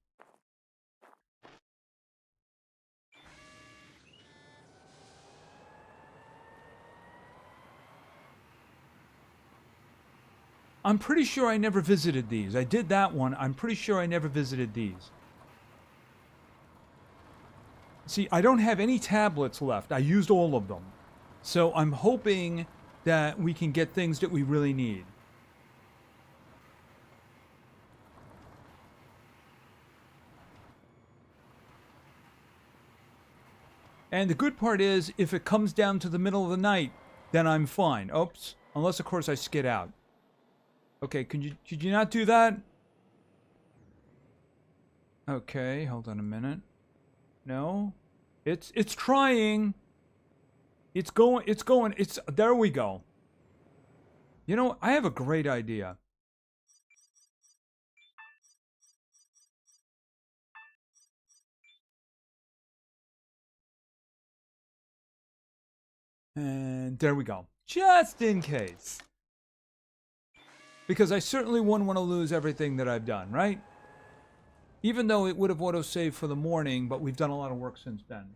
Speaker 1: I'm pretty sure I never visited these. I did that one. I'm pretty sure I never visited these. See, I don't have any tablets left. I used all of them. So I'm hoping that we can get things that we really need. And the good part is, if it comes down to the middle of the night, then I'm fine. Oops. Unless, of course, I skid out. Okay, could you not do that? Okay, hold on a minute. No. It's trying. It's going, there we go. You know, I have a great idea. And there we go. Just in case. Because I certainly wouldn't want to lose everything that I've done, right? Even though it would have auto-saved for the morning, but we've done a lot of work since then.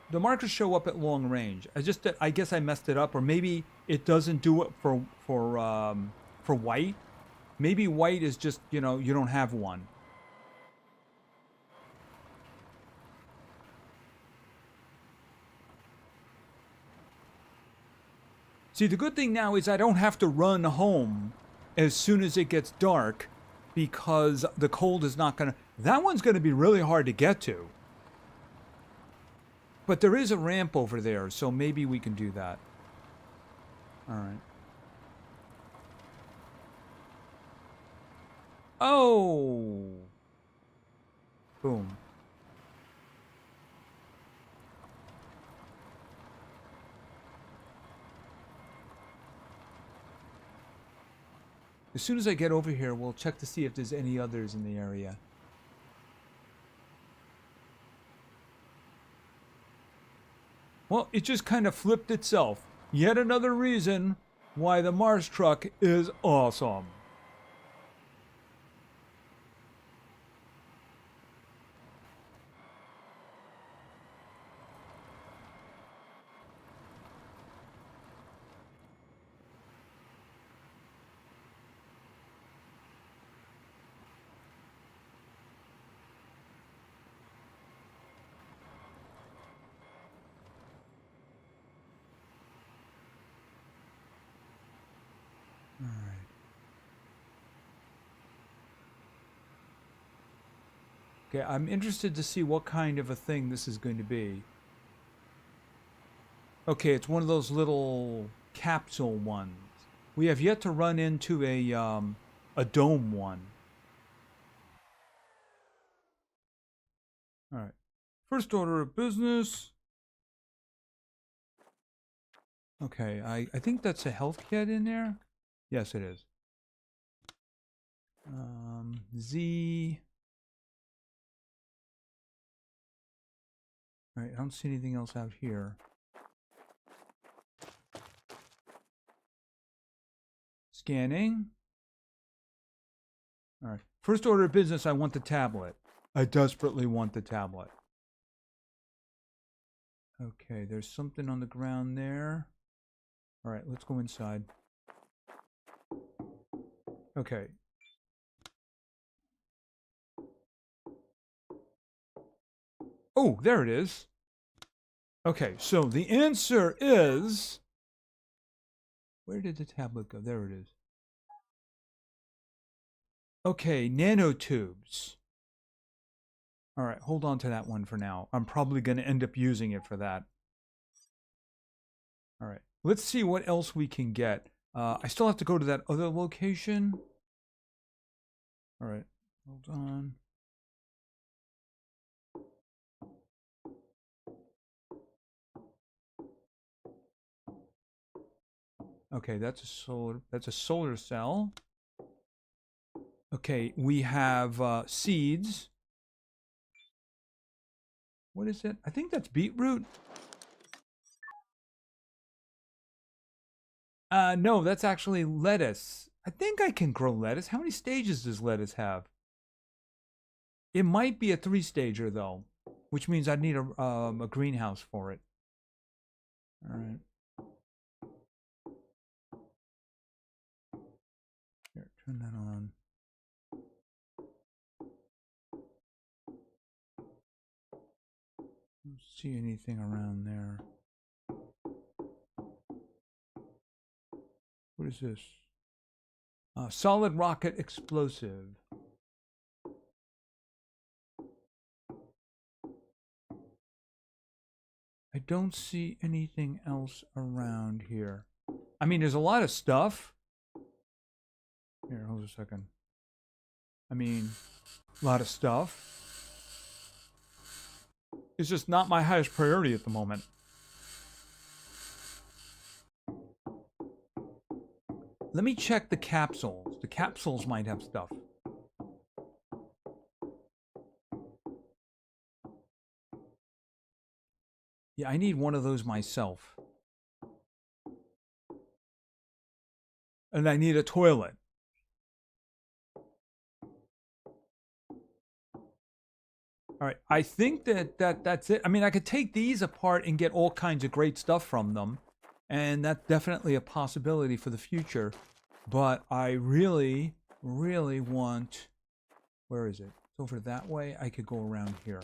Speaker 1: The markers show up at long range. I guess I messed it up, or maybe it doesn't do it for white. Maybe white is just, you know, you don't have one. See, the good thing now is I don't have to run home as soon as it gets dark because the cold is not going to... That one's going to be really hard to get to. But there is a ramp over there, so maybe we can do that. All right. Oh! Boom. As soon as I get over here, we'll check to see if there's any others in the area. Well, it just kind of flipped itself. Yet another reason why the Mars truck is awesome. All right. Okay, I'm interested to see what kind of a thing this is going to be. Okay, it's one of those little capsule ones. We have yet to run into a dome one. All right. First order of business. Okay, I think that's a health kit in there. Yes, it is. Z. All right, I don't see anything else out here. Scanning. All right. First order of business, I want the tablet. I desperately want the tablet. Okay, there's something on the ground there. All right, let's go inside. Okay. Oh, there it is. Okay, so the answer is... Where did the tablet go? There it is. Okay, nanotubes. All right, hold on to that one for now. I'm probably going to end up using it for that. All right, let's see what else we can get. I still have to go to that other location. All right, hold on. Okay, that's a solar cell. Okay, we have seeds. What is it? I think that's beetroot. No, that's actually lettuce. I think I can grow lettuce. How many stages does lettuce have? It might be a 3-stager though, which means I'd need a greenhouse for it. All right. Here, turn that on. see anything around there. What is this? Solid rocket explosive. I don't see anything else around here. I mean, there's a lot of stuff. Here, hold a second. I mean, a lot of stuff. It's just not my highest priority at the moment. Let me check the capsules. The capsules might have stuff. Yeah, I need one of those myself. And I need a toilet. All right, I think that's it. I mean, I could take these apart and get all kinds of great stuff from them. And that's definitely a possibility for the future. But I really, really want... Where is it? It's over that way. I could go around here.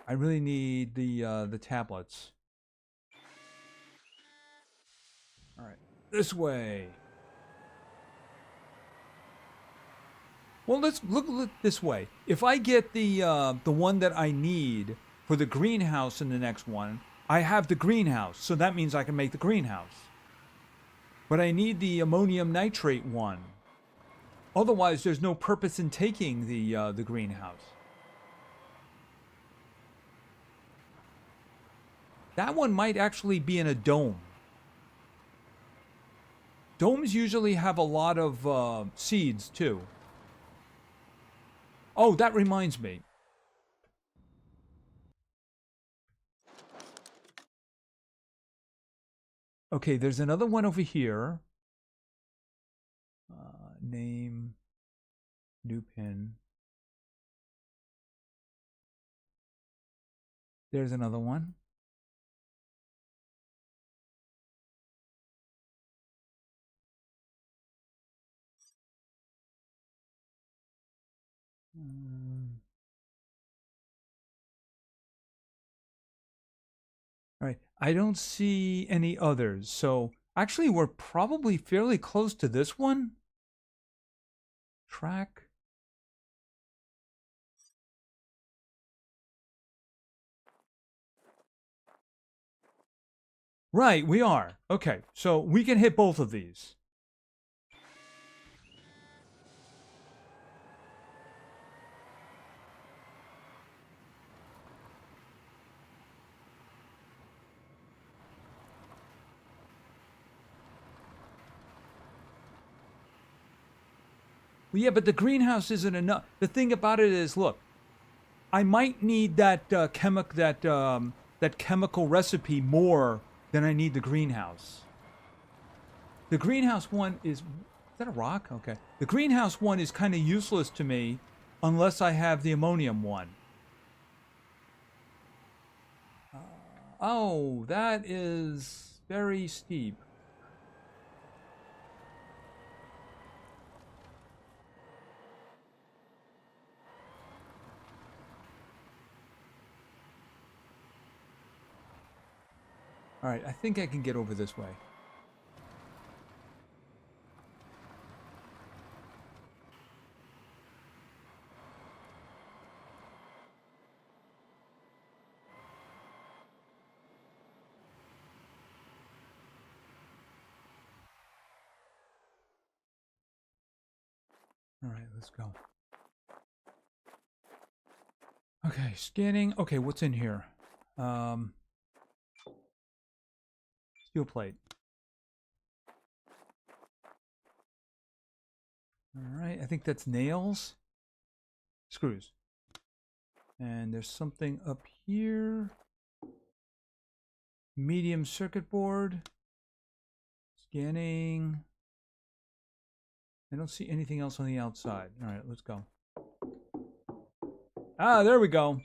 Speaker 1: I really need the tablets. All right, this way. Well, let's look this way. If I get the one that I need for the greenhouse in the next one, I have the greenhouse, so that means I can make the greenhouse. But I need the ammonium nitrate one. Otherwise, there's no purpose in taking the greenhouse. That one might actually be in a dome. Domes usually have a lot of seeds, too. Oh, that reminds me. Okay, there's another one over here. Name, new pin. There's another one. All right, I don't see any others. So actually, we're probably fairly close to this one. Track. Right, we are. Okay, so we can hit both of these. Well, yeah, but the greenhouse isn't enough. The thing about it is, look, I might need that that chemical recipe more than I need the greenhouse. The greenhouse one is that a rock? Okay. The greenhouse one is kind of useless to me unless I have the ammonium one. Oh, that is very steep. All right, I think I can get over this way. All right, let's go. Okay, scanning. Okay, what's in here? Steel plate. All right, I think that's nails. Screws. And there's something up here. Medium circuit board. Scanning. I don't see anything else on the outside. All right, let's go. Ah, there we go.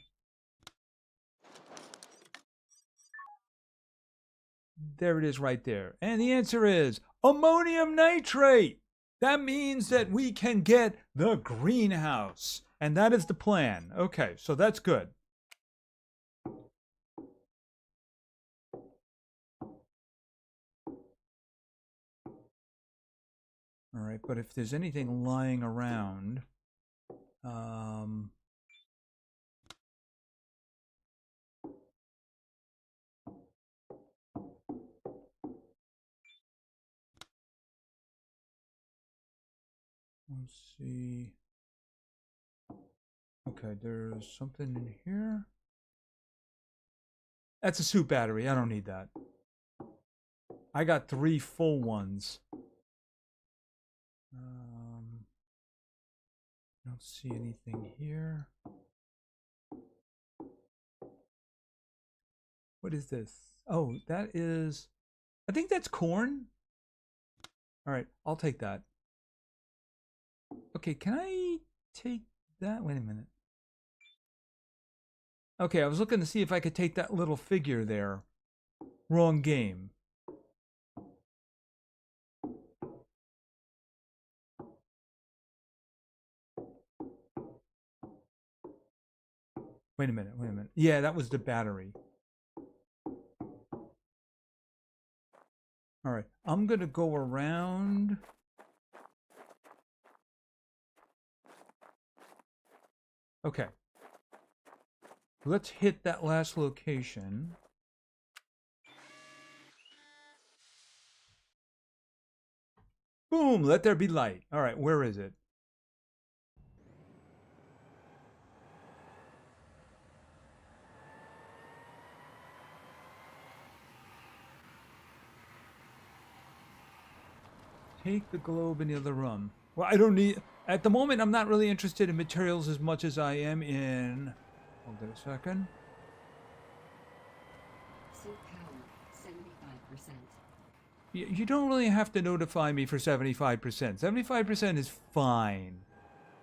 Speaker 1: There it is right there. And the answer is ammonium nitrate. That means that we can get the greenhouse. And that is the plan. Okay, so that's good. All right, but if there's anything lying around, um, let's see. Okay, there's something in here. That's a suit battery. I don't need that. I got 3 full ones. Don't see anything here. What is this? Oh, that is... I think that's corn. All right, I'll take that. Okay, can I take that? Wait a minute. Okay, I was looking to see if I could take that little figure there. Wrong game. Wait a minute, wait a minute. Yeah, that was the battery. All right, I'm going to go around. Okay. Let's hit that last location. Boom, let there be light. All right, where is it? Take the globe in the other room. Well, I don't need... At the moment, I'm not really interested in materials as much as I am in... Hold it a second.
Speaker 2: Suit power, 75%.
Speaker 1: You don't really have to notify me for 75%. 75% is fine.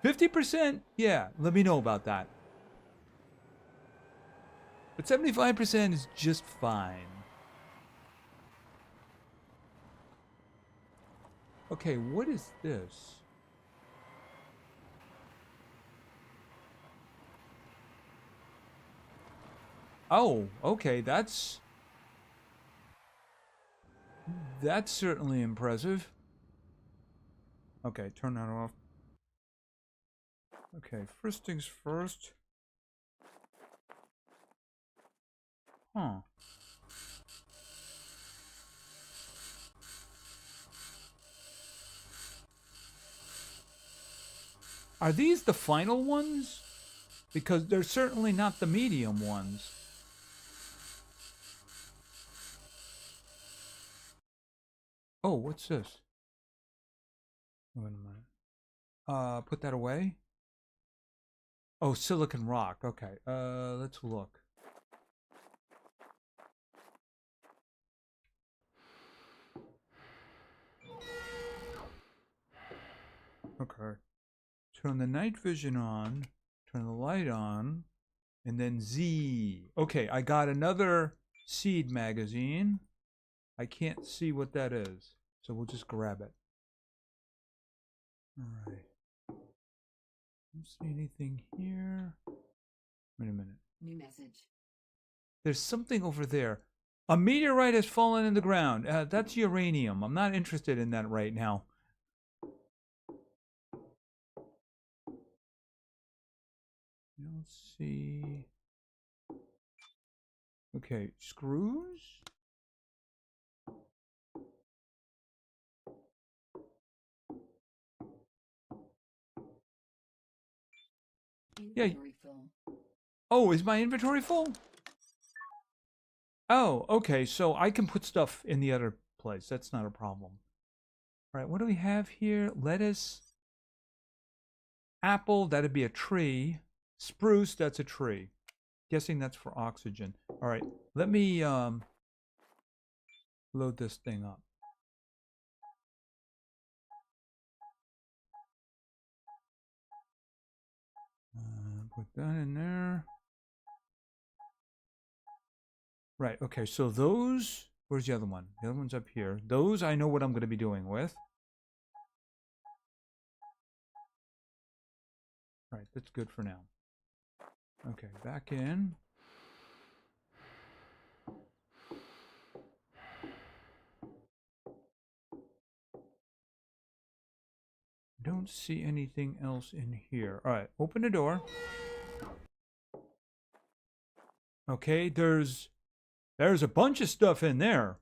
Speaker 1: 50%? Yeah, let me know about that. But 75% is just fine. Okay, what is this? Oh, okay, that's certainly impressive. Okay, turn that off. Okay, first things first. Huh. Are these the final ones? Because they're certainly not the medium ones. Oh, what's this? Wait a minute. Put that away. Oh, silicon rock. Okay. Let's look. Okay. Turn the night vision on. Turn the light on. And then Z. Okay, I got another seed magazine. I can't see what that is. So we'll just grab it. Alright. Don't see anything here. Wait a minute.
Speaker 2: New message.
Speaker 1: There's something over there. A meteorite has fallen in the ground. That's uranium. I'm not interested in that right now. Let's see. Okay, screws?
Speaker 2: Inventory full.
Speaker 1: Oh, is my inventory full? Oh, okay, so I can put stuff in the other place. That's not a problem. All right, what do we have here? Lettuce. Apple, that'd be a tree. Spruce, that's a tree. Guessing that's for oxygen. All right, let me load this thing up. Put that in there. Right, okay, so those... Where's the other one? The other one's up here. Those I know what I'm going to be doing with. Right, that's good for now. Okay, back in. don't see anything else in here. All right, open the door. Okay, there's a bunch of stuff in there.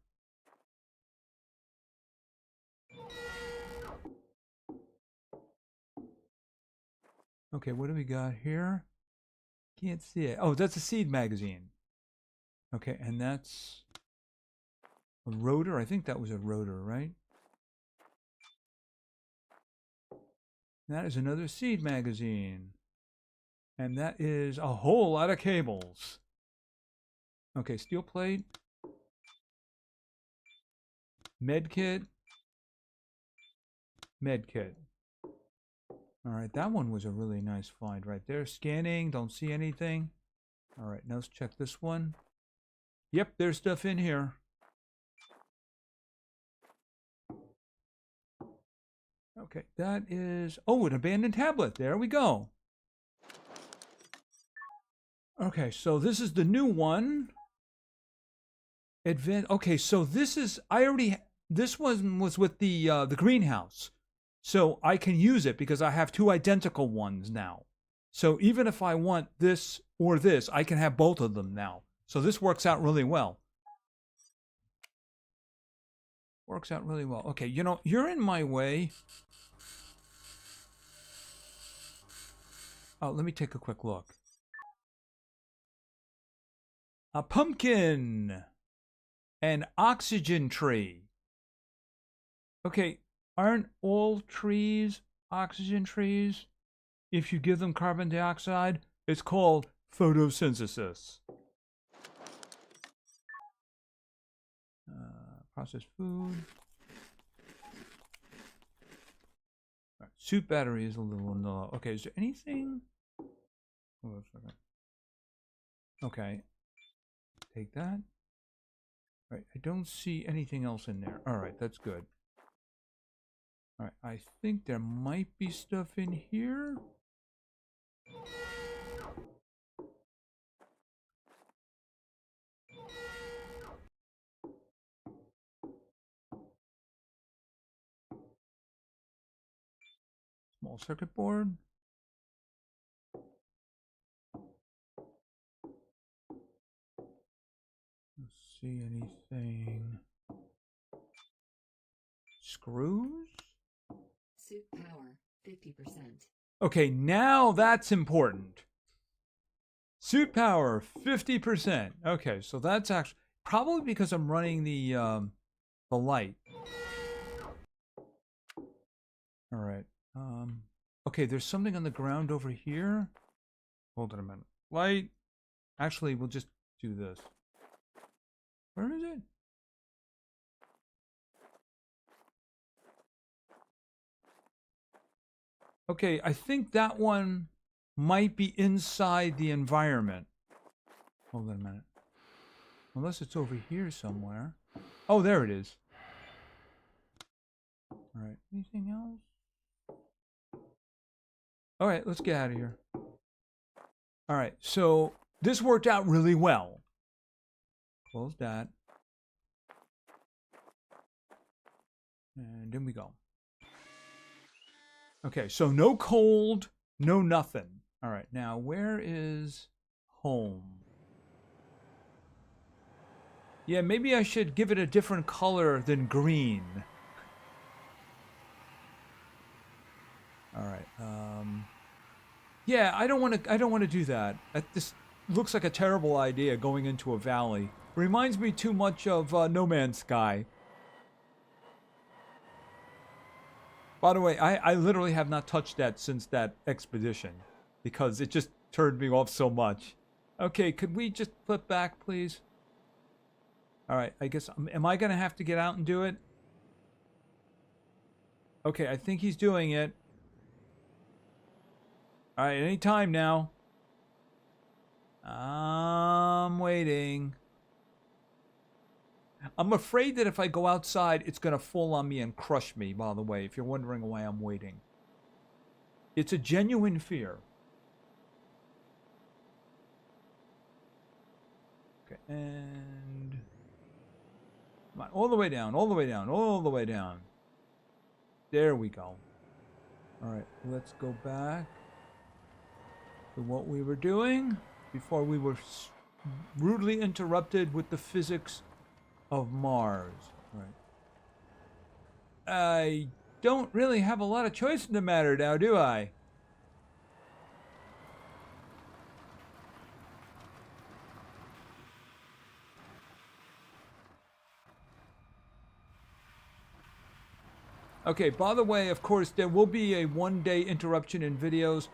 Speaker 1: Okay, what do we got here? Can't see it. Oh, that's a seed magazine. Okay, and that's a rotor. I think that was a rotor, right? That is another seed magazine. And that is a whole lot of cables. Okay, steel plate. Medkit. Medkit. All right, that one was a really nice find right there. Scanning, don't see anything. All right, now let's check this one. Yep, there's stuff in here. Okay, that is... Oh, an abandoned tablet. There we go. Okay, so this is the new one. Okay, so this is... This one was with the greenhouse. So I can use it because I have two identical ones now. So even if I want this or this, I can have both of them now. So this works out really well. Works out really well. Okay, you know, you're in my way. Oh, let me take a quick look. A pumpkin. An oxygen tree. Okay, aren't all trees oxygen trees? If you give them carbon dioxide, it's called photosynthesis. Processed food. Right, suit battery is a little low. Okay, is there anything? Hold on a second. Okay, take that. Right, I don't see anything else in there. All right, that's good. All right, I think there might be stuff in here. Small circuit board. Don't see anything. Screws?
Speaker 2: Suit power 50%.
Speaker 1: Okay, now that's important. Suit power 50%. Okay, so that's actually probably because I'm running the light. All right. Okay, there's something on the ground over here. Hold on a minute. Light. Actually, we'll just do this. Where is it? Okay, I think that one might be inside the environment. Hold on a minute. Unless it's over here somewhere. Oh, there it is. All right. Anything else? All right, let's get out of here. All right, so this worked out really well. Close that. And then we go. Okay, so no cold, no nothing. All right, now where is home? Yeah, maybe I should give it a different color than green. All right. Yeah, I don't want to do that. This looks like a terrible idea, going into a valley. Reminds me too much of No Man's Sky. By the way, I literally have not touched that since that expedition because it just turned me off so much. Okay, could we just flip back, please? All right, I guess, am I going to have to get out and do it? Okay, I think he's doing it. All right, any time now. I'm waiting. I'm afraid that if I go outside, it's going to fall on me and crush me, by the way, if you're wondering why I'm waiting. It's a genuine fear. Okay, and... Come on, all the way down, all the way down, all the way down. There we go. All right, let's go back to what we were doing before we were rudely interrupted with the physics of Mars. All right. I don't really have a lot of choice in the matter now, do I? Okay, by the way, of course, there will be a 1 day interruption in videos.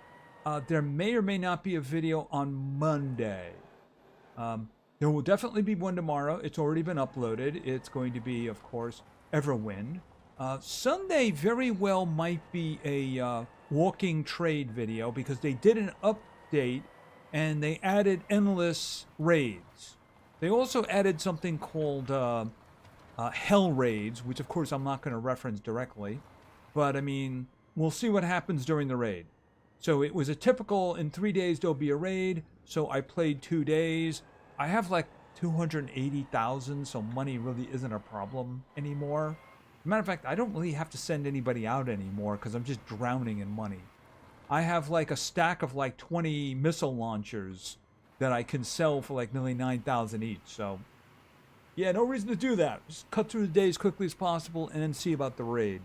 Speaker 1: There may or may not be a video on Monday. There will definitely be one tomorrow. It's already been uploaded. It's going to be, of course, Everwind. Sunday very well might be a walking trade video because they did an update and they added endless raids. They also added something called hell raids, which of course I'm not going to reference directly, but I mean, we'll see what happens during the raid. So it was a typical, in 3 days there'll be a raid, so I played 2 days. I have like 280,000, so money really isn't a problem anymore. Matter of fact, I don't really have to send anybody out anymore because I'm just drowning in money. I have like a stack of like 20 missile launchers that I can sell for like nearly 9,000 each, so yeah, no reason to do that. Just cut through the day as quickly as possible and then see about the raid.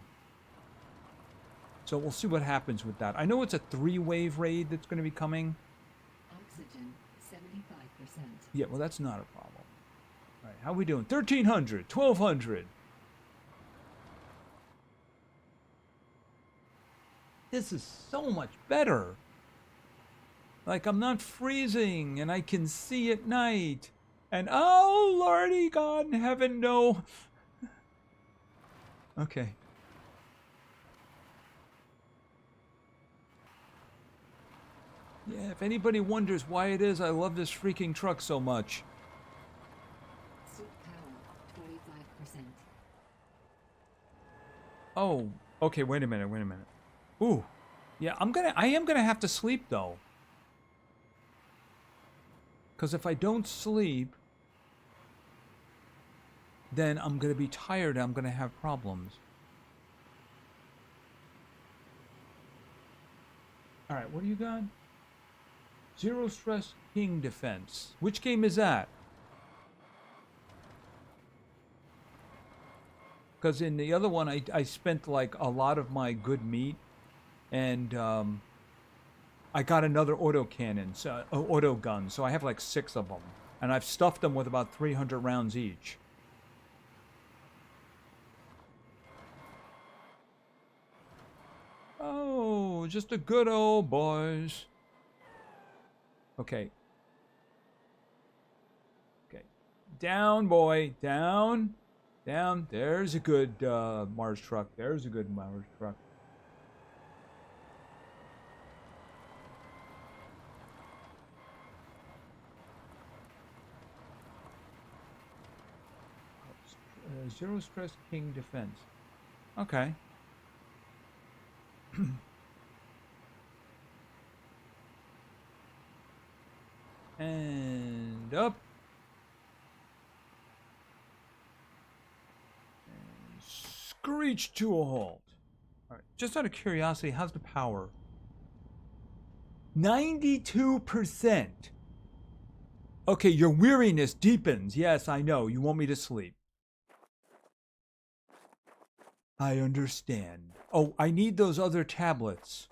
Speaker 1: So we'll see what happens with that. I know it's a 3-wave raid that's going to be coming.
Speaker 2: Oxygen, 75%.
Speaker 1: Yeah, well, that's not a problem. All right, how are we doing? 1,300, 1,200. This is so much better. Like, I'm not freezing and I can see at night. And oh, Lordy God in heaven, no. Okay. Yeah, if anybody wonders why it is I love this freaking truck so much.
Speaker 2: Suit power, 25%.
Speaker 1: Oh, okay, wait a minute. Ooh. Yeah, I am gonna have to sleep though. Because if I don't sleep, then I'm gonna be tired and I'm gonna have problems. Alright, what do you got? Zero Stress King Defense. Which game is that? Because in the other one, I spent like a lot of my good meat, and I got another auto gun, so I have like 6 of them, and I've stuffed them with about 300 rounds each. Oh, just a good old boys. Okay. Okay. Down, boy. Down. Down. There's a good Mars truck. There's a good Mars truck. Zero Stress King Defense. Okay. And up. And screech to a halt. All right. Just out of curiosity, how's the power? 92%. Okay, your weariness deepens. Yes, I know. You want me to sleep. I understand. Oh, I need those other tablets.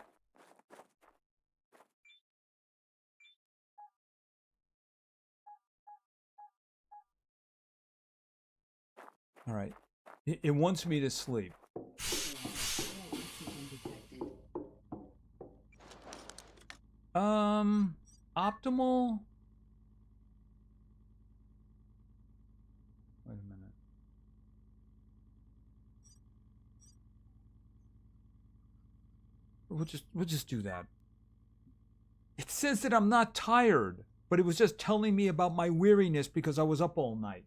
Speaker 1: All right. It wants me to sleep.
Speaker 2: Low oxygen detected.
Speaker 1: Optimal. Wait a minute. We'll just do that. It says that I'm not tired, but it was just telling me about my weariness because I was up all night.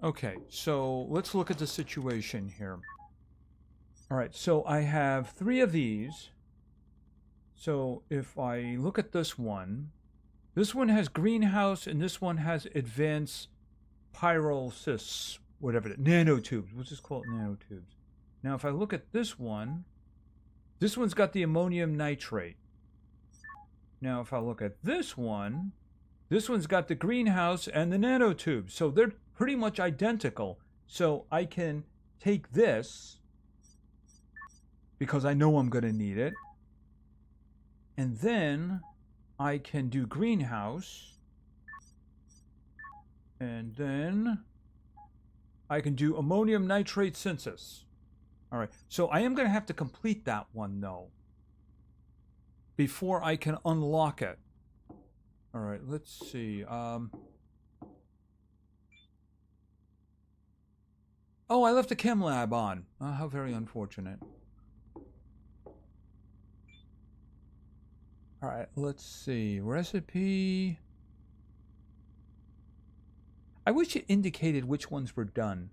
Speaker 1: Okay, so let's look at the situation here. All right, so I have 3 of these. So if I look at this one has greenhouse and this one has advanced pyrolysis, whatever it is, nanotubes. We'll just call it nanotubes. Now, if I look at this one's got the ammonium nitrate. Now, if I look at this one's got the greenhouse and the nanotubes. So they're pretty much identical. So I can take this, because I know I'm going to need it, and then I can do greenhouse, and then I can do ammonium nitrate synthesis. All right, so I am going to have to complete that one, though, before I can unlock it. All right, let's see. Oh, I left the chem lab on. Oh, how very unfortunate. All right, let's see. Recipe. I wish it indicated which ones were done.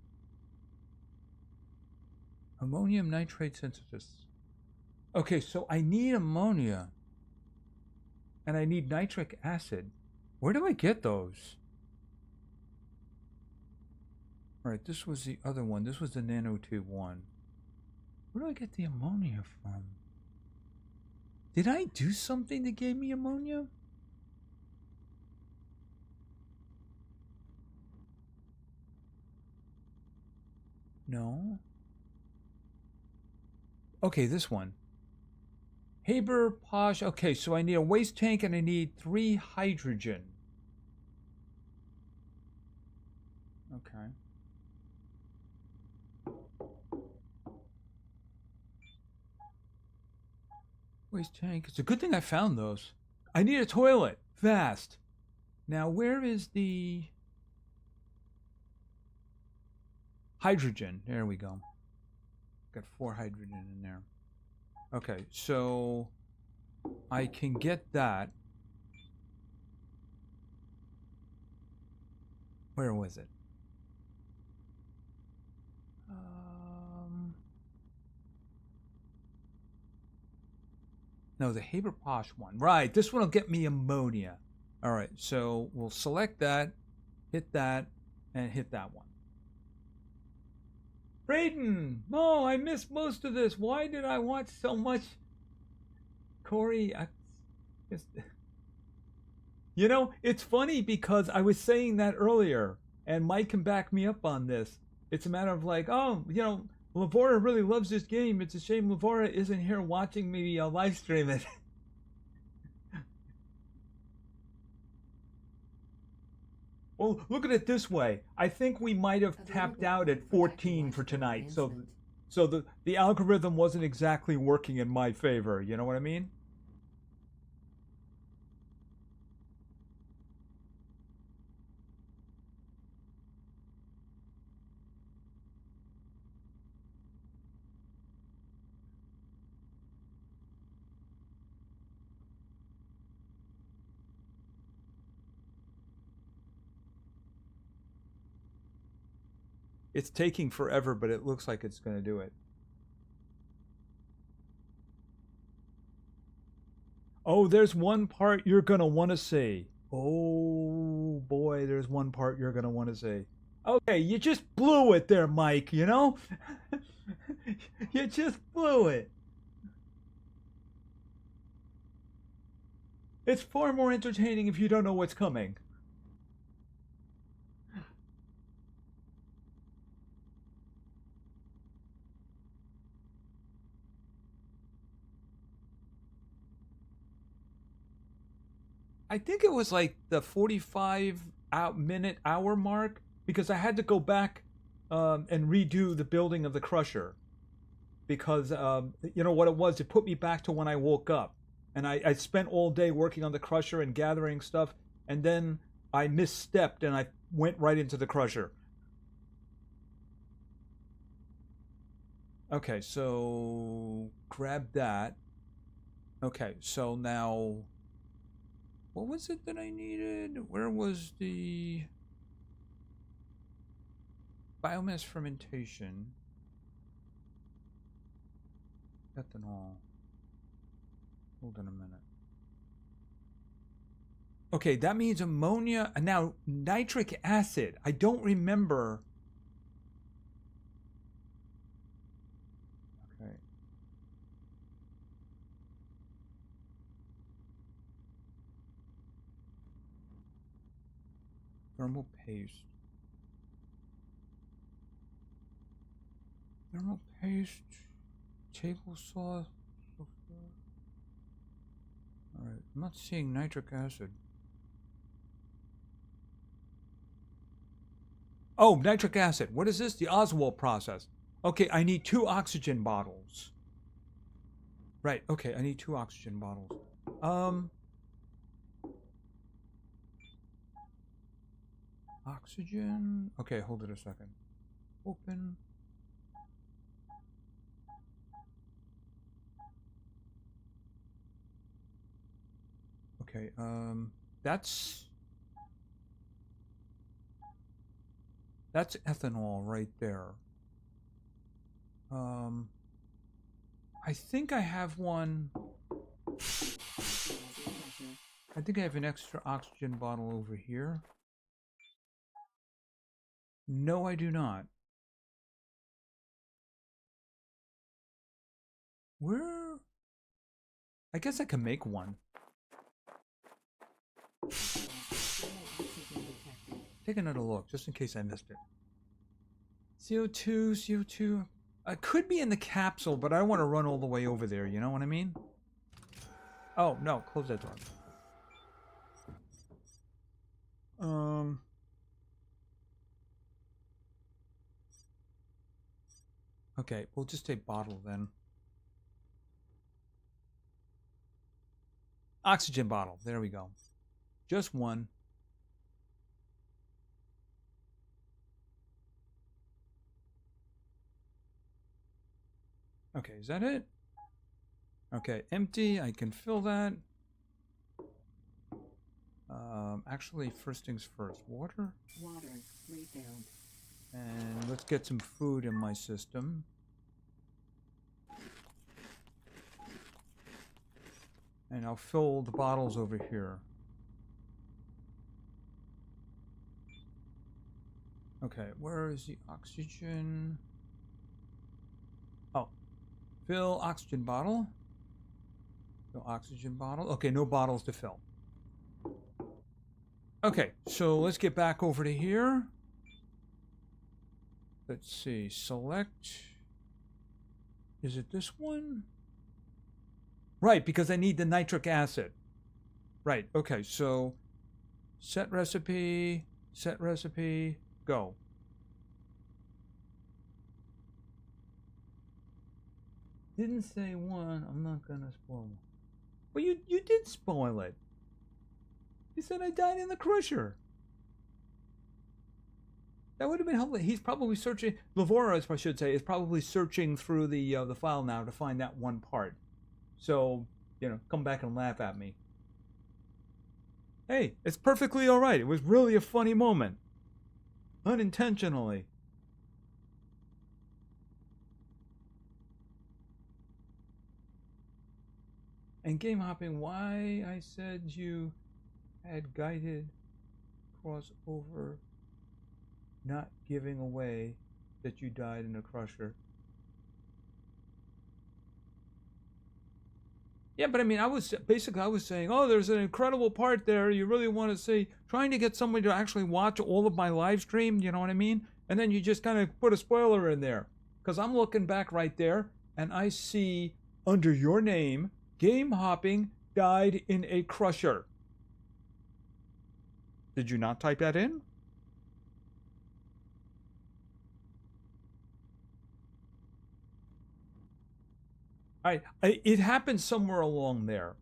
Speaker 1: Ammonium nitrate synthesis. Okay, so I need ammonia. And I need nitric acid. Where do I get those? All right, this was the other one. This was the nanotube one. Where do I get the ammonia from? Did I do something that gave me ammonia? No. Okay, this one. Haber Posh. Okay, so I need a waste tank and I need 3 hydrogen. Okay. Waste tank. It's a good thing I found those. I need a toilet. Fast. Now, where is the hydrogen? There we go. Got 4 hydrogen in there. Okay, so I can get that. Where was it? No, the Haber Posh one. Right, this one will get me ammonia. All right, so we'll select that, hit that, and hit that one. Brayden! No, I missed most of this. Why did I watch so much? Corey, you know, it's funny because I was saying that earlier, and Mike can back me up on this. It's a matter of like, oh, you know, Lavora really loves this game. It's a shame Lavora isn't here watching me live stream it. Well, look at it this way. I think we might have tapped out at 14 for tonight. So the algorithm wasn't exactly working in my favor. You know what I mean? It's taking forever, but it looks like it's going to do it. Oh, there's one part you're going to want to see. Oh, boy, there's one part you're going to want to see. Okay, you just blew it there, Mike, you know? You just blew it. It's far more entertaining if you don't know what's coming. I think it was like the 45-minute hour mark because I had to go back and redo the building of the crusher because you know what it was. It put me back to when I woke up, and I spent all day working on the crusher and gathering stuff, and then I misstepped and I went right into the crusher. Okay, so grab that. Okay, so now what was it that I needed? Where was the... biomass fermentation. Ethanol. Hold on a minute. Okay, that means ammonia. And now nitric acid. I don't remember. Okay. Thermal paste. Thermal paste. Table saw. Alright, I'm not seeing nitric acid. Oh, nitric acid. What is this? The Oswald process. Okay, I need 2 oxygen bottles. Right, okay, I need 2 oxygen bottles. Oxygen. Okay, hold it a second. Open. Okay, that's ethanol right there. I think I have one. I think I have an extra oxygen bottle over here. No, I do not. Where? I guess I can make one. Take another look, just in case I missed it. CO2, CO2. I could be in the capsule, but I don't want to run all the way over there, you know what I mean? Oh, no, close that door. Okay, we'll just take bottle then. Oxygen bottle, there we go. Just one. Okay, is that it? Okay, empty, I can fill that. Actually, first things first. Water?
Speaker 2: Water refilled.
Speaker 1: And let's get some food in my system. And I'll fill the bottles over here. Okay, where is the oxygen? Oh, fill oxygen bottle. Fill oxygen bottle. Okay, no bottles to fill. Okay, so let's get back over to here. Let's see, select. Is it this one? Right, because I need the nitric acid. Right, okay, so set recipe, go. Didn't say one, I'm not gonna spoil it. Well, you did spoil it. You said I died in the crusher. That would have been helpful. He's probably searching. Lavora, I should say, is probably searching through the file now to find that one part. So, you know, come back and laugh at me. Hey, it's perfectly all right. It was really a funny moment, unintentionally. And game hopping, why I said you had guided crossover, not giving away that you died in a crusher. Yeah, but I mean, I was saying, oh, there's an incredible part there. You really want to see, trying to get somebody to actually watch all of my live stream. You know what I mean? And then you just kind of put a spoiler in there, because I'm looking back right there, and I see under your name, Game Hopping died in a crusher. Did you not type that in? It happened somewhere along there.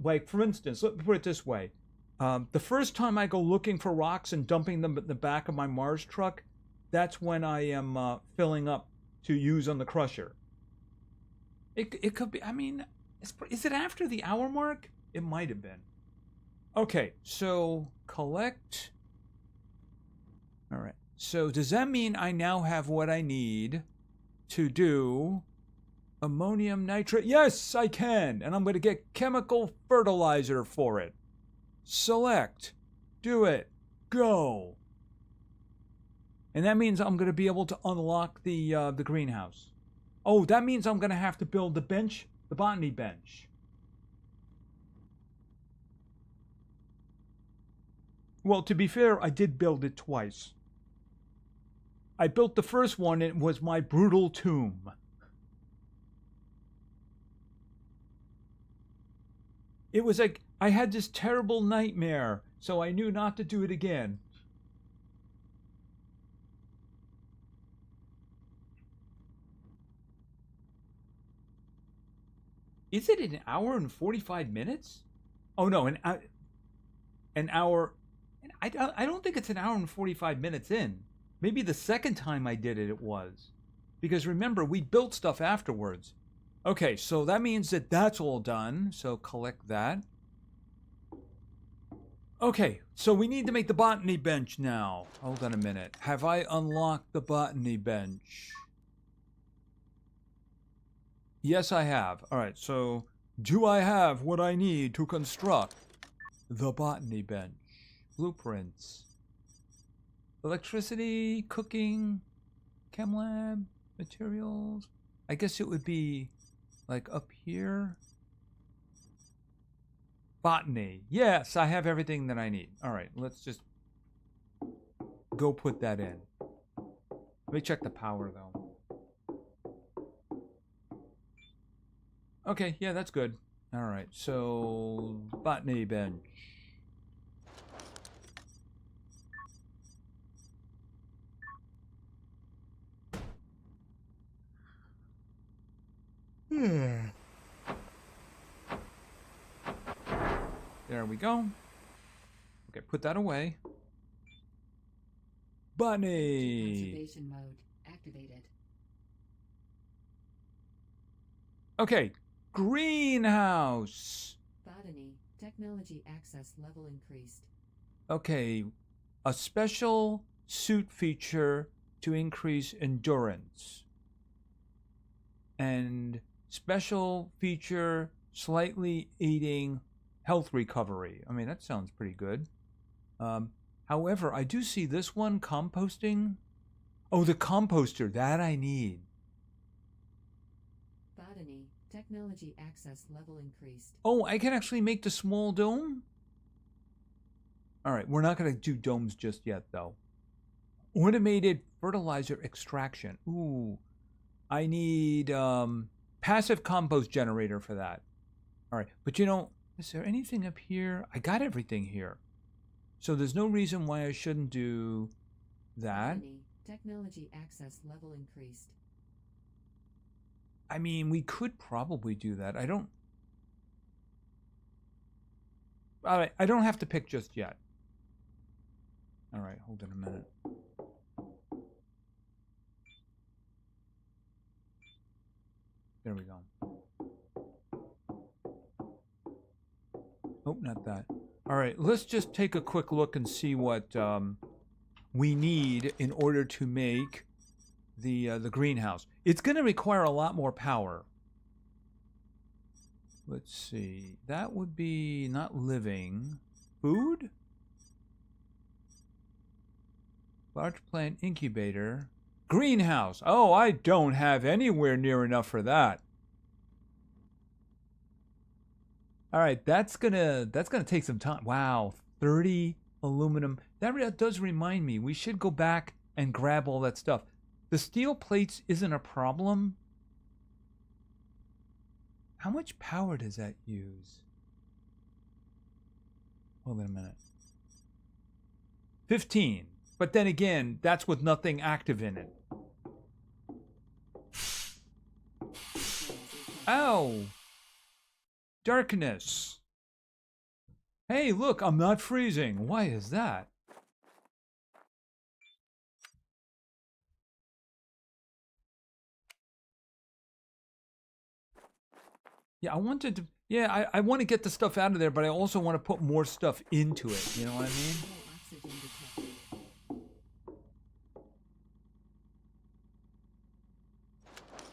Speaker 1: Like, for instance, let me put it this way. The first time I go looking for rocks and dumping them in the back of my Mars truck, that's when I am filling up to use on the crusher. It could be, I mean, is it after the hour mark? It might have been. Okay, so collect. All right, So does that mean I now have what I need to do ammonium nitrate? Yes, I can. And I'm going to get chemical fertilizer for it. Select. Do it. Go. And that means I'm going to be able to unlock the greenhouse. Oh, that means I'm going to have to build the bench, the botany bench. Well, to be fair, I did build it twice. I built the first one, and it was my brutal tomb. It was like I had this terrible nightmare, so I knew not to do it again. Is it an hour and 45 minutes? Oh no, an hour. I don't think it's an hour and 45 minutes in. Maybe the second time I did it, it was. Because remember, we built stuff afterwards. Okay, so that means that that's all done. So collect that. Okay, so we need to make the botany bench now. Hold on a minute. Have I unlocked the botany bench? Yes, I have. All right, so do I have what I need to construct the botany bench? Blueprints. Electricity, cooking, chem lab, materials. I guess it would be like up here. Botany. Yes, I have everything that I need. All right, let's just go put that in. Let me check the power though. Okay, yeah, that's good. All right, so botany bench. There we go. Okay, put that away. Botany.
Speaker 2: Conservation mode activated.
Speaker 1: Okay, greenhouse.
Speaker 2: Botany technology access level increased.
Speaker 1: Okay, a special suit feature to increase endurance. And special feature slightly aiding health recovery. I mean, that sounds pretty good. However, I do see this one, composting. Oh, the composter, that I need.
Speaker 2: Botany technology access level increased.
Speaker 1: Oh, I can actually make the small dome? All right, we're not going to do domes just yet, though. Automated fertilizer extraction. Ooh, I need passive compost generator for that. All right, but you know, is there anything up here? I got everything here. So there's no reason why I shouldn't do that.
Speaker 2: Botany technology access level increased.
Speaker 1: I mean, we could probably do that. I don't... All right, I don't have to pick just yet. All right, hold on a minute. There we go. Oh, not that. All right, let's just take a quick look and see what we need in order to make the greenhouse. It's going to require a lot more power. Let's see. That would be not living. Food? Large plant incubator. Greenhouse. Oh, I don't have anywhere near enough for that. All right, that's gonna take some time. Wow, 30 aluminum. That does remind me. We should go back and grab all that stuff. The steel plates isn't a problem. How much power does that use? Hold on a minute. 15. But then again, that's with nothing active in it. Ow! Darkness. Hey, look, I'm not freezing. Why is that? Yeah, I wanted to... Yeah, I want to get the stuff out of there, but I also want to put more stuff into it. You know what I mean?
Speaker 2: Low oxygen detected.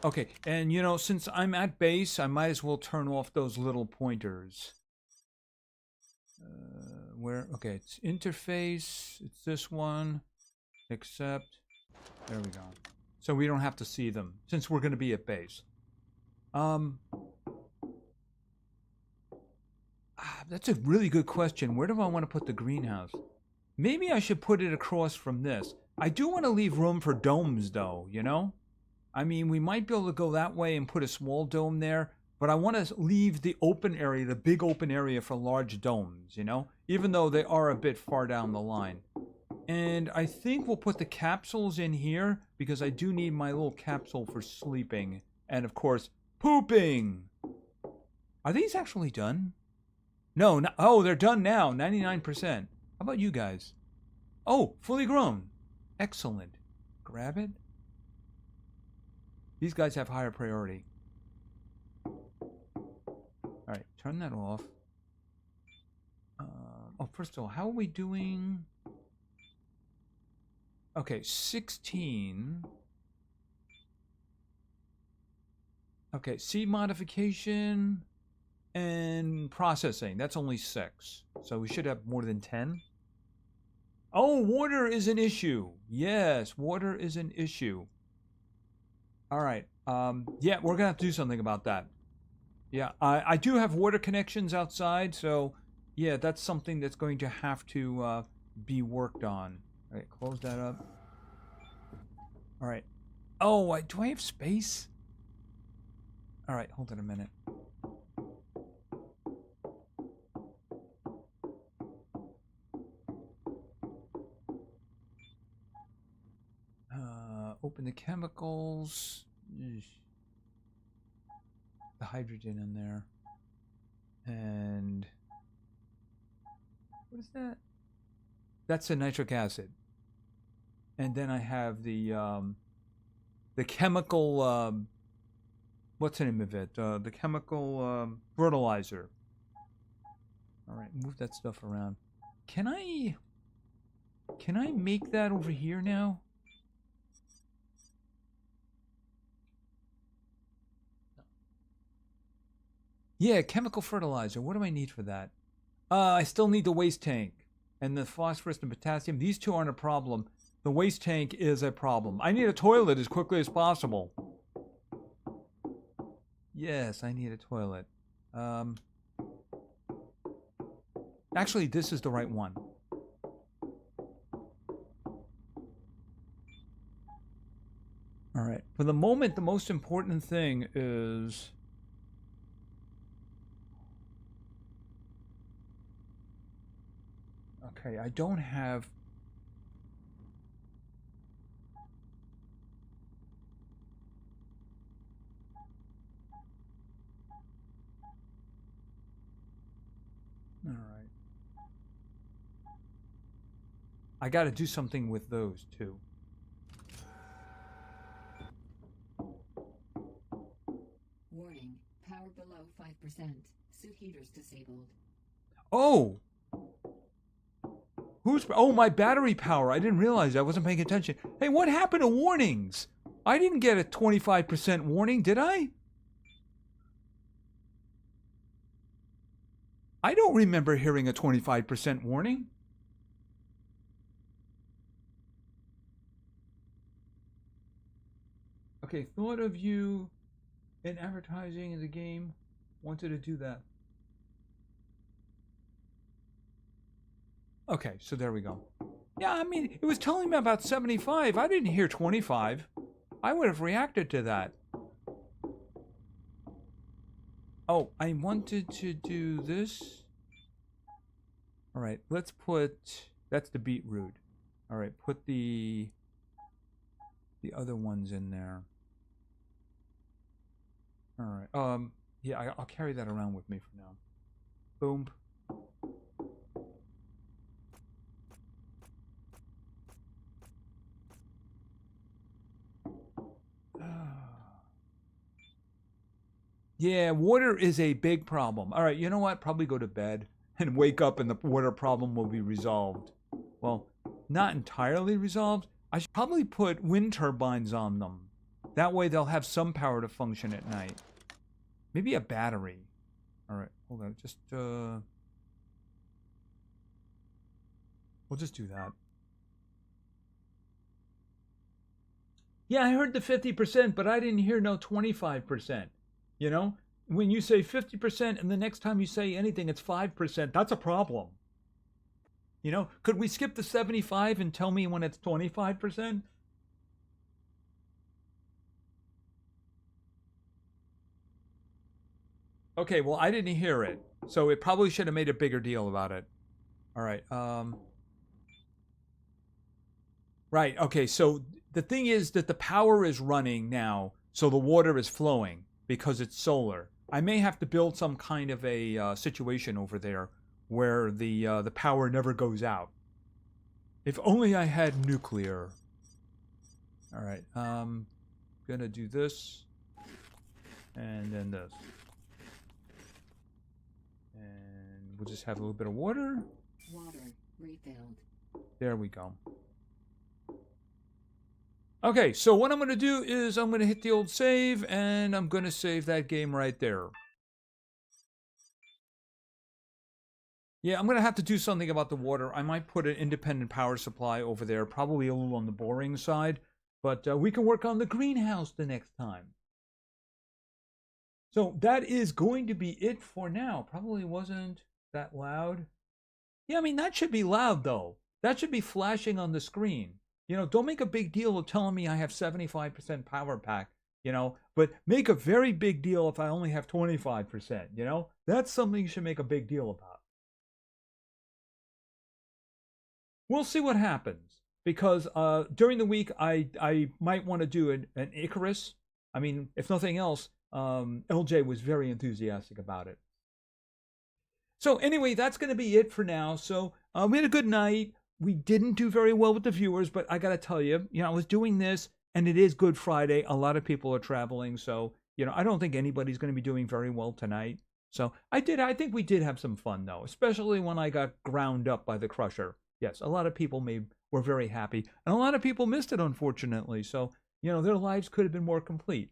Speaker 1: Okay, and you know, since I'm at base, I might as well turn off those little pointers. Where? Okay, it's interface. It's this one. Accept. There we go. So we don't have to see them since we're going to be at base. That's a really good question. Where do I want to put the greenhouse? Maybe I should put it across from this. I do want to leave room for domes, though, you know? I mean, we might be able to go that way and put a small dome there, but I want to leave the open area, the big open area for large domes, you know? Even though they are a bit far down the line. And I think we'll put the capsules in here because I do need my little capsule for sleeping. And, of course, pooping! Are these actually done? No, oh, they're done now, 99%. How about you guys? Oh, fully grown. Excellent. Grab it. These guys have higher priority. Alright, turn that off. Oh, first of all, how are we doing? Okay, 16. Okay, seed modification and processing. That's only 6. So we should have more than 10. Oh, water is an issue. Yes, water is an issue. All right. Yeah, we're gonna have to do something about that. Yeah, I do have water connections outside, so yeah, that's something that's going to have to be worked on. All right, close that up. All right. Oh, do I have space? All right, hold on a minute. Open the chemicals. Eesh. The hydrogen in there. And what is that? That's the nitric acid. And then I have the chemical what's the name of it? The chemical fertilizer. All right, move that stuff around. Can I make that over here now? Yeah, chemical fertilizer. What do I need for that? I still need the waste tank and the phosphorus and potassium. These two aren't a problem. The waste tank is a problem. I need a toilet as quickly as possible. Yes, I need a toilet. Actually, this is the right one. All right. For the moment, the most important thing is... Okay, I don't have... All right. I got to do something with those, too.
Speaker 2: Warning. Power below 5%. Suit heaters disabled.
Speaker 1: Oh! Oh, my battery power. I didn't realize. I wasn't paying attention. Hey, what happened to warnings? I didn't get a 25% warning, did I? I don't remember hearing a 25% warning. Okay, thought of you in advertising in the game. Wanted to do that. Okay, so there we go. Yeah, I mean, it was telling me about 75. I didn't hear 25. I would have reacted to that. Oh, I wanted to do this. All right, let's put... That's the beetroot. All right, put the other ones in there. All right. Yeah, I'll carry that around with me for now. Boom. Yeah, water is a big problem. All right, you know what? Probably go to bed and wake up and the water problem will be resolved. Well, not entirely resolved. I should probably put wind turbines on them. That way they'll have some power to function at night. Maybe a battery. All right, hold on. Just, we'll just do that. Yeah, I heard the 50%, but I didn't hear no 25%. You know? When you say 50% and the next time you say anything, it's 5%, that's a problem. You know? Could we skip the 75 and tell me when it's 25%? Okay, well, I didn't hear it. So it probably should have made a bigger deal about it. All right. Right. Okay. So the thing is that the power is running now, so the water is flowing because it's solar. I may have to build some kind of a situation over there where the power never goes out. If only I had nuclear. All right. Gonna do this, and then this, and we'll just have a little bit of water.
Speaker 2: Water refilled.
Speaker 1: There we go. Okay, so what I'm going to do is I'm going to hit the old save, and I'm going to save that game right there. Yeah, I'm going to have to do something about the water. I might put an independent power supply over there, probably a little on the boring side, but we can work on the greenhouse the next time. So that is going to be it for now. Probably wasn't that loud. Yeah, I mean, that should be loud, though. That should be flashing on the screen. You know, don't make a big deal of telling me I have 75% power pack, you know, but make a very big deal if I only have 25%, you know? That's something you should make a big deal about. We'll see what happens, because during the week I might want to do an Icarus. I mean, if nothing else, LJ was very enthusiastic about it. So anyway, that's going to be it for now. So we had a good night. We didn't do very well with the viewers, but I got to tell you, I was doing this, and it is Good Friday. A lot of people are traveling, so, I don't think anybody's going to be doing very well tonight. So I think we did have some fun, though, especially when I got ground up by the Crusher. Yes, a lot of people were very happy, and a lot of people missed it, unfortunately. So, their lives could have been more complete.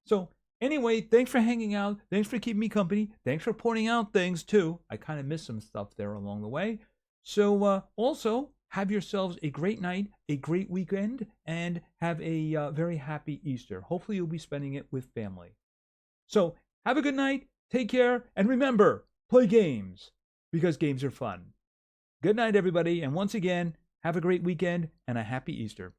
Speaker 1: So anyway, thanks for hanging out. Thanks for keeping me company. Thanks for pointing out things, too. I kind of missed some stuff there along the way. So also, have yourselves a great night, a great weekend, and have a very happy Easter. Hopefully you'll be spending it with family. So have a good night, take care, and remember, play games, because games are fun. Good night, everybody, and once again, have a great weekend and a happy Easter.